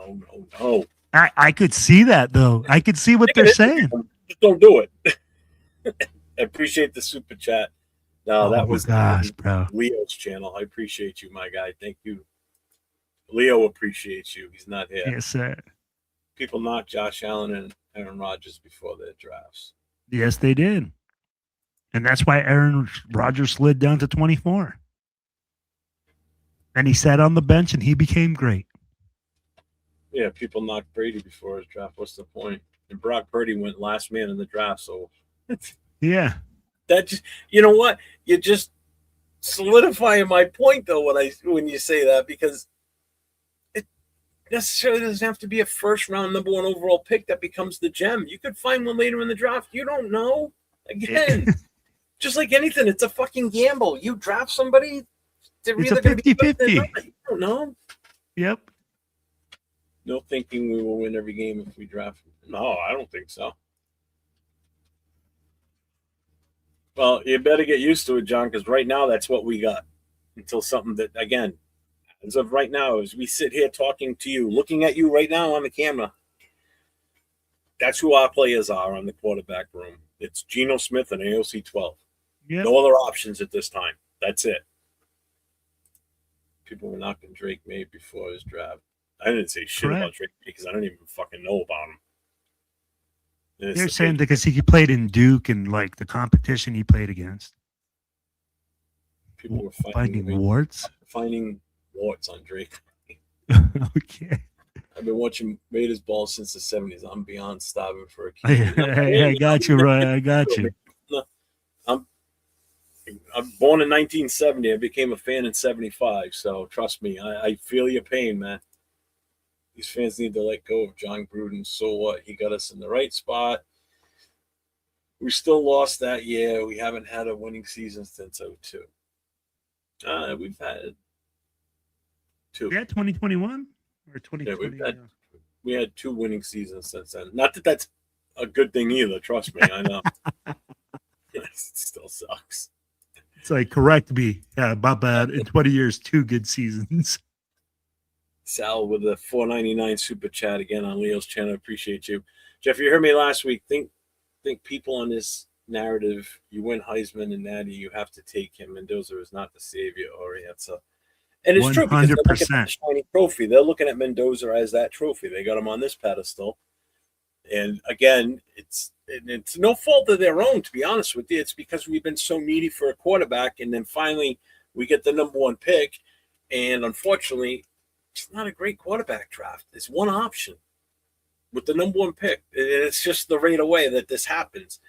I could see that, though. I could see what they're saying. Just don't do it. I appreciate the super chat. No, that was bro. Leo's channel. I appreciate you, my guy. Thank you. Leo appreciates you. He's not here. Yes, sir. People knocked Josh Allen and Aaron Rodgers before their drafts. Yes, they did. And that's why Aaron Rodgers slid down to 24. And he sat on the bench and he became great. Yeah, people knocked Brady before his draft. What's the point? And Brock Purdy went last man in the draft. So, yeah. That just, you know what? You're just solidifying my point, though, when you say that, because it necessarily doesn't have to be a first round number one overall pick that becomes the gem. You could find one later in the draft. You don't know. Again, just like anything, it's a fucking gamble. You draft somebody, they're it's either a 50-50. You don't know. Yep. No thinking we will win every game if we draft. No, I don't think so. Well, you better get used to it, John, because right now that's what we got. Until something that, again, as of right now, as we sit here talking to you, looking at you right now on the camera, that's who our players are on the quarterback room. It's Geno Smith and AOC 12. Yep. No other options at this time. That's it. People were knocking Drake May before his draft. I didn't say shit about Drake because I don't even fucking know about him. They're saying because he played in Duke and like the competition he played against. People were finding warts on Drake. Okay. I've been watching Raiders ball since the 70s. I'm beyond starving for a kid. Hey, I got you, Roy. I got you. I'm born in 1970. I became a fan in 75. So trust me, I feel your pain, man. These fans need to let go of John Gruden. So what? He got us in the right spot. We still lost that year. We haven't had a winning season since 02. We've had 2. We had 2021 or 2020. Yeah, we had 2 winning seasons since then. Not that that's a good thing either. Trust me, I know. It still sucks. It's like, correct me. Yeah, my bad. In 20 years, 2 good seasons. Sal with a $4.99 super chat again on Leo's channel. Appreciate you, Jeff. You heard me last week. Think people on this narrative. You win Heisman and Natty, you have to take him. Mendoza is not the savior or answer. And it's 100%. True because they're looking at the shiny trophy. They're looking at Mendoza as that trophy. They got him on this pedestal. And again, it's no fault of their own, to be honest with you. It's because we've been so needy for a quarterback, and then finally we get the number 1 pick, and unfortunately, it's not a great quarterback draft. It's one option with the number 1 pick. And it's just the rate away that this happens,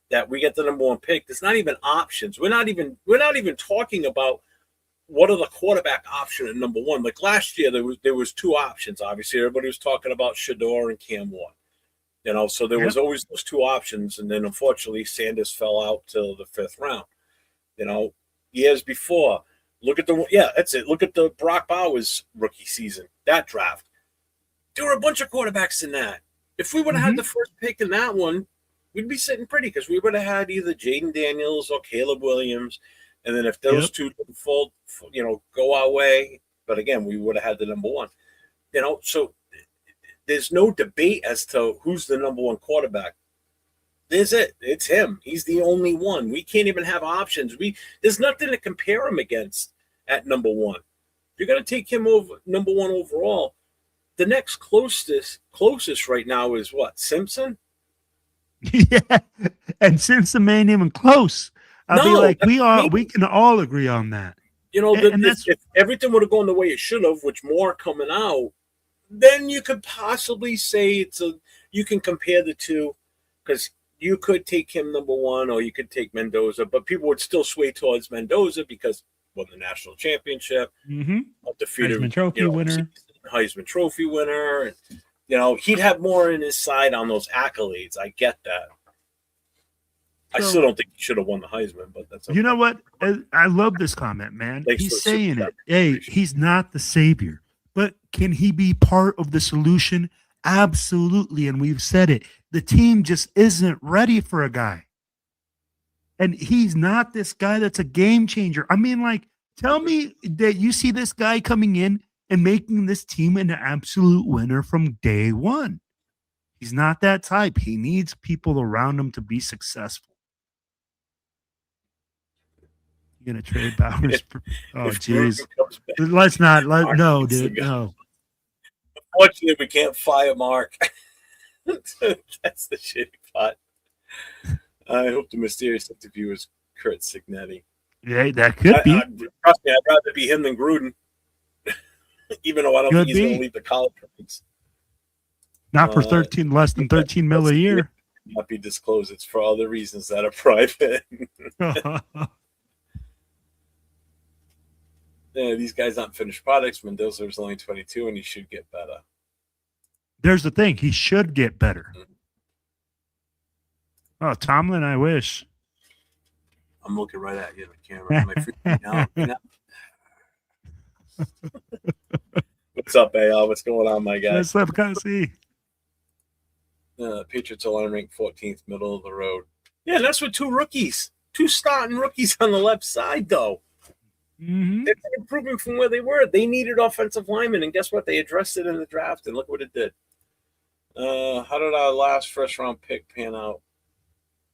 that we get the number 1 pick. There's not even options. We're not even talking about what are the quarterback option at number 1. Like last year, there was 2 options. Obviously, everybody was talking about Shador and Cam Ward. So there was always those 2 options, and then unfortunately Sanders fell out till the 5th round. Years before, look at that's it. Look at the Brock Bowers rookie season, that draft. There were a bunch of quarterbacks in that. If we would have had the first pick in that one, we'd be sitting pretty because we would have had either Jaden Daniels or Caleb Williams, and then if those 2 didn't fall, go our way, but again, we would have had the number 1. So there's no debate as to who's the number 1 quarterback. There's it. It's him. He's the only one. We can't even have options. There's nothing to compare him against at number 1. If you're going to take him over number 1 overall, the next closest right now is what? Simpson? Yeah. And Simpson ain't even close. I'll be like, we can all agree on that. If everything would have gone the way it should have, which more coming out, then you could possibly say you can compare the 2 because you could take him number 1 or you could take Mendoza, but people would still sway towards Mendoza because won the national championship, defeated Heisman Trophy winner. Heisman Trophy winner. He'd have more in his side on those accolades. I get that. I still don't think he should have won the Heisman, but that's okay. You know what? I love this comment, man. He's saying it. Hey, he's not the savior. But can he be part of the solution? Absolutely. And we've said it. The team just isn't ready for a guy. And he's not this guy that's a game changer. I mean, like, tell me that you see this guy coming in and making this team an absolute winner from day 1. He's not that type. He needs people around him to be successful. You're going to trade Bowers? Oh, jeez. Let's not. No, dude. No. Unfortunately, we can't fire Mark. That's the shitty part. I hope the mysterious interview is Kurt Signetti. Yeah, that could be. Trust me, I'd rather be him than Gruden. Even though I don't think he's going to leave the college ranks. Not for less than 13 mil a year. Not be disclosed. It's for other reasons that are private. These guys aren't finished products. Mendoza was only 22, and he should get better. There's the thing. He should get better. Oh, Tomlin, I wish. I'm looking right at you in the camera. Am I freaking out? What's up, AL? What's going on, my guy? What's up, Cassie? Patriots are unranked 14th, middle of the road. Yeah, that's with 2 rookies. 2 starting rookies on the left side, though. They're improving from where they were. They needed offensive linemen, and guess what? They addressed it in the draft, and look what it did. How did our last first-round pick pan out?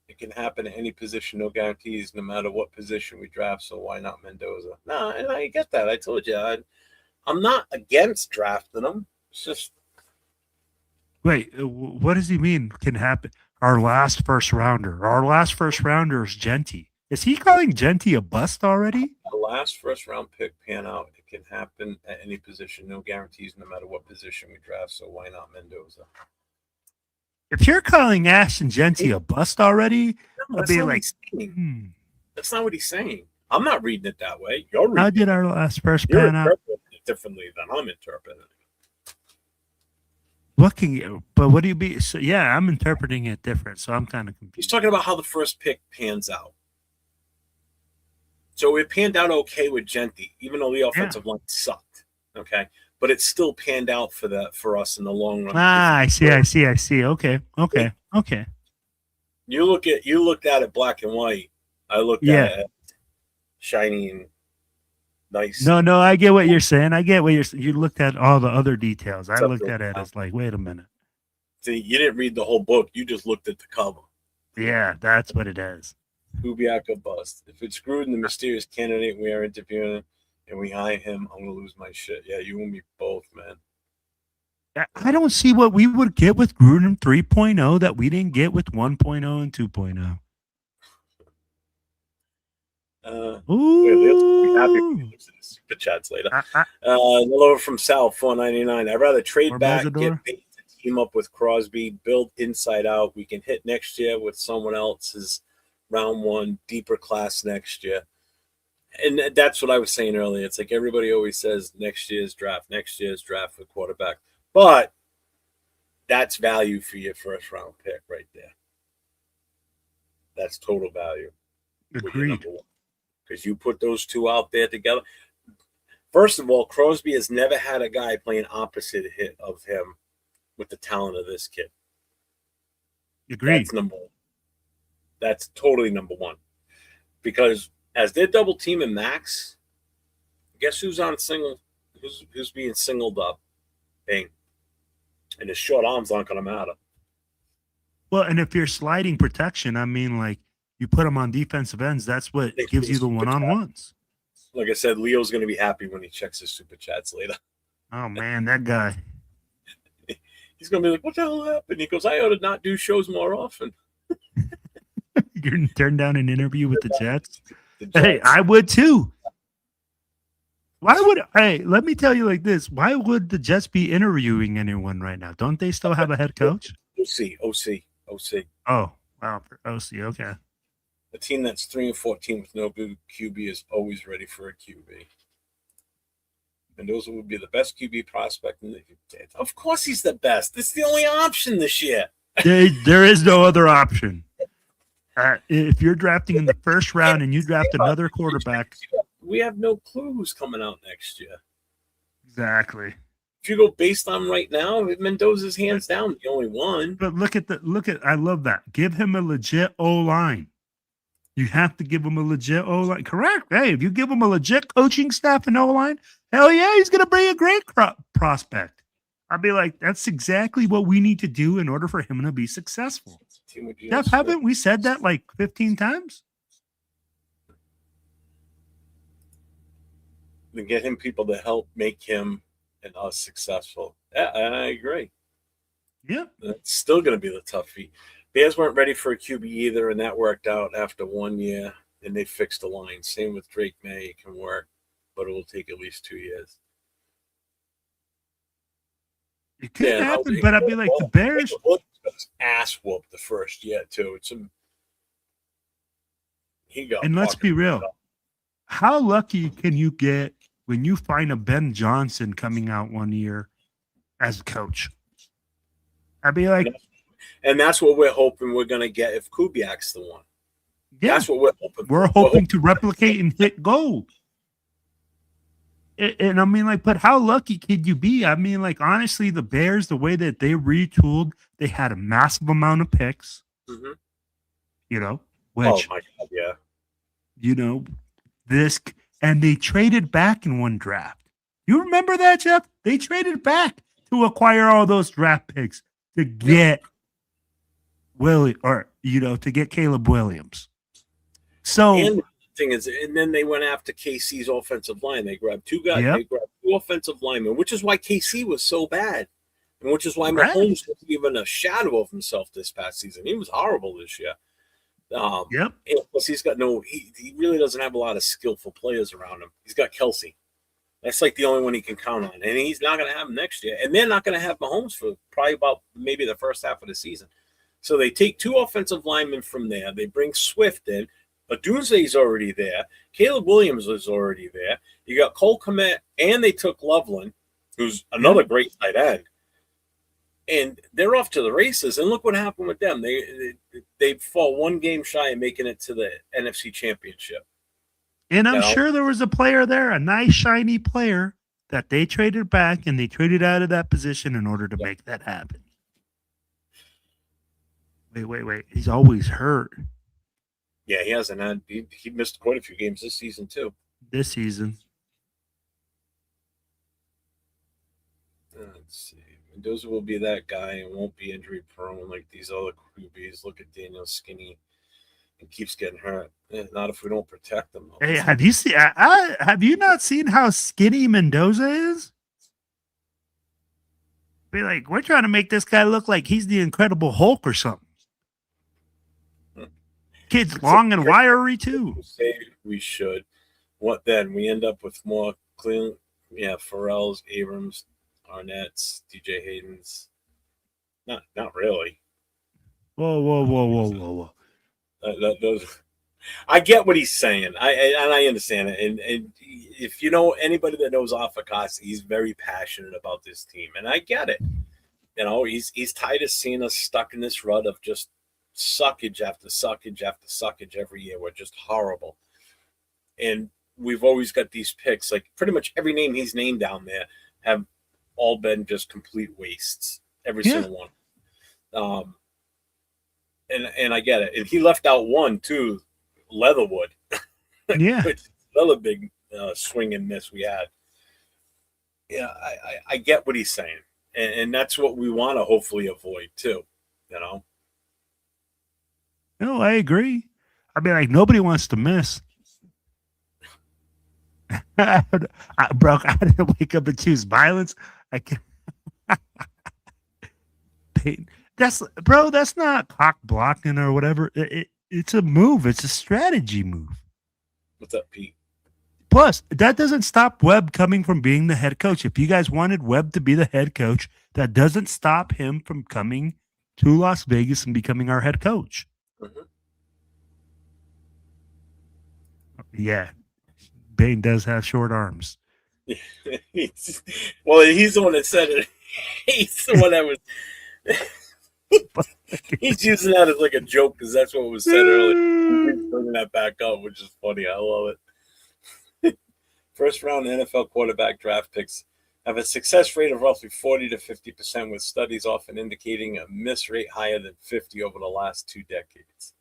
It can happen at any position, no guarantees, no matter what position we draft, so why not Mendoza? No, and I get that. I told you. I'm not against drafting them. It's just... Wait, what does he mean can happen? Our last first-rounder. Our last first-rounder is Genty. Is he calling Genty a bust already? The last first-round pick pan out. It can happen at any position, no guarantees, no matter what position we draft, so why not Mendoza? If you're calling Ashton Genty a bust already, I'd be like, That's not what he's saying. I'm not reading it that way. You're reading how did our last first pan out? Differently than I'm interpreting it. what can you? But what do you be? So yeah, I'm interpreting it different, so I'm kind of He's confused. talking about how the first pick pans out. So it panned out okay with Genti, even though the Yeah. offensive line sucked. Okay, but it still panned out for us in the long run. Ah, I see. Okay. You looked at it black and white. I looked at Yeah. it shiny and nice. No, I get what you're saying. I get what you're saying. You looked at all the other details. I Except looked for at it as like, wait a minute. see, you didn't read the whole book. You just looked at the cover. Yeah, that's what it is. Kubiak or bust. If it's Gruden, the mysterious candidate we are interviewing, and we hire him, I'm gonna lose my shit. Yeah, you and me both, man. I don't see what we would get with Gruden 3.0 that we didn't get with 1.0 and 2.0. We'll be happy when Ooh. he looks at his super chats later. I- Another from Sal, 499. I'd rather trade Or back, Mesidor. get paid to team up with Crosby, build inside out. We can hit next year with someone else's round one, deeper class next year. And that's what I was saying earlier. It's like everybody always says next year's draft for quarterback. But that's value for your first round pick right there. That's total value. Agreed. Because you put those two out there together. First of all, Crosby has never had a guy playing opposite hit of him with the talent of this kid. Agreed. That's number one. That's totally number one. Because as they're double teaming Max, guess who's on single? Who's being singled up? Bang. And his short arms aren't going to matter. Well, and if you're sliding protection, I mean, like you put them on defensive ends, that's what gives you the one-on-ones. Like I said, Leo's going to be happy when he checks his super chats later. Oh man, that guy. He's going to be like, "What the hell happened?" He goes, "I ought to not do shows more often." You're gonna turn down an interview with the Jets? The Hey, Jets. I would too. Let me tell you like this. Why would the Jets be interviewing anyone right now? Don't they still have a head coach? OC. Oh, wow. For OC, okay. A team that's 3-14 with no good QB is always ready for a QB. And those would be the best QB prospect. Of course he's the best. This is the only option this year. There is no other option. If you're drafting in the first round and you draft another quarterback. We have no clue who's coming out next year. Exactly. If you go based on right now, Mendoza's hands down the only one. But look at I love that. Give him a legit O-line. You have to give him a legit O-line. Correct. Hey, if you give him a legit coaching staff and O-line, hell yeah, he's going to bring a great prospect. I'd be like, that's exactly what we need to do in order for him to be successful. Jeff, haven't we said that like 15 times? And get him people to help make him and us successful. Yeah, and I agree. Yeah. It's still going to be the tough feat. Bears weren't ready for a QB either, and that worked out after 1 year, and they fixed the line. Same with Drake May. It can work, but it will take at least 2 years. It could happen, but I'd be like, the Bears. Ass whooped the first year, too. And let's be real. How lucky can you get when you find a Ben Johnson coming out 1 year as a coach? I'd be like, and that's what we're hoping we're going to get if Kubiak's the one. Yeah, that's what we're hoping. We're hoping to replicate and hit gold. And I mean, like, but how lucky could you be? I mean, like, honestly, the Bears, the way that they retooled, they had a massive amount of picks. Mm-hmm. You know, which, oh my God, yeah. You know, and they traded back in one draft. You remember that, Jeff? They traded back to acquire all those draft picks to get to get Caleb Williams. So, and the thing is, and then they went after KC's offensive line. They grabbed two guys. Yep. They grabbed two offensive linemen, which is why KC was so bad, and which is why Mahomes wasn't even a shadow of himself this past season. He was horrible this year. Yep. And plus, he's got he really doesn't have a lot of skillful players around him. He's got Kelsey. That's like the only one he can count on, and he's not going to have him next year. And they're not going to have Mahomes for probably about maybe the first half of the season. So they take two offensive linemen from there. They bring Swift in. Odunze's already there. Caleb Williams is already there. You got Cole Kmet, and they took Loveland, who's another great tight end. and they're off to the races. And look what happened with them. They fall one game shy of making it to the NFC Championship. And I'm sure there was a player there, a nice shiny player that they traded back, and they traded out of that position in order to make that happen. Wait. He's always hurt. Yeah, he hasn't had. He missed quite a few games this season too. This season. Let's see. Mendoza will be that guy and won't be injury prone like these other QBs. Look at Daniel Skinny and keeps getting hurt. Not if we don't protect them. Hey, have you seen? Have you not seen how skinny Mendoza is? Be like, we're trying to make this guy look like he's the Incredible Hulk or something. Kid's long and wiry too. Say we should. What then? We end up with more clean. Yeah, Farrell's, Abrams, Arnett's, DJ Hayden's. Not really. Whoa. I get what he's saying. I understand it. And if you know anybody that knows Afakasi, he's very passionate about this team, and I get it. You know, he's tired of seeing us stuck in this rut of just suckage after suckage after suckage every year. We're just horrible, and we've always got these picks. Like pretty much every name he's named down there have all been just complete wastes. Every single one. And I get it. And he left out one too, Leatherwood. Yeah. Which is another big swing and miss we had. Yeah, I get what he's saying. And that's what we want to hopefully avoid too, you know? No, I agree. I mean, like, nobody wants to miss. I didn't wake up and choose violence. I can't. That's not cock blocking or whatever. It's a move. It's a strategy move. What's up, Pete? Plus, that doesn't stop Webb coming from being the head coach. If you guys wanted Webb to be the head coach, that doesn't stop him from coming to Las Vegas and becoming our head coach. Mm-hmm. Yeah. Bane does have short arms. He's the one that said it. He's the one that was... He's using that as like a joke because that's what was said earlier. He's bringing that back up, which is funny. I love it. First round NFL quarterback draft picks have a success rate of roughly 40 to 50%, with studies often indicating a miss rate higher than 50 over the last 2 decades.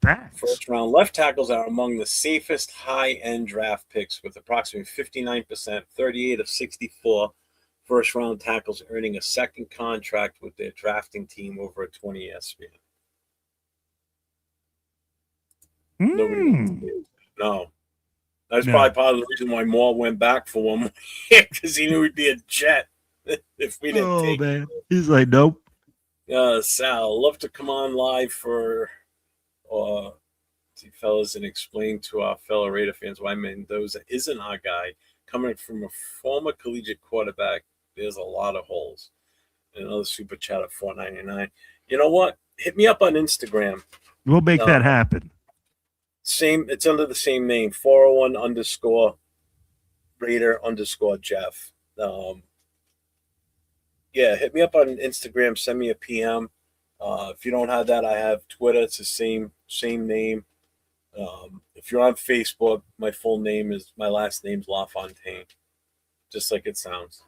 Facts. First round left tackles are among the safest high-end draft picks, with approximately 59%, 38 of 64 first-round tackles earning a second contract with their drafting team over a 20-year span. No. That's probably part of the reason why Moore went back for one more year, because he knew he'd be a Jet if we didn't take man. Him. He's like, nope. Sal, love to come on live for fellas and explain to our fellow Raider fans why Mendoza isn't our guy. Coming from a former collegiate quarterback, there's a lot of holes. Another super chat at $4.99. You know what? Hit me up on Instagram. We'll make that happen. It's under the same name, 401_Raider_Jeff. Hit me up on Instagram. Send me a PM. If you don't have that, I have Twitter. It's the same name. If you're on Facebook, my last name's LaFontaine, just like it sounds.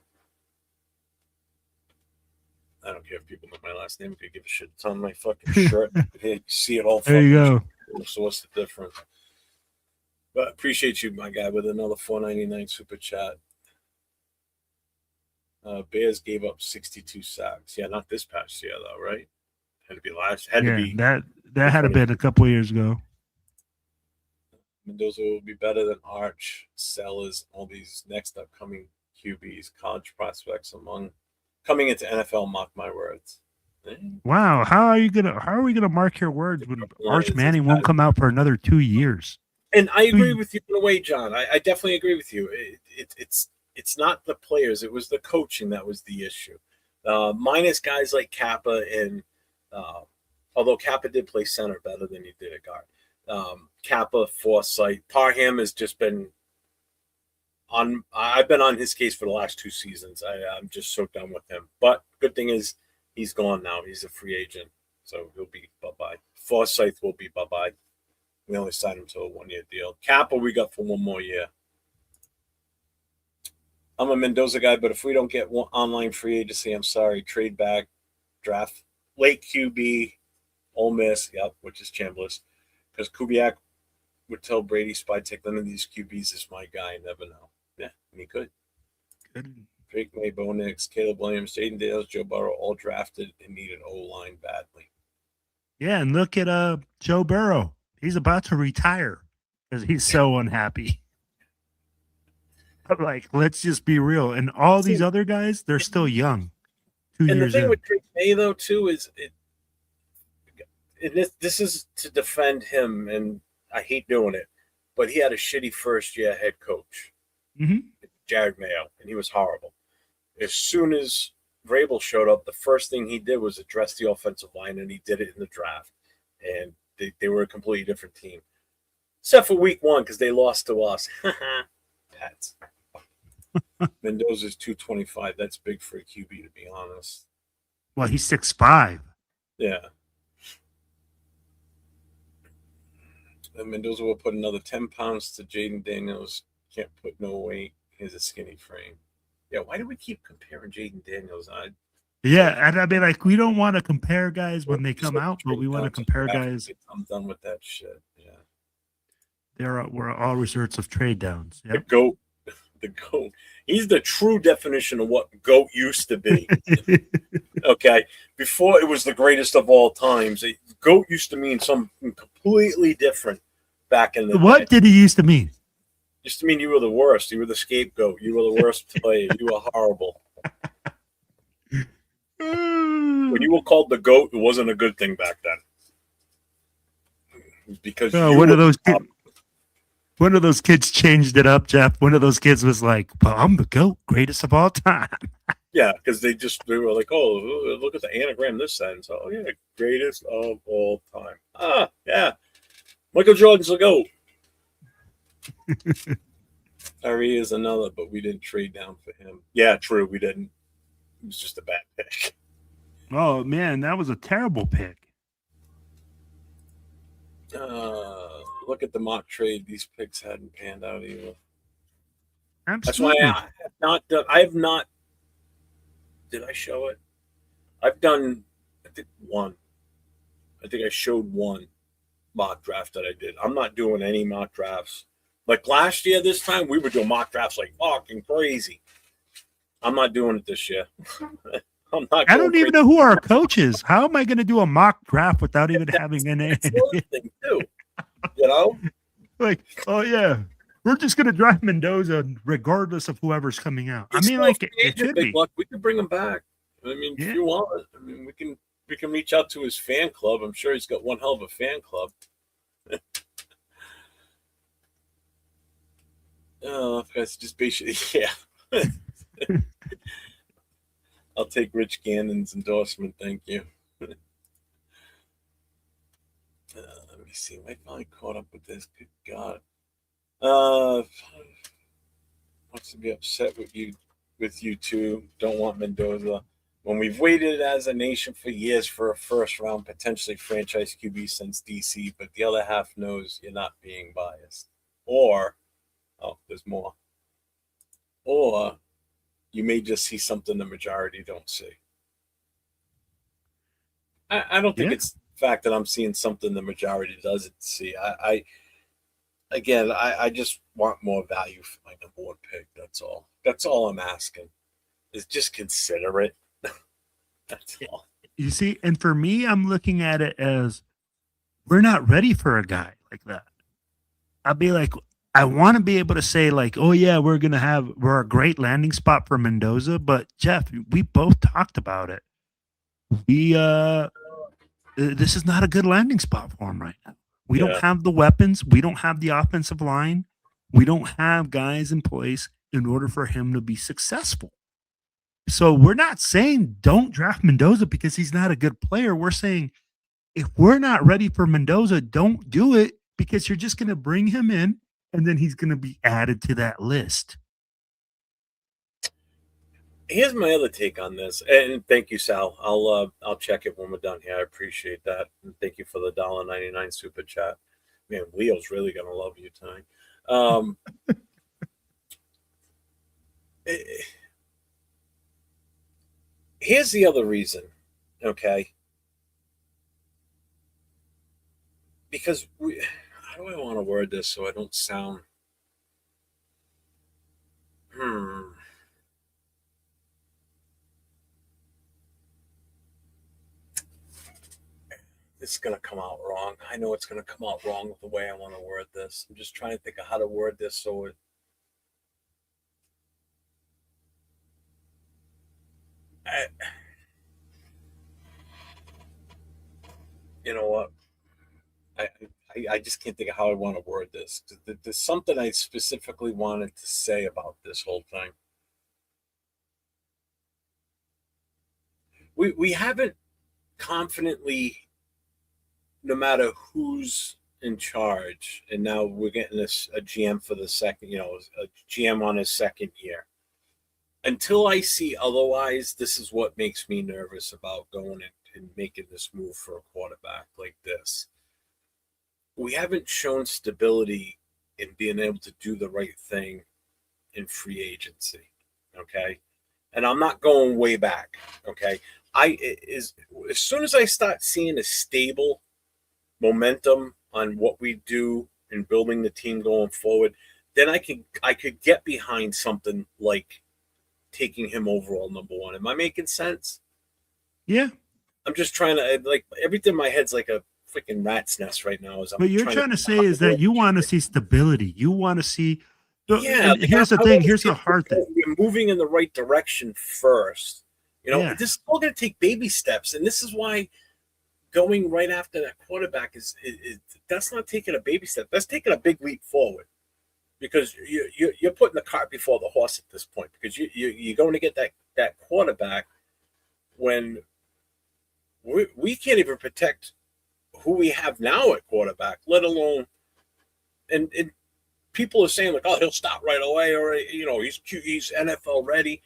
I don't care if people know my last name. I could give a shit. It's on my fucking shirt. You see it all. There you go. So what's the difference? But appreciate you, my guy, with another $4.99 super chat. Bears gave up 62 sacks. Yeah, not this past year though, right? Had to be last. Had to be that had to been a couple of years ago. Mendoza will be better than Arch, Sellers, all these next upcoming QBs, college prospects coming into NFL. Mark my words. Wow, how are we gonna mark your words when Arch Manning won't come out for another 2 years? And I agree with you in a way, John. I definitely agree with you. It's not the players; it was the coaching that was the issue. Minus guys like Kappa and although Kappa did play center better than he did at guard. Kappa, Forsythe, Parham has just been I've been on his case for the last 2 seasons. I'm just so done with him. But good thing is he's gone now. He's a free agent, so he'll be bye-bye. Forsyth will be bye-bye. We only signed him to a 1-year deal. Kappa we got for 1 more year. I'm a Mendoza guy, but if we don't get online free agency, I'm sorry. Trade back, draft, late QB, Ole Miss, yep, which is Chambliss. Because Kubiak would tell Brady Spytek, none of these QBs is my guy. Never know. Yeah, and he could. Good. Drake May, Bo Nix, Caleb Williams, Jaden Dales, Joe Burrow, all drafted and need an O-line badly. Yeah, and look at Joe Burrow. He's about to retire because he's so unhappy. I'm like, let's just be real. And all these other guys, they're still young. 2 years in. And the thing with Drake May, though, too, is this is to defend him, and I hate doing it, but he had a shitty first-year head coach, Jared Mayo, and he was horrible. As soon as Vrabel showed up, the first thing he did was address the offensive line, and he did it in the draft. And they were a completely different team. Except for week 1, because they lost to us. Pets. Mendoza's 225. That's big for a QB, to be honest. Well, he's 6'5". Yeah. And Mendoza will put another 10 pounds to Jaden Daniels. Can't put no weight. He has a skinny frame. Yeah, why do we keep comparing Jaden Daniels? Yeah, and I mean, like, we don't want to compare guys when they come out, but we want to compare guys. I'm done with that shit. Yeah. We're all resorts of trade downs. Yep. The GOAT. He's the true definition of what GOAT used to be. Okay. Before it was the greatest of all times. GOAT used to mean something completely different back in the day. What did he used to mean? Used to mean you were the worst. You were the scapegoat. You were the worst player. You were horrible. When you were called the GOAT, it wasn't a good thing back then. Because one of those kids changed it up, Jeff. One of those kids was like, well, I'm the GOAT, greatest of all time. Yeah, because they were like, oh, look at the anagram this sentence. Oh, yeah, greatest of all time. Ah, yeah. Michael Jordan's the GOAT. Ari is another, but we didn't trade down for him. Yeah, true, we didn't. It was just a bad pick. Oh, man, that was a terrible pick. Look at the mock trade. These picks hadn't panned out either. Absolutely. That's why I have not. Did I show it? I've done, I think, one. I think I showed one mock draft that I did. I'm not doing any mock drafts. Like last year, this time, we were doing mock drafts like fucking crazy. I'm not doing it this year. I don't even know who our coach is. How am I going to do a mock draft without even having an name? Thing too, you know? Like, oh, yeah. We're just going to draft Mendoza regardless of whoever's coming out. I mean, like, it should be. We could bring him back. I mean, if you want, I mean, we can reach out to his fan club. I'm sure he's got one hell of a fan club. Oh, that's just basically, yeah. I'll take Rich Gannon's endorsement. Thank you. Let me see. Am I finally caught up with this? Good God. Wants to be upset with you two. Don't want Mendoza. When we've waited as a nation for years for a first round, potentially franchise QB since DC, but the other half knows you're not being biased. Or, there's more. Or you may just see something the majority don't see. I don't think it's the fact that I'm seeing something the majority doesn't see. I just want more value for my number 1 pick. That's all. That's all I'm asking. Is just consider it. That's all. You see, and for me, I'm looking at it as we're not ready for a guy like that. I'll be like, I want to be able to say like, oh yeah, we're a great landing spot for Mendoza. But Jeff, we both talked about it. This is not a good landing spot for him right now. We don't have the weapons. We don't have the offensive line. We don't have guys in place in order for him to be successful. So we're not saying don't draft Mendoza because he's not a good player. We're saying if we're not ready for Mendoza, don't do it because you're just going to bring him in and then he's going to be added to that list. Here's my other take on this, and thank you, Sal. I'll check it when we're done here. I appreciate that, and thank you for the $1.99 super chat. Man, Leo's really gonna love you tonight. Um, eh, Here's the other reason, okay? Because how do I want to word this so I don't sound? Hmm. This is gonna come out wrong. I know it's gonna come out wrong with the way I want to word this. I'm just trying to think of how to word this so it. I, you know what? I, I just can't think of how I want to word this. There's something I specifically wanted to say about this whole thing. We haven't confidently, no matter who's in charge, and now we're getting this a GM for the second, a GM on his second year. Until I see otherwise, this is what makes me nervous about going and making this move for a quarterback like this. We haven't shown stability in being able to do the right thing in free agency. Okay. And I'm not going way back. Okay. As soon as I start seeing a stable momentum on what we do in building the team going forward, then I could get behind something like taking him overall number one. Am I making sense? Yeah. I'm just trying to like everything in my head's like a freaking rat's nest right now as I'm What you're trying to trying to say is that you want to see stability. You want to see. yeah, And like here's the I thing. want to Here's see the if hard thing. we're moving in the right direction first. Yeah. This is all going to take baby steps, and this is why going right after that quarterback is that's not taking a baby step. That's taking a big leap forward because you're putting the cart before the horse at this point because you're going to get that quarterback when we can't even protect who we have now at quarterback, let alone and people are saying like, oh, he'll stop right away, or he's NFL ready.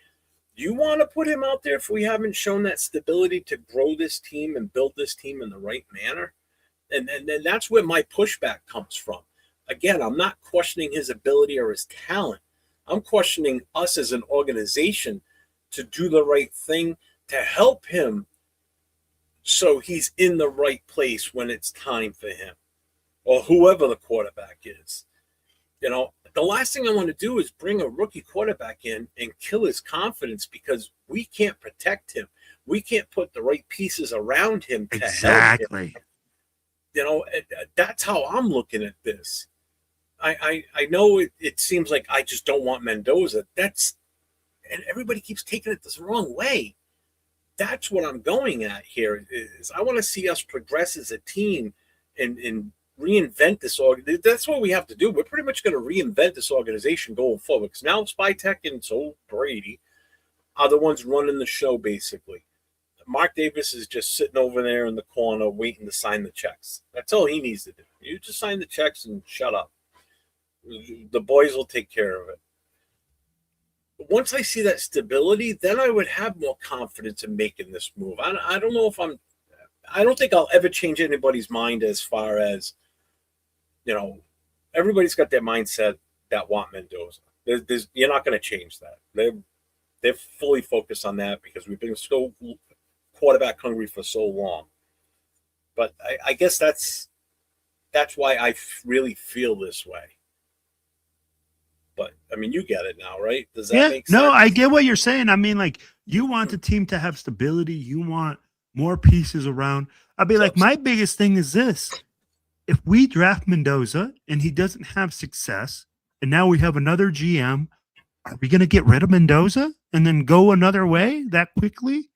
Do you want to put him out there if we haven't shown that stability to grow this team and build this team in the right manner? And that's where my pushback comes from. Again, I'm not questioning his ability or his talent. I'm questioning us as an organization to do the right thing to help him so he's in the right place when it's time for him or whoever the quarterback is. The last thing I want to do is bring a rookie quarterback in and kill his confidence because we can't protect him. We can't put the right pieces around him to help him. That's how I'm looking at this. I know it seems like I just don't want Mendoza. And everybody keeps taking it this wrong way. That's what I'm going at here is I want to see us progress as a team and reinvent this organization. That's what we have to do. We're pretty much going to reinvent this organization going forward because now Spytek and so Brady are the ones running the show basically. Mark Davis is just sitting over there in the corner waiting to sign the checks. That's all he needs to do. You just sign the checks and shut up. The boys will take care of it. Once I see that stability, then I would have more confidence in making this move. I don't know if I don't think I'll ever change anybody's mind as far as, everybody's got their mindset that want Mendoza. You're not going to change that. They're fully focused on that because we've been so quarterback hungry for so long. But I guess that's why I really feel this way. But I mean, you get it now, right? Does that make sense? No, I get what you're saying. I mean, like you want the team to have stability. You want more pieces around. I'll be like, my biggest thing is this. If we draft Mendoza and he doesn't have success, and now we have another GM, are we going to get rid of Mendoza and then go another way that quickly?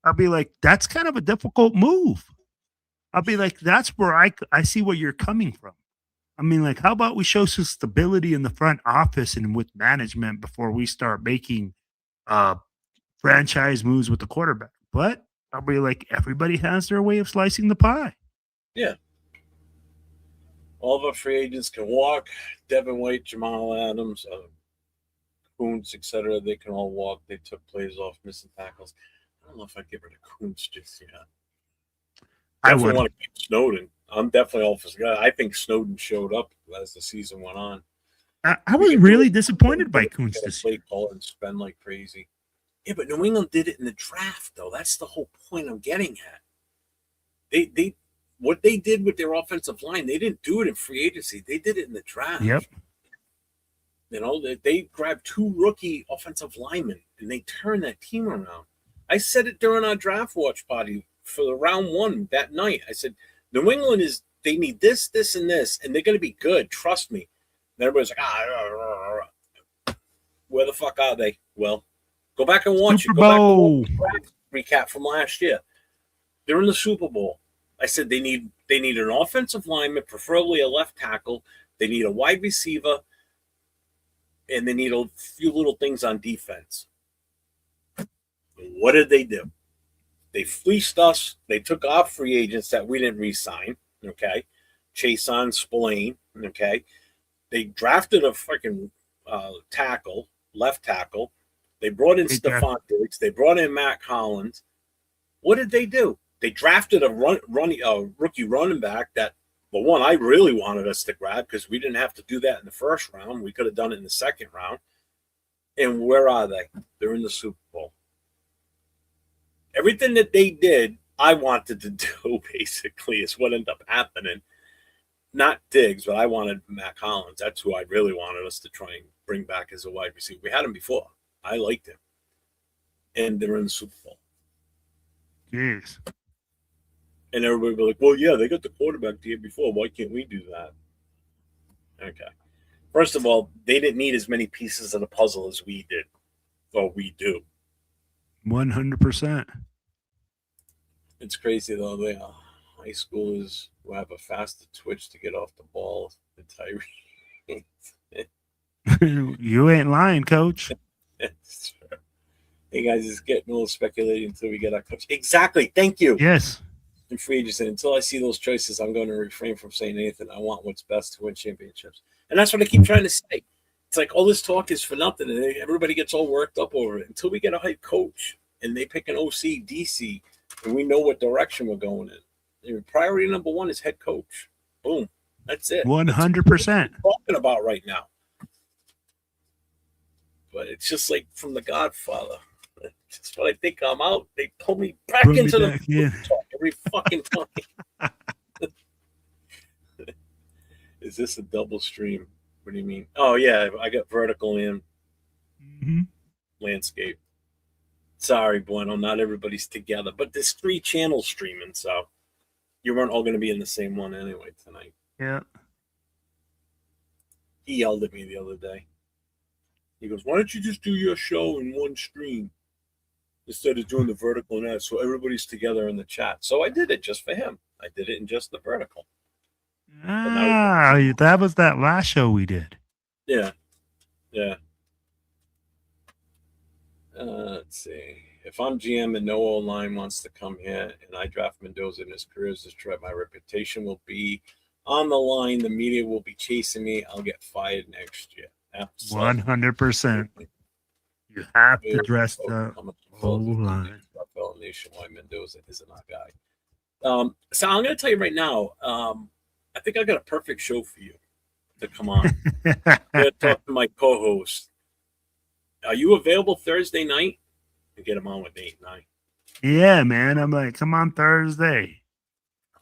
I'll be like, that's kind of a difficult move. I'll be like, that's where I see where you're coming from. I mean, like, how about we show some stability in the front office and with management before we start making franchise moves with the quarterback? But I'll be like, everybody has their way of slicing the pie. Yeah. All of our free agents can walk. Devin White, Jamal Adams, Kuntz, etc. They can all walk. They took players off, missing tackles. I don't know if I'd get rid of Kuntz just yet. I Definitely would. want to keep Snowden. I'm definitely all for Snowden. I think Snowden showed up as the season went on. I was really disappointed by Kuntz this year. Play call and spend like crazy. Yeah, but New England did it in the draft, though. That's the whole point I'm getting at. They what they did with their offensive line, they didn't do it in free agency. They did it in the draft. Yep. You know, they grabbed 2 rookie offensive linemen and they turned that team around. I said it during our draft watch party for the round 1 that night. I said, New England they need this, this, and this, and they're going to be good. Trust me. And everybody's like, where the fuck are they? Well, go back and watch Super it. Go back Bowl. and watch the recap from last year. They're in the Super Bowl. I said they need an offensive lineman, preferably a left tackle. They need a wide receiver, and they need a few little things on defense. What did they do? They fleeced us. They took off free agents that we didn't re-sign. Okay, Chason, Spillane. Okay, they drafted a freaking tackle, left tackle. They brought in Stephon Diggs. They brought in Matt Collins. What did they do? They drafted a rookie running back that, well, one, I really wanted us to grab because we didn't have to do that in the first round. We could have done it in the second round. And where are they? They're in the Super Bowl. Everything that they did, I wanted to do, basically, is what ended up happening. Not Diggs, but I wanted Matt Collins. That's who I really wanted us to try and bring back as a wide receiver. We had him before. I liked him. And they're in the Super Bowl. Jeez. And everybody be like, well, yeah, they got the quarterback the year before. Why can't we do that? Okay. First of all, they didn't need as many pieces of the puzzle as we did. Or we do. 100%. It's crazy, though. High schoolers who have a faster twitch to get off the ball than Tyree. You ain't lying, Coach. That's true. Hey, guys, it's getting a little speculating until we get our coach. Exactly. Thank you. Yes. In free agency, until I see those choices, I'm going to refrain from saying anything. I want what's best to win championships. And that's what I keep trying to say. It's like all this talk is for nothing, and everybody gets all worked up over it until we get a head coach and they pick an OC, DC, and we know what direction we're going in. And priority number 1 is head coach. Boom. That's it. 100%. Talking about right now. But it's just like from The Godfather. Just when I think I'm out, they pull me back into the talk every fucking time. Is this a double stream? What do you mean? Oh, yeah, I got vertical and landscape. Sorry, Bueno, not everybody's together. But there's 3 channels streaming, so you weren't all going to be in the same one anyway tonight. Yeah. He yelled at me the other day. He goes, why don't you just do your show in one stream instead of doing the vertical and that so everybody's together in the chat? So I did it just for him. I did it in just the vertical. Ah, that was that last show we did. Yeah. Yeah. Let's see. If I'm GM and no O-line wants to come here and I draft Mendoza in his career as a threat, my reputation will be on the line. The media will be chasing me. I'll get fired next year. 100%. You have to dress the whole line. Nationwide, Mendoza isn't our guy. So I'm going to tell you right now, I think I got a perfect show for you to come on. I'm going to talk to my co-host. Are you available Thursday night? To get him on with Nate and I. Yeah, man. I'm like, come on Thursday.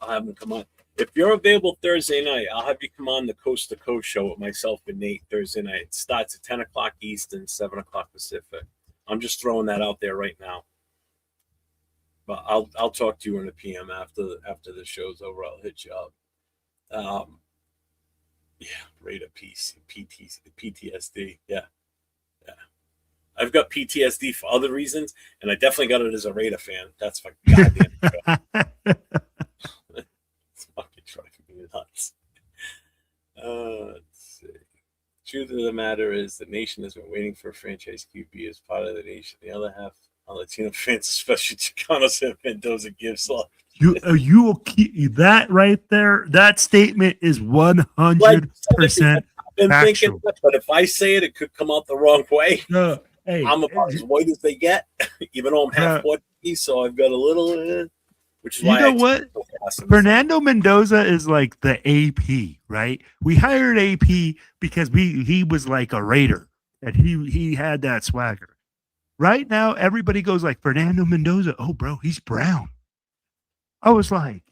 I'll have him come on. If you're available Thursday night, I'll have you come on the Coast to Coast show with myself and Nate Thursday night. It starts at 10 o'clock Eastern, 7 o'clock Pacific. I'm just throwing that out there right now. But I'll talk to you in the PM after the show's over. I'll hit you up. Yeah, rate a piece, PTSD. Yeah. I've got PTSD for other reasons, and I definitely got it as a Raider fan. That's my goddamn show. It's fucking driving me nuts. Let's see. Truth of the matter is the nation has been waiting for a franchise QB as part of the nation. The other half on Latino fans, especially Chicanos and Mendoza, gives love. You will keep that right there. That statement is 100%. been thinking that, but if I say it, it could come out the wrong way. No, hey, I'm about as white as they get, even though I'm half Portuguese, so I've got a little, which is why you know what? Fernando Mendoza is like the AP, right? We hired AP because he was like a Raider, and he had that swagger. Right now, everybody goes like Fernando Mendoza. Oh, bro, he's brown. I was like,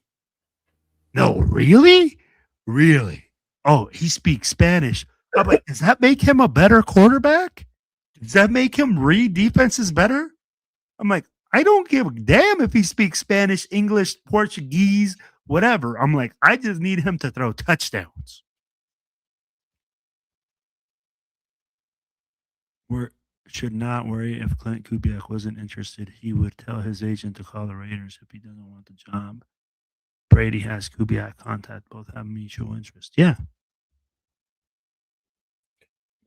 no, really? Really? Oh, he speaks Spanish. I'm like, does that make him a better quarterback? Does that make him read defenses better? I'm like, I don't give a damn if he speaks Spanish, English, Portuguese, whatever. I'm like, I just need him to throw touchdowns. We should not worry if Clint Kubiak wasn't interested. He would tell his agent to call the Raiders if he doesn't want the job. Brady has Kubiak contact. Both have mutual interest. Yeah.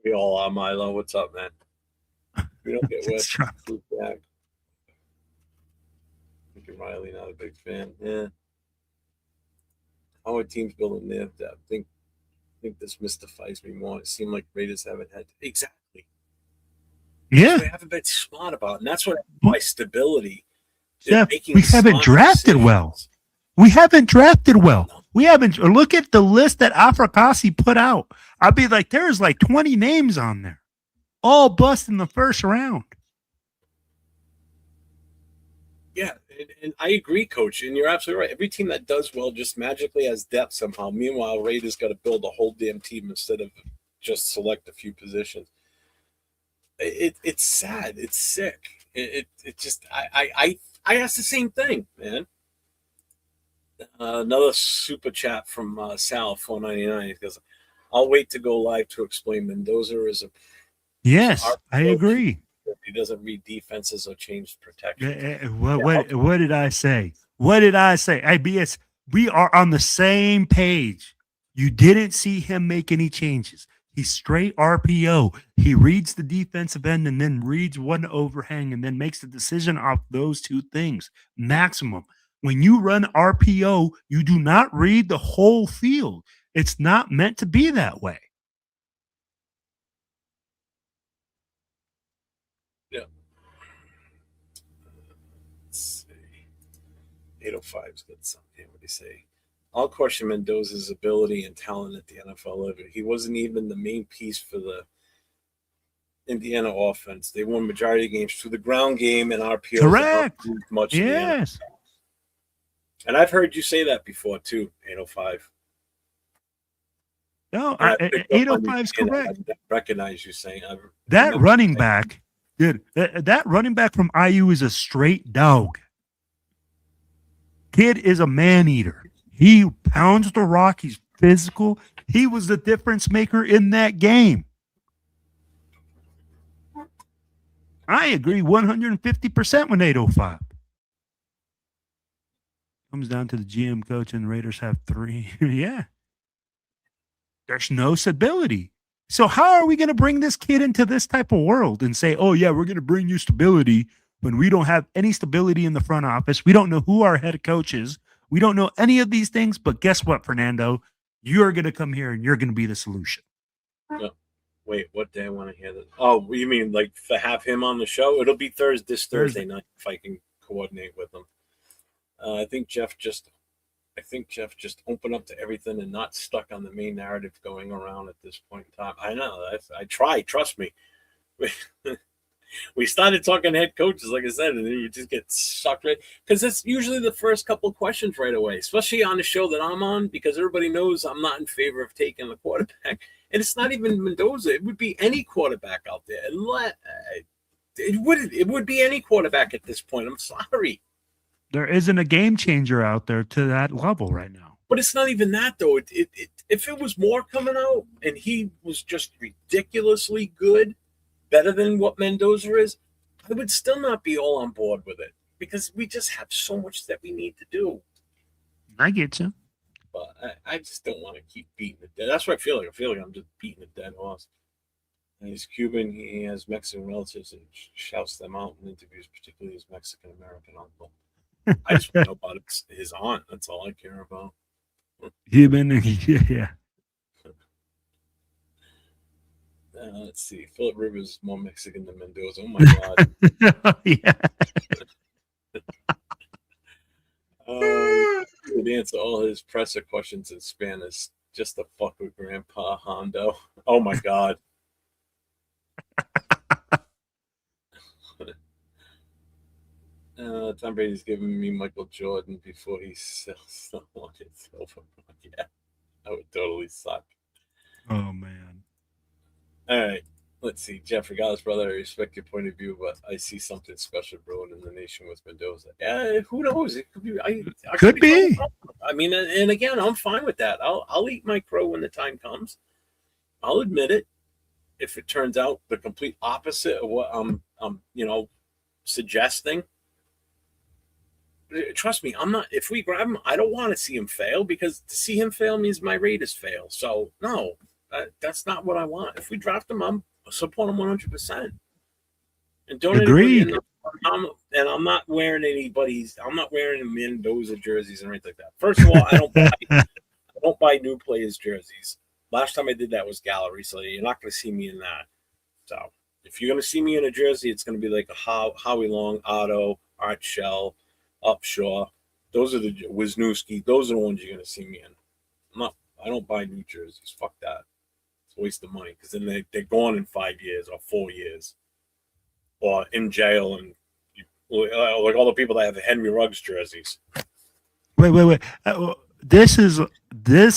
We all are, Milo. What's up, man? We don't get wet. Kubiak. Riley, not a big fan. Yeah. How are teams building their depth? I think this mystifies me more. It seemed like Raiders haven't had exactly. Yeah. They haven't been smart about it. And that's what my stability. Yeah. We haven't drafted well. We haven't drafted well. No. We haven't. Look at the list that Africasi put out. I'd be like, there's like 20 names on there. All bust in the first round. Yeah, and I agree, Coach, and you're absolutely right. Every team that does well just magically has depth somehow. Meanwhile, Raiders got to build a whole damn team instead of just select a few positions. It's sad. It's sick. It just I asked the same thing, man. Another super chat from Sal 499. He goes, "I'll wait to go live to explain Mendoza is a." Yes, I agree. He doesn't read defenses or change protection. What did I say? What did I say? IBS, we are on the same page. You didn't see him make any changes. He's straight RPO. He reads the defensive end and then reads one overhang and then makes the decision off those two things. Maximum. When you run RPO, you do not read the whole field. It's not meant to be that way. Yeah. Let's see. 805's got something. What do you say? I'll question Mendoza's ability and talent at the NFL level. He wasn't even the main piece for the Indiana offense. They won majority of games through the ground game and RPO. Correct. Much yes. And I've heard you say that before too, 805. No, 805 is correct. I recognize you saying that running back, dude. That running back from IU is a straight dog. Kid is a man eater. He pounds the rock. He's physical. He was the difference maker in that game. I agree 150% with 805. Comes down to the GM coach, and the Raiders have 3. Yeah. There's no stability. So how are we going to bring this kid into this type of world and say, oh, yeah, we're going to bring you stability when we don't have any stability in the front office? We don't know who our head coach is. We don't know any of these things. But guess what, Fernando? You're going to come here and you're going to be the solution. Yeah. Wait, what day I want to hear this? Oh, you mean like to have him on the show? It'll be Thursday night if I can coordinate with him. I think Jeff just opened up to everything and not stuck on the main narrative going around at this point in time. I know. I try. Trust me. We started talking head coaches, like I said, and then you just get sucked right. Because that's usually the first couple of questions right away, especially on the show that I'm on, because everybody knows I'm not in favor of taking the quarterback. And it's not even Mendoza. It would be any quarterback out there. It would be any quarterback at this point. I'm sorry. There isn't a game changer out there to that level right now. But it's not even that, though. If it was more coming out and he was just ridiculously good, better than what Mendoza is, I would still not be all on board with it because we just have so much that we need to do. I get you. But I just don't want to keep beating the dead. That's what I feel like. I feel like I'm just beating a dead horse. And he's Cuban. He has Mexican relatives and shouts them out in interviews, particularly his Mexican-American uncle. I just want to know about his aunt. That's all I care about. Cuban, yeah. Let's see. Philip Rivers is more Mexican than Mendoza. Oh my god. Yeah. He would answer all his presser questions in Spanish just to fuck with Grandpa Hondo. Oh my god. Tom Brady's giving me Michael Jordan before he sells someone. It's over. Yeah, that would totally suck. Oh man. All right. Let's see. Jeff, regardless, brother, I respect your point of view, but I see something special brewing in the nation with Mendoza. Yeah, who knows? It could be. I Could be. I mean, and again, I'm fine with that. I'll eat my crow when the time comes. I'll admit it. If it turns out the complete opposite of what I'm suggesting, trust me, I'm not. If we grab him, I don't want to see him fail, because to see him fail means my Raiders fail. So no, that's not what I want. If we draft him, I'm support him 100%. And don't Agreed. And I'm not wearing anybody's. I'm not wearing Mendoza jerseys and anything like that. First of all, I don't buy new players' jerseys. Last time I did that was gallery, so you're not going to see me in that. So if you're going to see me in a jersey, it's going to be like a Howie Long, Otto, Art Shell, Upshaw. Those are the Wisniewski. Those are the ones you're going to see me in. I don't buy new jerseys. Fuck that. It's a waste of money, because then they're gone in 5 years or 4 years, or in jail, and like all the people that have Henry Ruggs jerseys. Wait. This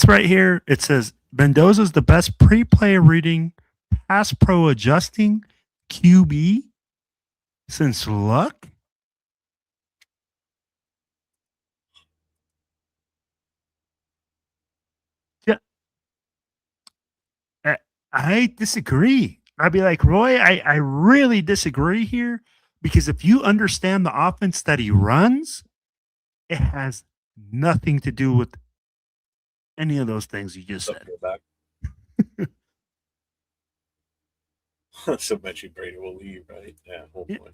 right here. It says Mendoza's the best pre-play reading, pass pro adjusting QB since Luck. Yeah, I disagree. I'd be like, Roy, I really disagree here, because if you understand the offense that he runs, it has nothing to do with any of those things you just said. So eventually Brady will leave, right? Yeah, hopefully.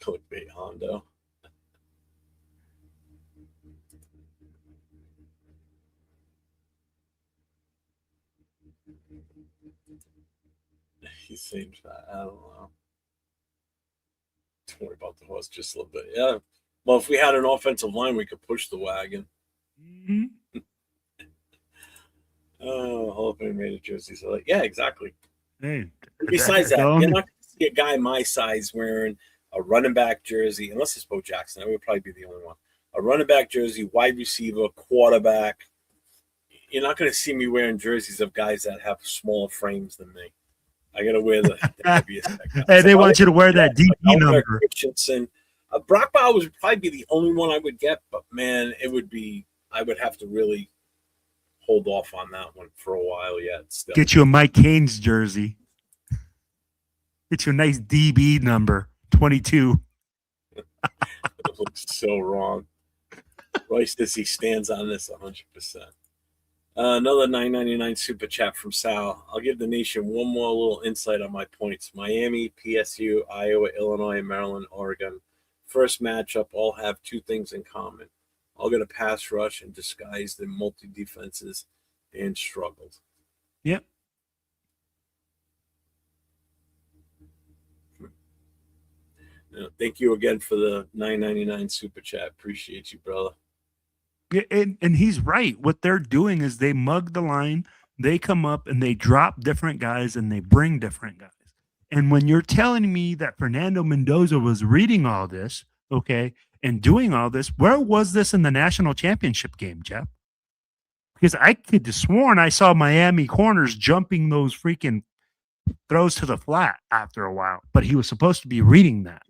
Clickbait Hondo. He seems fat. I don't know. Don't worry about the horse just a little bit. Yeah. Well, if we had an offensive line, we could push the wagon. Mm-hmm. Oh, Hall of Fame rated jerseys. So, yeah, exactly. Hey, besides that, you're not going to see a guy my size wearing a running back jersey, unless it's Bo Jackson. That would probably be the only one. A running back jersey, wide receiver, quarterback. You're not going to see me wearing jerseys of guys that have smaller frames than me. I got to wear the heaviest. Hey, they want you to wear that DP number. Christensen. Brock Bowers would probably be the only one I would get, but man, I would have to really hold off on that one for a while yet. Still. Get you a Mike Haynes jersey. Get you a nice DB number, 22. It looks so wrong. Royce says he stands on this 100%. Another $9.99 super chat from Sal. I'll give the nation one more little insight on my points. Miami, PSU, Iowa, Illinois, Maryland, Oregon. First matchup all have two things in common. All got a pass rush and disguised in multi-defenses and struggled. Yep. Thank you again for the $9.99 super chat. Appreciate you, brother. Yeah, and he's right. What they're doing is they mug the line, they come up and they drop different guys and they bring different guys. And when you're telling me that Fernando Mendoza was reading all this, okay, and doing all this, where was this in the national championship game, Jeff? Because I could have sworn I saw Miami corners jumping those freaking throws to the flat after a while, but he was supposed to be reading that.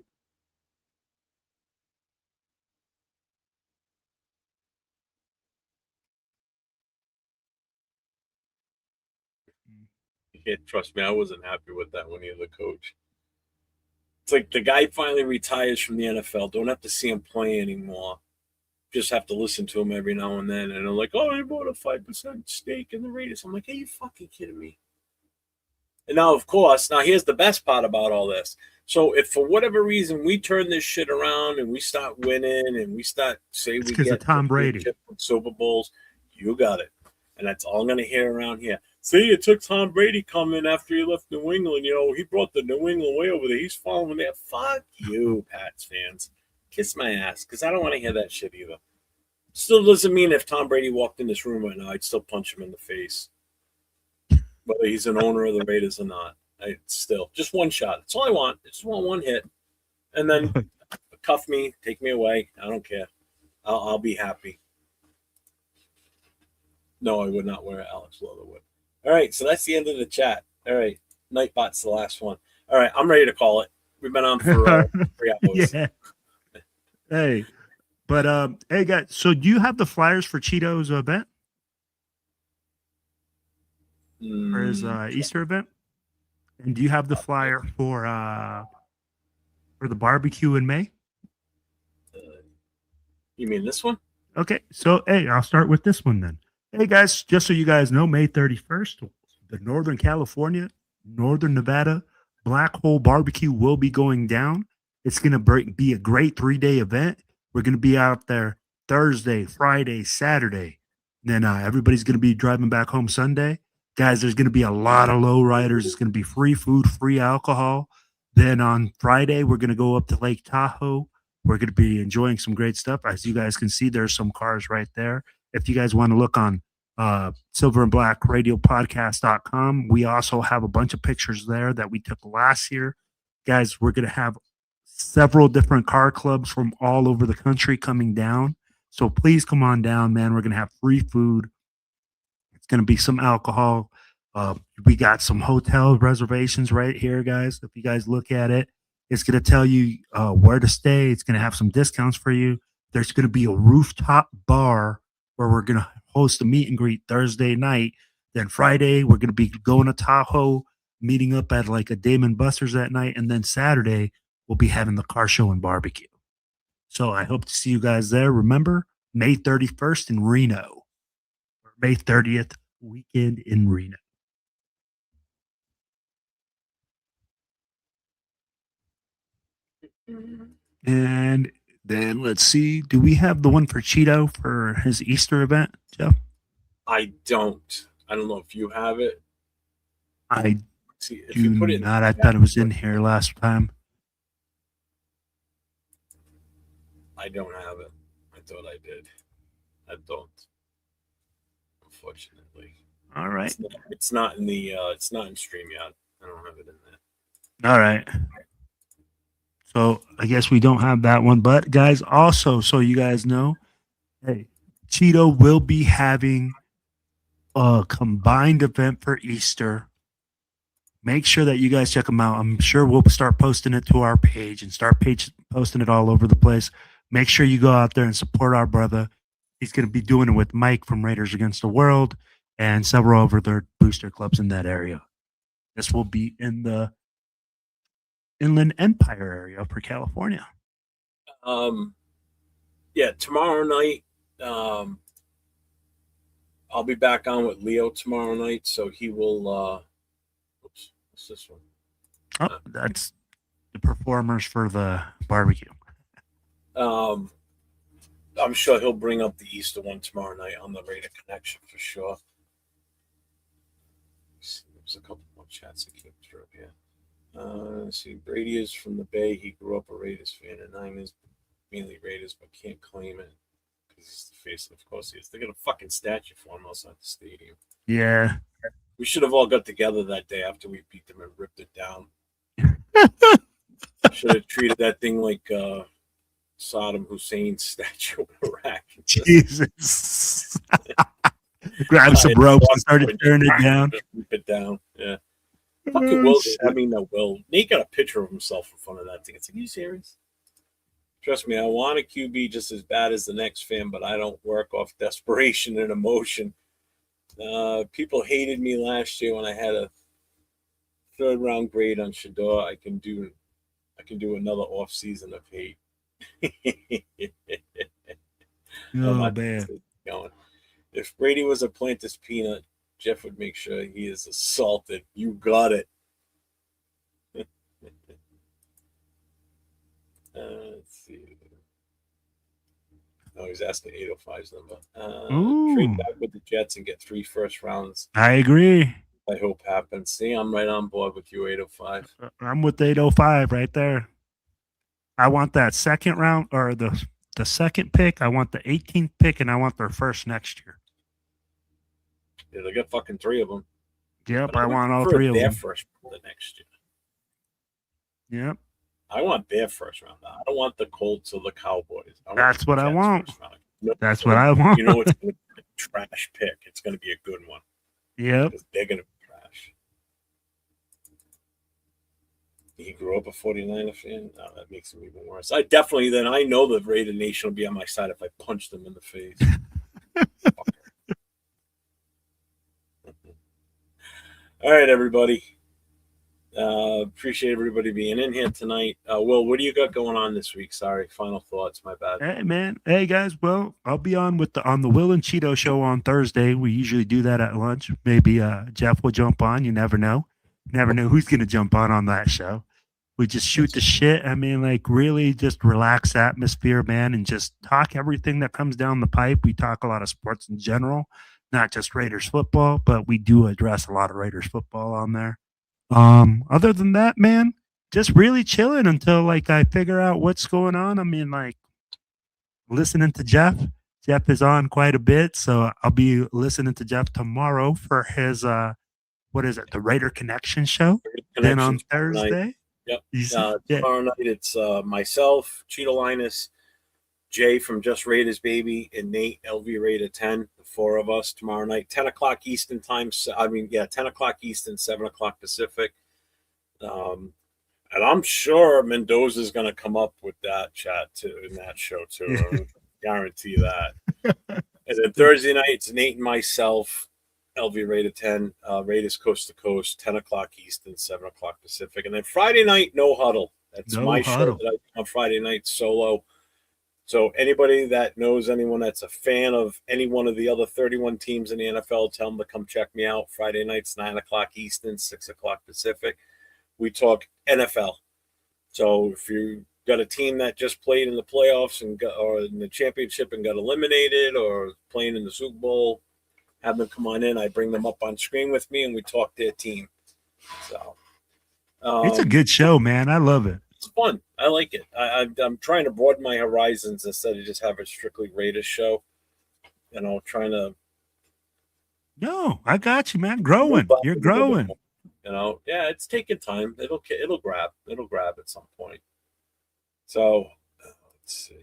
Yeah, trust me, I wasn't happy with that when he was the coach. It's like the guy finally retires from the NFL. Don't have to see him play anymore. Just have to listen to him every now and then. And they're like, oh, he bought a 5% stake in the Raiders. I'm like, are you fucking kidding me? And now, of course, here's the best part about all this. So if for whatever reason we turn this shit around and we start winning and we start, say we get Tom Brady Super Bowls, you got it. And that's all I'm going to hear around here. See, it took Tom Brady coming after he left New England. He brought the New England way over there. He's following there. Fuck you, Pats fans. Kiss my ass, because I don't want to hear that shit either. Still doesn't mean if Tom Brady walked in this room right now, I'd still punch him in the face. Whether he's an owner of the Raiders or not. Still, just one shot. That's all I want. I just want one hit. And then cuff me, take me away. I don't care. I'll be happy. No, I would not wear Alex Leatherwood. All right, so that's the end of the chat. All right, Nightbot's the last one. All right, I'm ready to call it. We've been on for 3 hours. Yeah. Hey, but hey guys, so do you have the flyers for Cheeto's event? For his Easter event? And do you have the flyer for the barbecue in May? You mean this one? Okay, so hey, I'll start with this one then. Hey guys, just so you guys know, May 31st, the Northern California, Northern Nevada Black Hole Barbecue will be going down. It's going to be a great 3-day event. We're going to be out there Thursday, Friday, Saturday. Then everybody's going to be driving back home Sunday. Guys, there's going to be a lot of low riders. It's going to be free food, free alcohol. Then on Friday, we're going to go up to Lake Tahoe. We're going to be enjoying some great stuff. As you guys can see, there's some cars right there. If you guys want to look on Silver and Black Radio Podcast.com, we also have a bunch of pictures there that we took last year. Guys, we're going to have several different car clubs from all over the country coming down. So please come on down, man. We're going to have free food. It's going to be some alcohol. We got some hotel reservations right here, guys. If you guys look at it, it's going to tell you where to stay. It's going to have some discounts for you. There's going to be a rooftop bar where we're going to host a meet and greet Thursday night. Then Friday, we're going to be going to Tahoe, meeting up at like a Dave & Buster's that night. And then Saturday, we'll be having the car show and barbecue. So I hope to see you guys there. Remember, May 31st in Reno, or May 30th weekend in Reno. And then let's see. Do we have the one for Cheeto for his Easter event, Jeff? I don't. I don't know if you have it. I see if do you put it not. I thought it was in here last time. I don't have it. I thought I did. I don't. Unfortunately. All right. It's not in the. It's not in StreamYard. I don't have it in there. All right. So I guess we don't have that one, but guys, also so you guys know, hey, Cheeto will be having a combined event for Easter. Make sure that you guys check them out. I'm sure we'll start posting it to our page and start posting it all over the place. Make sure you go out there and support our brother. He's going to be doing it with Mike from Raiders Against the World and several of their booster clubs in that area. This will be in the Inland Empire area for California. Yeah, tomorrow night, I'll be back on with Leo tomorrow night, so he will. Oops, what's this one? Oh, that's the performers for the barbecue. I'm sure he'll bring up the Easter one tomorrow night on the Raider Connection for sure. There's a couple more chats that came through here. Let's see, Brady is from the Bay. He grew up a Raiders fan, and I'm mainly Raiders, but can't claim it because he's the face. Of course, he is. They got a fucking statue for him outside the stadium. Yeah, we should have all got together that day after we beat them and ripped it down. Should have treated that thing like Saddam Hussein's statue in Iraq. Jesus. Grab some ropes and started tearing it down. Just rip it down. Yeah. Fucking Will. I mean, no, Will. Nate got a picture of himself in front of that thing. It's like, are you serious? Trust me, I want a QB just as bad as the next fan, but I don't work off desperation and emotion. People hated me last year when I had a 3rd round grade on Shador. I can do another off season of hate. Oh man. Going. If Brady was a Plantis peanut, Jeff would make sure he is assaulted. You got it. Let's see. No, he's asking 805's number. Ooh. Trade back with the Jets and get 3 first rounds. I agree. I hope happens. See, I'm right on board with you, 805. I'm with 805 right there. I want that second round or the second pick. I want the 18th pick, and I want their first next year. Yeah, they got fucking 3 of them. Yep, I want all 3 of them. First round the next year. Yep. I want their first round. I don't want the Colts or the Cowboys. That's what I want. That's what I want. You know what's going to be a trash pick? It's going to be a good one. Yep. They're going to be trash. He grew up a 49er fan. No, that makes him even worse. I know the Raider Nation will be on my side if I punch them in the face. All right, everybody. Appreciate everybody being in here tonight. Will, what do you got going on this week? Sorry, final thoughts. My bad. Hey, man. Hey, guys. Well, I'll be on the Will and Cheeto show on Thursday. We usually do that at lunch. Maybe Jeff will jump on. You never know. You never know who's going to jump on that show. We just shoot the shit. I mean, like, really just relax atmosphere, man, and just talk everything that comes down the pipe. We talk a lot of sports in general, not just Raiders football, but we do address a lot of Raiders football on there. Other than that, man, just really chilling until like I figure out what's going on. I mean, like listening to Jeff. Jeff is on quite a bit, so I'll be listening to Jeff tomorrow for his the Raider Connection show. Then on Thursday. Yep. Tomorrow night it's myself, Chidolinus, Jay from Just Raiders Baby, and Nate LV Raider 10. The 4 of us tomorrow night, 10 o'clock Eastern time. 10 o'clock Eastern, 7 o'clock Pacific. And I'm sure Mendoza's going to come up with that chat too in that show too. I guarantee that. And then Thursday night it's Nate and myself, LV Raider 10, Raiders Coast to Coast, 10 o'clock Eastern, 7 o'clock Pacific. And then Friday night, No Huddle. That's my show that I do on Friday night solo. So anybody that knows anyone that's a fan of any one of the other 31 teams in the NFL, tell them to come check me out. Friday nights, 9 o'clock Eastern, 6 o'clock Pacific. We talk NFL. So if you got a team that just played in the playoffs or in the championship and got eliminated or playing in the Super Bowl, have them come on in. I bring them up on screen with me and we talk their team. So it's a good show, man. I love it. It's fun. I like it. I'm trying to broaden my horizons instead of just have a strictly Raiders show. Trying to. No, I got you, man. Growing. You're growing. Yeah, it's taking time. It'll grab. It'll grab at some point. So let's see.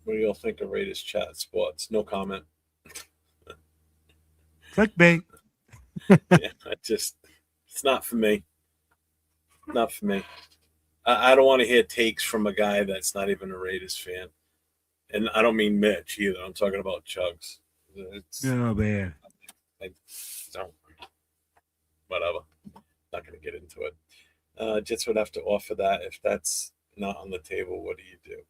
What do y'all think of Raiders chat sports? No comment. Clickbait. Yeah, it's not for me. Not for me. I don't want to hear takes from a guy that's not even a Raiders fan. And I don't mean Mitch either. I'm talking about Chugs. Oh, man. Whatever. Not going to get into it. Jets would have to offer that. If that's not on the table, what do you do?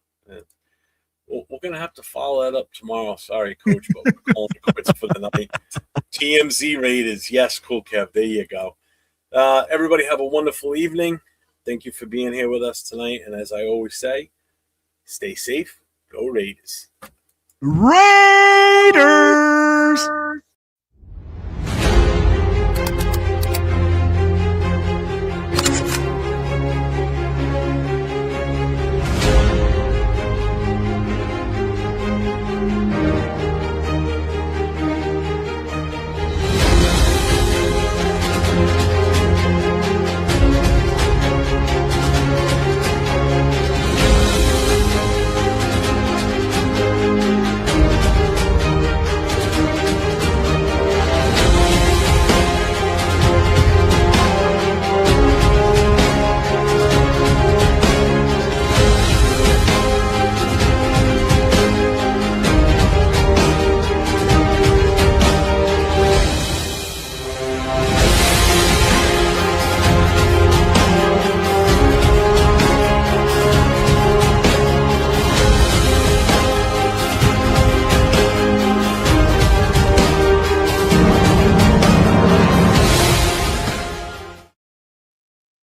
We're going to have to follow that up tomorrow. Sorry, Coach, but we're calling it quits for the night. TMZ Raiders. Yes, cool, Kev. There you go. Everybody have a wonderful evening. Thank you for being here with us tonight. And as I always say, stay safe. Go Raiders. Raiders!